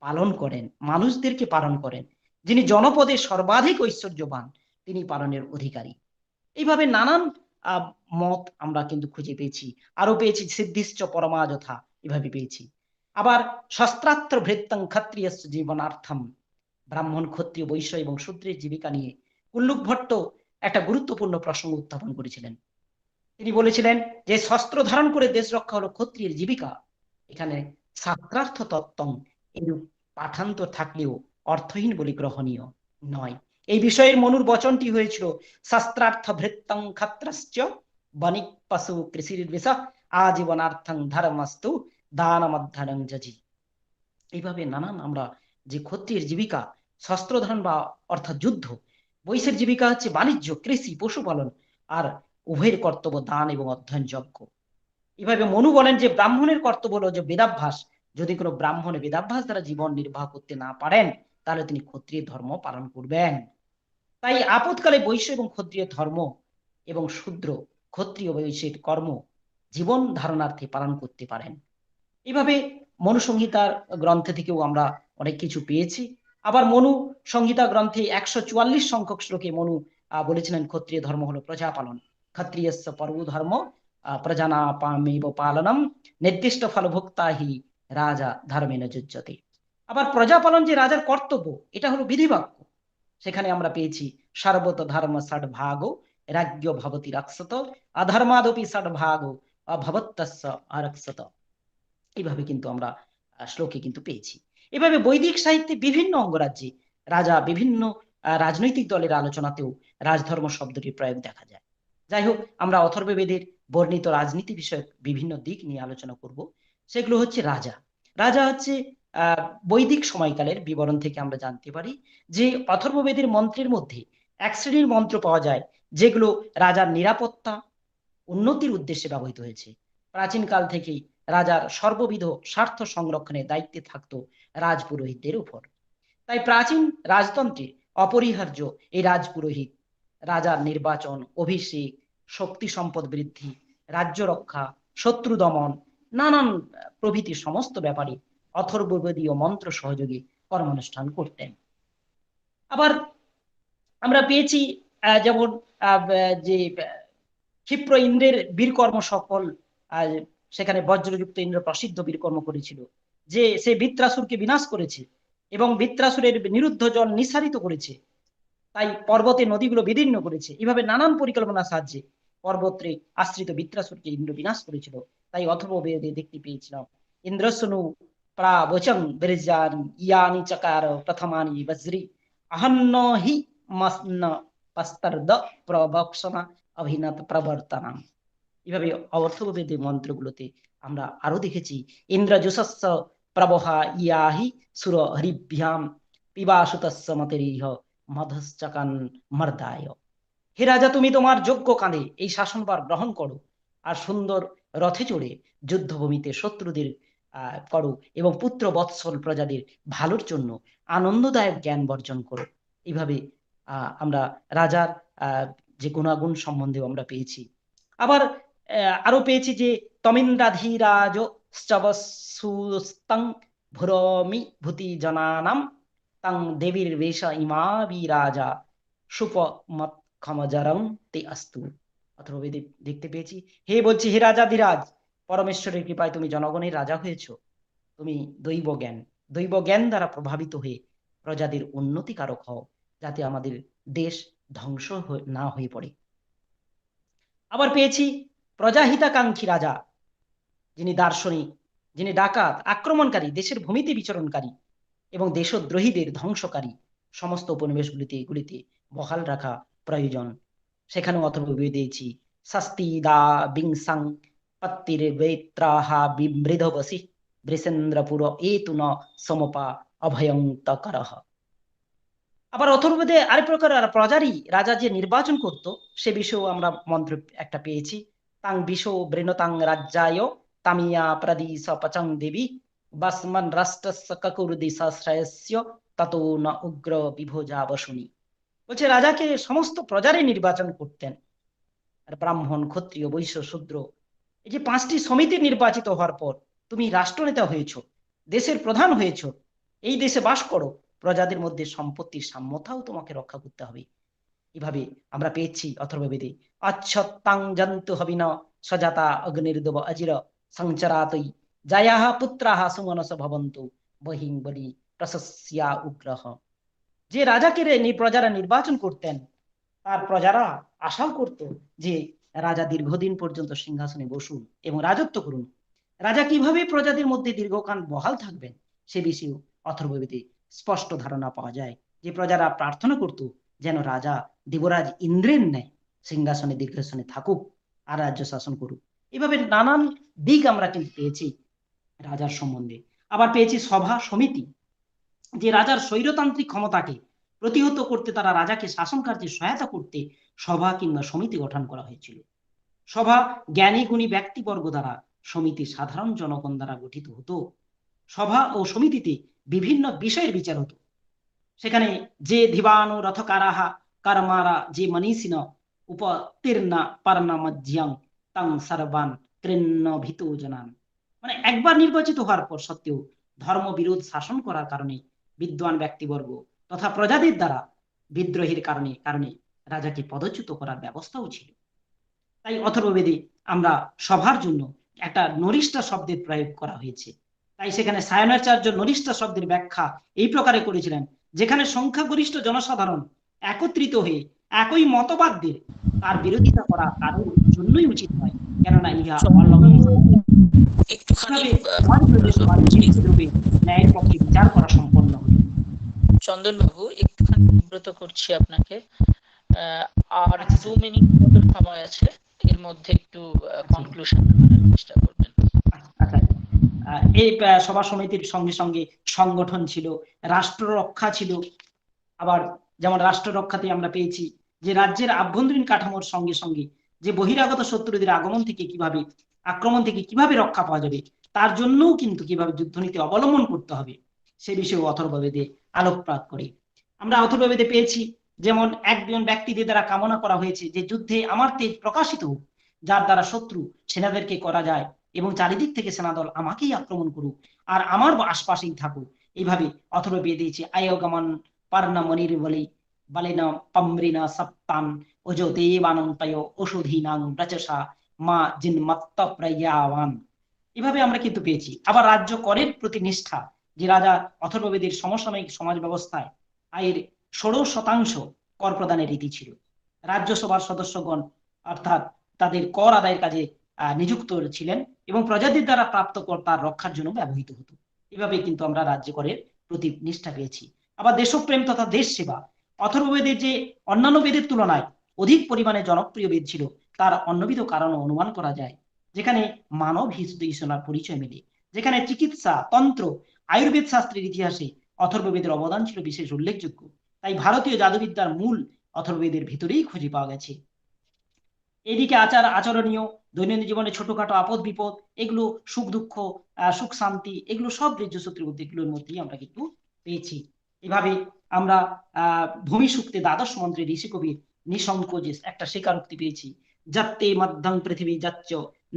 পালন করেন, মানুষদেরকে পালন করেন, যিনি জনপদে সর্বাধিক ঐশ্বর্যবান, তিনি পালনের অধিকারী। এইভাবে নানান মত আমরা কিন্তু খুঁজে পেয়েছি। আরো পেয়েছি সিদ্ধিশ্চ পরমা যথা, এভাবে পেয়েছি। আবার শস্ত্রাস্ত্র ভৃত্যং ক্ষত্রিয়স্য জীবনার্থম, ব্রাহ্মণ, ক্ষত্রিয়, বৈশ্য এবং শূদ্রের জীবিকা নিয়ে কুল্লুক ভট্ট একটা গুরুত্বপূর্ণ প্রসঙ্গ উত্থাপন করেছিলেন। তিনি বলেছিলেন যে শস্ত্র ধারণ করে দেশ রক্ষা হলো ক্ষত্রিয়ের জীবিকা। এখানে শাস্ত্রার্থ তত্ত্বং এরূপ পাঠান্তর থাকলেও অর্থহীন বলে গ্রহণীয় নয়। এই বিষয়ের মনুর বচনটি হয়েছিল শাস্ত্রার্থ ভৃত্যং ক্ষত্রশ্চ বণিক পশু কৃষির বিষ আজীবনার্থং ধর্মস্তু দানমধ্যানং যজি। এইভাবে নানান আমরা যে ক্ষত্রিয়ের জীবিকা শস্ত্র ধারণ বা অর্থাৎ যুদ্ধ, বৈশ্যের জীবিকা হচ্ছে বাণিজ্য, কৃষি, পশুপালন, আর উভয়ের কর্তব্য দান এবং অধ্যয়ন যজ্ঞ। এভাবে মনু বলেন যে ব্রাহ্মণের কর্তব্য হলো যে বেদাভ্যাস। যদি কোনো ব্রাহ্মণে বেদাভ্যাস দ্বারা জীবন নির্বাহ করতে না পারেন তাহলে তিনি ক্ষত্রিয় ধর্ম পালন করবেন। তাই আপদকালে বৈশ্য এবং ক্ষত্রিয় ধর্ম এবং শূদ্র ক্ষত্রিয় বৈশ্যের কর্ম জীবন ধারণার্থে পালন করতে পারেন। এইভাবে মনু সংহিতার গ্রন্থে থেকেও আমরা অনেক কিছু পেয়েছি। আবার মনু সংহিতা গ্রন্থে 144 সংখ্যক শ্লোকে মনু বলেছিলেন ক্ষত্রিয় ধর্ম হলো প্রজা পালন। ক্ষত্রিয়স্য পর্ব ধর্ম প্রজানাপামেব পালনম নির্দিষ্ট ফলভোক্তা হি রাজা ধর্মেন যুজ্যতে। আবার প্রজা পালন যে রাজার কর্তব্য এটা হলো বিধিবাক্য। সেখানে আমরা পেয়েছি সর্বত ধর্ম ষড ভাগ রাজ্ঞ ভবতি রক্ষত অধর্মাদপি ষড ভাগ অভবত্যস্য অরক্ষত। এইভাবে কিন্তু আমরা শ্লোকে কিন্তু পেয়েছি। এভাবে বৈদিক সাহিত্যে বিভিন্ন অঙ্গরাজ্যে রাজা বিভিন্ন রাজনৈতিক দলের আলোচনাতেও রাজধর্ম শব্দটির প্রয়োগ দেখা যায়। যাই হোক, আমরা অথর্ববেদের বর্ণিত রাজনীতি বিষয়ক বিভিন্ন দিক নিয়ে আলোচনা করব। সেগুলো হচ্ছে রাজা। রাজা হচ্ছে বৈদিক সময়কালের বিবরণ থেকে আমরা জানতে পারি যে অথর্ববেদের মন্ত্রের মধ্যে এক শ্রেণীর মন্ত্র পাওয়া যায় যেগুলো রাজার নিরাপত্তা উন্নতির উদ্দেশ্যে ব্যবহৃত হয়েছে। প্রাচীনকাল থেকেই রাজার সর্ববিধ স্বার্থ সংরক্ষণের দায়িত্বে থাকতো রাজপুরোহিতদের উপর। তাই প্রাচীন রাজতন্ত্রে অপরিহার্য এই রাজপুরোহিত রাজার নির্বাচন, অভিষেক, শক্তি সম্পদ বৃদ্ধি, রাজ্য রক্ষা, শত্রু দমন, নানান প্রভৃতি সমস্ত ব্যাপারে অথর্ববেদীয় মন্ত্র সহযোগে কর্মানুষ্ঠান করতেন। আবার আমরা পেয়েছি যেমন যে ক্ষিপ্র ইন্দ্রের বীরকর্ম সফল, সেখানে বজ্রযুক্ত ইন্দ্র প্রসিদ্ধ বীরকর্ম করেছিল যে সে বৃত্রাসুরকে বিনাশ করেছে এবং বৃত্রাসুরের নিরুদ্ধ জল নিঃসারিত করেছে। তাই পর্বতে নদীগুলো বিদীর্ণ করেছে। এভাবে নানান পরিকল্পনার সাহায্যে পর্বতে আশ্রিত বৃত্রাসুরকে ইন্দ্র বিনাশ করেছিল। তাই অথর্ববেদে দেখতে পেয়েছিলাম ইন্দ্রসনু প্রাবচং বীর্যানি ইয়ানি চকার প্রথমানি বজ্রি আহন্ন হি মস্ন পস্তর্দ প্রবক্ষনা অভিনত প্রবর্তনাম। এভাবে অথর্ববেদের মন্ত্রগুলোতে আমরা আরো দেখেছি ইন্দ্রজুষস্য প্রবহা ইয়াহি সুর হরিভ্যাম পিবাসুতস্য মতিরিহ মধশ্চকান মর্দায়। হে রাজা, তুমি তোমার যোগ্য কাঁধে এই শাসনভার গ্রহণ করো আর সুন্দর রথে চড়ে যুদ্ধভূমিতে শত্রুদের করো এবং পুত্র বৎসল প্রজাদের ভালোর জন্য আনন্দদায়ক জ্ঞান বর্জন করো। এইভাবে আমরা রাজার যে গুণাগুণ সম্বন্ধে আমরা পেয়েছি। আবার আরো পেয়েছি যে তমিন্দ্রাধীরাজ স্তবসুস্তং ভুরমি ভূতি জনানাম তং দেবীর বেশ ইমা বিরাজা সুপমত ক্ষমজরং তে আস্তু। অথবা দেখতে পেয়েছি হে বলছি হে রাজাধিরাজ, পরমেশ্বরের কৃপায় তুমি জনগণের রাজা হয়েছো। তুমি দৈব জ্ঞান দ্বারা প্রভাবিত হয়ে প্রজাদের উন্নতিকারক হও, যাতে আমাদের দেশ ধ্বংস না হয়ে পড়ে। আবার পেয়েছি প্রজাহিতাকাঙ্ক্ষী রাজা, যিনি দার্শনিক, যিনি ডাকাত, আক্রমণকারী, দেশের ভূমিতে বিচরণকারী এবং দেশদ্রোহীদের ধ্বংসকারী সমস্ত উপনিবেশগুলিতে এগুলিতে বহাল রাখা প্রয়োজন। সেখানেও অথর্ববেদে দিয়েছি শাস্তি দা বিংসাং পত্তির বেত্রাহা বিমৃধবসি বৃষেন্দ্রপুর এতু ন সমপা অভয়ং তকরহ। আবার অথর্ববেদে আরেক প্রকার প্রজারই রাজা যে নির্বাচন করত সে বিষয়েও আমরা মন্ত্র একটা পেয়েছি। তাং বিষ বৃণতাং রাজ্যায় তামিয়া প্রদিশ পচং দেবী বাসমন রাষ্ট্রস্য ককুর্দিশ্রয়স্য ততো ন উগ্র বিভোজা বসুনি। বলছে রাজাকে সমস্ত প্রজারই নির্বাচন করতেন। আর ব্রাহ্মণ, ক্ষত্রিয়, বৈশ্য, শূদ্র, এই যে 5টি সমিতি নির্বাচিত হওয়ার পর তুমি রাষ্ট্রনেতা হয়েছ, দেশের প্রধান হয়েছ, এই দেশে বাস করো, প্রজাদের মধ্যে সম্পত্তির সাম্যতাও তোমাকে রক্ষা করতে হবে। এভাবে আমরা পেয়েছি অথর্ববেদে অচ্ছত্তাং জন্তু হবিন সজাতা অগ্নির্দব অজির সংচরাতই জায়াহ পুত্রাহ সুমনস ভবন্তু বহিং বলি প্রশস্যা উগ্রহ। যে রাজাকে প্রজারা নির্বাচন করতেন, তার প্রজারা আশাও করত যে রাজা দীর্ঘদিন পর্যন্ত সিংহাসনে বসুন এবং রাজত্ব করুন। রাজা কিভাবে প্রজাদের মধ্যে দীর্ঘকাল বহাল থাকবেন সে বিষয়ে অথর্ববেদে স্পষ্ট ধারণা পাওয়া যায়, যে প্রজারা প্রার্থনা করত যেন রাজা দেবরাজ ইন্দ্রের ন্যায় সিংহাসনে দীর্ঘস্থানে থাকুক আর রাজ্য শাসন করুক। এভাবে নানান দিক আমরা কিন্তু পেয়েছি রাজার সম্বন্ধে। আবার পেয়েছি সভা সমিতি, যে রাজার স্বৈরতান্ত্রিক ক্ষমতাকে প্রতিহত করতে, তারা রাজাকে শাসন কার্যে সহায়তা করতে সভা কিংবা সমিতি গঠন করা হয়েছিল। সভা জ্ঞানী গুণী ব্যক্তিবর্গ দ্বারা, সমিতি সাধারণ জনগণ দ্বারা গঠিত হতো। সভা ও সমিতিতে বিভিন্ন বিষয়ের বিচার হতো। সেখানে যে ধীবানু রথকারাহা কারমারা যে মনীষিন উপতীর্ণা পারনামজ্ঞাং তাং সর্বান তৃণ্ণ ভীত জনান, মানে একবার নির্বাচিত হওয়ার পর সত্ত্বেও ধর্মবিরোধ শাসন করার কারণে বিদ্বান ব্যক্তিবর্গ তথা প্রজাদের দ্বারা বিদ্রোহের কারণে রাজাকে পদচ্যুত করার ব্যবস্থাও ছিল। তাই অথর্ববেদে আমরা সভার জন্য একটা নরিষ্ঠা শব্দের প্রয়োগ করা হয়েছে। তাই সেখানে সায়নাচার্য নরিষ্ঠা শব্দের ব্যাখ্যা এই প্রকারে করেছিলেন, যেখানে সংখ্যাগরিষ্ঠ জনসাধারণ একত্রিত হয়ে একই মতবাদদের তার বিরোধিতা করা কারোর জন্যই উচিত নয়, কেননা ইহা একটুখানি ন্যায়ের পক্ষে বিচার করা সম্পন্ন হবে। চন্দন বাবু, একটুখানি বিব্রত করছি আপনাকে, আর 2 মিনিট মতো সময় আছে, এর মধ্যে একটু কনক্লুশন করার চেষ্টা করবেন। আচ্ছা, এই সভা সমিতির সঙ্গে সঙ্গে সংগঠন ছিল, রাষ্ট্র রক্ষা ছিল। আবার যেমন রাষ্ট্র রক্ষাতে আমরা পেয়েছি যে রাজ্যের আভ্যন্তরীণ কাঠামোর সঙ্গে সঙ্গে যে বহিরাগত শত্রুদের আক্রমণ থেকে কিভাবে রক্ষা পাওয়া যাবে, তার জন্যও কিন্তু কিভাবে যুদ্ধনীতি অবলম্বন করতে হবে সে বিষয়ে অথর্ববেদে আলোকপাত করে। আমরা অথর্ববেদে পেয়েছি যেমন একজন ব্যক্তিদের দ্বারা কামনা করা হয়েছে যে যুদ্ধে আমার তেজ প্রকাশিত হোক, যার দ্বারা শত্রু সেনাদেরকে করা যায় এবং চারিদিক থেকে সেনাদল আমাকেই আক্রমণ করুক আর আমার আশপাশেই থাকুক। এইভাবে অথর্ববেদে দিয়েছে আয়োগমন পার্না মনির বলে বালেনা পামরিনা সপ্তান ওজো দেবানন্তয় ওষুধীনাং ব্রচসা মা জিন্মত্ত প্রয়াবান। এভাবে আমরা কিন্তু পেয়েছি। আবার রাজ্য করের প্রতি নিষ্ঠা, যে রাজা অথর্ববেদের সমসাময়িক সমাজ ব্যবস্থায় আয়ের 16% কর প্রদানের রীতি ছিল। রাজ্যসভার সদস্যগণ অর্থাৎ তাদের কর আদায়ের কাজে নিযুক্ত ছিলেন এবং প্রজাদের দ্বারা প্রাপ্ত কর তার রক্ষার জন্য ব্যবহৃত হতো। এভাবে কিন্তু আমরা রাজ্য করের প্রতি নিষ্ঠা পেয়েছি। আবার দেশপ্রেম তথা দেশ সেবা, অথর্ববেদের যে অন্যান্য বেদের তুলনায় অধিক পরিমাণে জনপ্রিয় বেদ ছিল, তার অন্যবিধ কারণ অনুমান করা যায়। যেখানে মানব হিতৈষণার পরিচয় মেলে, যেখানে চিকিৎসা, তন্ত্র, আয়ুর্বেদ শাস্ত্রের ইতিহাসে অথর্ববেদের অবদান ছিল বিশেষ উল্লেখযোগ্য। তাই ভারতীয় জাদুবিদ্যার মূল অথর্ববেদের ভিতরেই খুঁজে পাওয়া গেছে। এদিকে আচরণীয় দৈনন্দিন জীবনে ছোটখাটো আপদ বিপদ, এগুলো সুখ দুঃখ, সুখ শান্তি, এগুলো সব বীর্যসূত্রের মধ্যে, এগুলোর মধ্যেই আমরা কিন্তু পেয়েছি। এভাবে আমরা ভূমি সূক্তে দ্বাদশ মন্ত্রে ঋষি কবির নিঃসংকোচে একটা স্বীকারোক্তি পেয়েছি, যাত্তে মধ্যং পৃথিবী যাচ্চ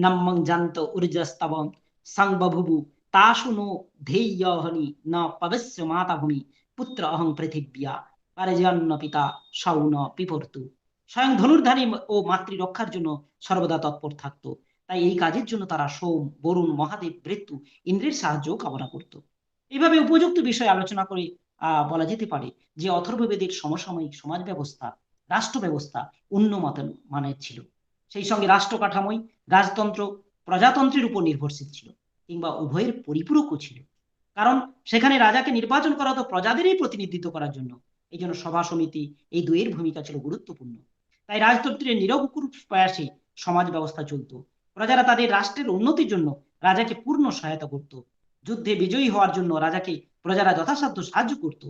নাম্মং জান্ত ঊর্জস্তবং সংবভুবু তাশুনো ধেয়হনি ন পবস্য মাতা ভূমি পুত্র অহং পৃথিব্যা পারেজন্য পিতা সৌন পিপর্তু। স্বয়ং ধনুর্ধারী ও মাতৃ রক্ষার জন্য সর্বদা তৎপর থাকতো। তাই এই কাজের জন্য তারা সোম, বরুণ, মহাদেব, মৃত্যু, ইন্দ্রের সাহায্য কামনা করত। এইভাবে উপযুক্ত বিষয় আলোচনা করে বলা যেতে পারে যে অথর্ববেদের সমসাময়িক সমাজ ব্যবস্থা, রাষ্ট্র ব্যবস্থা উন্নত মানের ছিল। সেই সঙ্গে রাষ্ট্র কাঠামোই রাজতন্ত্র প্রজাতন্ত্রের উপর নির্ভরশীল ছিল, কিংবা উভয়ের পরিপূরকও ছিল। কারণ সেখানে রাজাকে নির্বাচন করা হতো প্রজাদেরই প্রতিনিধিত্ব করার জন্য। এই জন্য সভা সমিতি এই দুইয়ের ভূমিকা ছিল গুরুত্বপূর্ণ। তাই রাজতন্ত্রের নিরবকুর প্রয়াসে সমাজ ব্যবস্থা চলত। প্রজারা তাদের রাষ্ট্রের উন্নতির জন্য রাজাকে পূর্ণ সহায়তা করত। যুদ্ধে বিজয়ী হওয়ার জন্য রাজাকে প্রজারা যথাসাধ্য সাহায্য করত।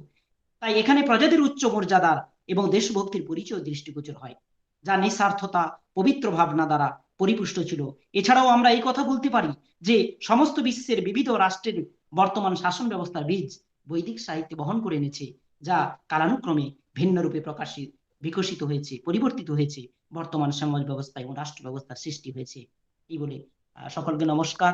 তাই এখানে প্রজাদের উচ্চ মর্যাদার এবং দেশভক্তির পরিচয় দৃষ্টিগোচর হয়, যা নিঃস্বার্থতা, পবিত্র ভাবনা দ্বারা পরিপুষ্ট ছিল। এছাড়াও আমরা এই কথা বলতে পারি যে সমস্ত বিশ্বের বিবিধ রাষ্ট্রের বর্তমান শাসন ব্যবস্থার বীজ বৈদিক সাহিত্যে বহন করে এনেছে, যা কালানুক্রমে ভিন্ন রূপে বিকশিত হয়েছে, পরিবর্তিত হয়েছে, বর্তমান সমাজ ব্যবস্থা এবং রাষ্ট্র ব্যবস্থার সৃষ্টি হয়েছে। এই বলে সকলকে নমস্কার।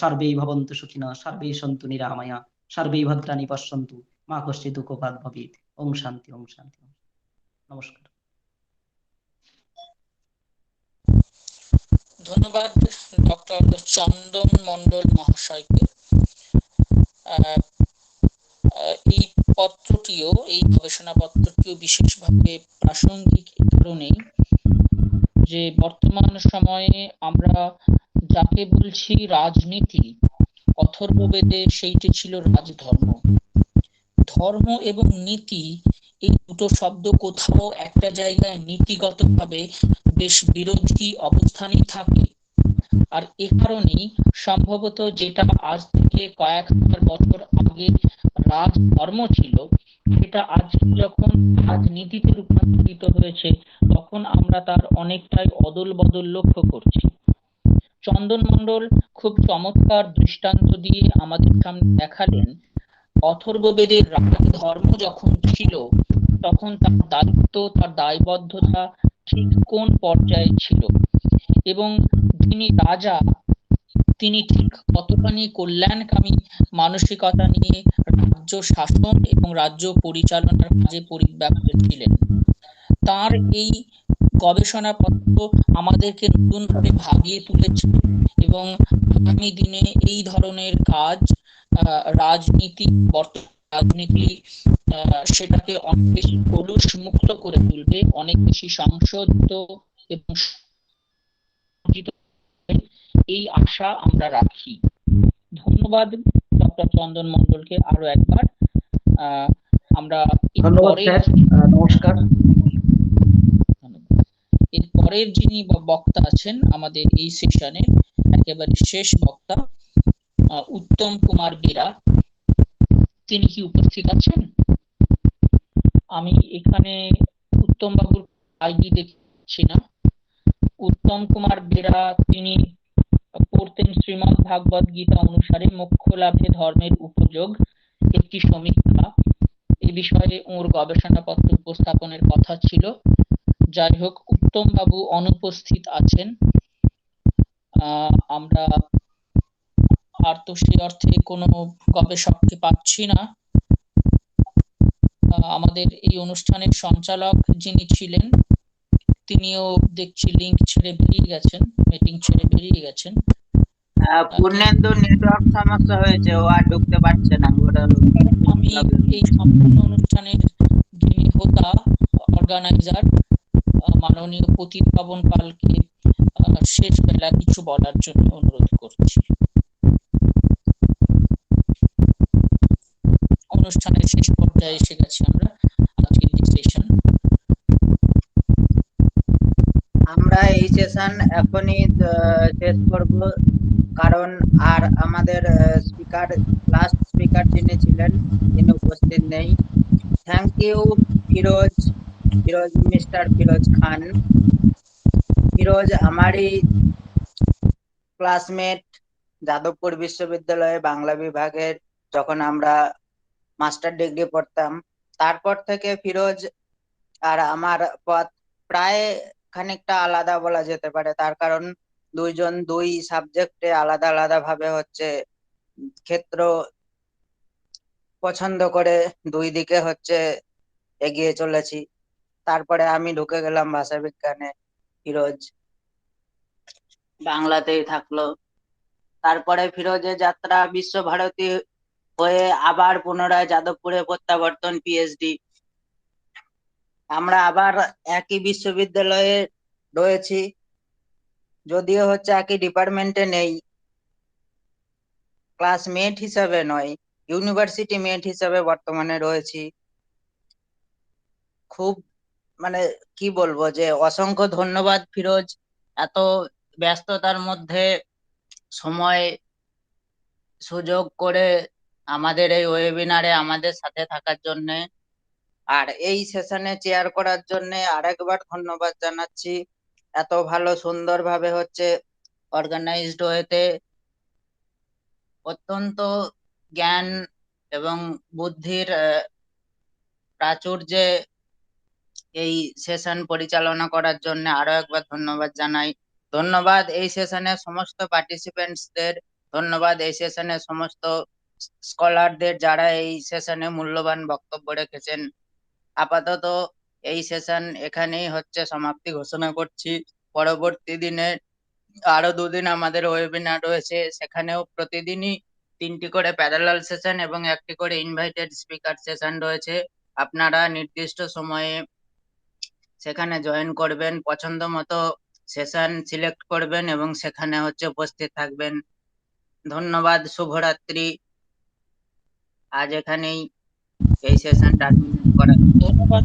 সর্বেই ভবন্তু সুখিনঃ, সর্বেই সন্তু নিরাময়া, সর্বেই ভদ্রাণি পশ্যন্তু, মা কশ্চিৎ দুঃখভাগ্ ভবেৎ। ওং শান্তি, ওং শান্তি। নমস্কার। ধন্যবাদ ডক্টর চন্দন মণ্ডল মহাশয়কে। আহ, এই পত্রটিও, এই গবেষণা পত্রটিও বিশেষভাবে প্রাসঙ্গিক এই কারণেই যে বর্তমান সময়ে আমরা যাকে বলছি রাজনীতি, অথর্ববেদে সেইটি ছিল রাজধর্ম। ধর্ম এবং নীতি, এই দুটো শব্দ কোথাও একটা জায়গায় নীতিগতভাবে বেশ বিরোধী অবস্থানেই থাকে। আর এ কারণেই সম্ভবত যেটা আজ থেকে কয়েক হাজার বছর আগে রাজধর্ম ছিল, সেটা আজ যখন রাজনীতিতে রূপান্তরিত হয়েছে, তখন আমরা তার অনেকটাই অদল বদল লক্ষ্য করছি। চন্দন মণ্ডল খুব চমৎকার দৃষ্টান্ত দিয়ে আমাদের সামনে দেখালেন, অথর্ববেদের রাজধর্ম যখন ছিল, তখন তার দায়িত্ব, তার দায়বদ্ধতা ঠিক কোন পর্যায়ে ছিল, এবং যিনি রাজা তিনি ঠিক কতখানি কল্যাণকামী মানসিকতা নিয়ে রাজ্য শাসন এবং রাজ্য পরিচালনার কাজে পরিব্যস্ত ছিলেন। তার এই গবেষণাপত্র আমাদেরকে নতুনভাবে ভাবিয়ে তুলেছে এবং আগামী দিনে এই ধরনের কাজ, রাজনীতি, বর্তমান রাজনীতি, সেটাকে অনেক বেশি কলুষ মুক্ত করে তুলবে, অনেক বেশি সংশোধিত এবং এই আশা আমরা রাখি। ধন্যবাদ ডক্টর চন্দন মণ্ডলকে আরো একবার। আমরা ধন্যবাদ স্যার, নমস্কার। এর পরের যিনি বক্তা আছেন আমাদের এই সেশনে, একেবারে শেষ বক্তা, উত্তম কুমার বেরা। তিনি কি উপস্থিত আছেন? আমি এখানে উত্তম বাবুর আইডি দেখছি না। উত্তম কুমার বেরা তিনি পড়তেন শ্রীমদ্ ভাগবত গীতা অনুসারে মোক্ষ লাভে ধর্মের উপযোগ, একটি সমীক্ষা। এই বিষয়ে ওর গবেষণাপত্র উপস্থাপনের কথা ছিল। যাই হোক, উত্তম বাবু অনুপস্থিত আছেন। আমরা আর তো সেই অর্থে কোনো গবেষককে পাচ্ছি না। আমাদের এই অনুষ্ঠানের সঞ্চালক যিনি ছিলেন, তিনিও দেখছি লিংক ছেড়ে বেরিয়ে গেছেন, মিটিং ছেড়ে বেরিয়ে গেছেন। পূর্ণেন্দুর নেটওয়ার্ক সমস্যা হয়েছে, ও আর ঢুকতে পারছে না। আমি এই সম্পূর্ণ অনুষ্ঠানের যিনি হোতা, অর্গানাইজার, মাননীয় প্রতীক পাবন পালকে শেষ বেলা কিছু বলার জন্য অনুরোধ করছি। অনুষ্ঠানের শেষ পর্যায়ে এসে গেছি আমরা। আজকের যে সেশন, আমরা এই সেশন এখনই শেষ করব, কারণ আর আমাদের স্পিকার, লাস্ট স্পিকার যিনি ছিলেন তিনি উপস্থিত নেই। Thank you Firoz, mister Firoz Khan. Firoz আমারই ক্লাসমেট, যাদবপুর বিশ্ববিদ্যালয়ে বাংলা বিভাগের, যখন আমরা মাস্টার ডিগ্রি পড়তাম। তারপর থেকে ফিরোজ আর আমার পথ প্রায় খানিকটা আলাদা বলা যেতে পারে, তার কারণ দুইজন দুই সাবজেক্টে আলাদা আলাদা ভাবে হচ্ছে ক্ষেত্র পছন্দ করে দুই দিকে হচ্ছে এগিয়ে চলেছি। তারপরে আমি ঢুকে গেলাম ভাষা বিজ্ঞানে, ফিরোজ বাংলাতেই থাকলো। তারপরে ফিরোজের যাত্রা বিশ্বভারতী হয়ে আবার পুনরায় যাদবপুরে প্রত্যাবর্তন, পিএইচডি। আমরা আবার একই বিশ্ববিদ্যালয়ে রয়েছি, যদিও হচ্ছে একই ডিপার্টমেন্টে নেই, ক্লাসমেট হিসাবে নয়, ইউনিভার্সিটি মেট হিসাবে বর্তমানে রয়েছি। খুব মানে কি বলবো, যে অসংখ্য ধন্যবাদ ফিরোজ, এত ব্যস্ততার মধ্যে সময় সুযোগ করে আমাদের এই ওয়েবিনারে আমাদের সাথে থাকার জন্য, আর এই সেশনে চেয়ার করার জন্য আরেকবার ধন্যবাদ জানাচ্ছি। এত ভালো সুন্দরভাবে হচ্ছে অর্গানাইজড হয়েতে, অত্যন্ত জ্ঞান এবং বুদ্ধির প্রাচুর্যে এই সেশন পরিচালনা করার জন্য আরো একবার ধন্যবাদ জানাই। ধন্যবাদ এই সেশনের সমস্ত পার্টিসিপেন্টসদের, ধন্যবাদ এই সেশনের সমস্ত স্কলারদের যারা এই সেশনে মূল্যবান বক্তব্য রেখেছেন। আপাতত এই সেশন এখানেই হচ্ছে সমাপ্তি ঘোষণা করছি। পরবর্তী দিনে আরো দুদিন আমাদের ওয়েবিনার রয়েছে, সেখানেও প্রতিদিনই 3টি করে প্যারালাল সেশন এবং 1টি করে ইনভাইটেড স্পিকার সেশন রয়েছে। আপনারা নির্দিষ্ট সময়ে সেখানে জয়েন করবেন, পছন্দ মতো সেশন সিলেক্ট করবেন এবং সেখানে উপস্থিত থাকবেন। ধন্যবাদ, শুভরাত্রি। আজ এখানেই এই সেশন টার্মিনেট করা। ধন্যবাদ।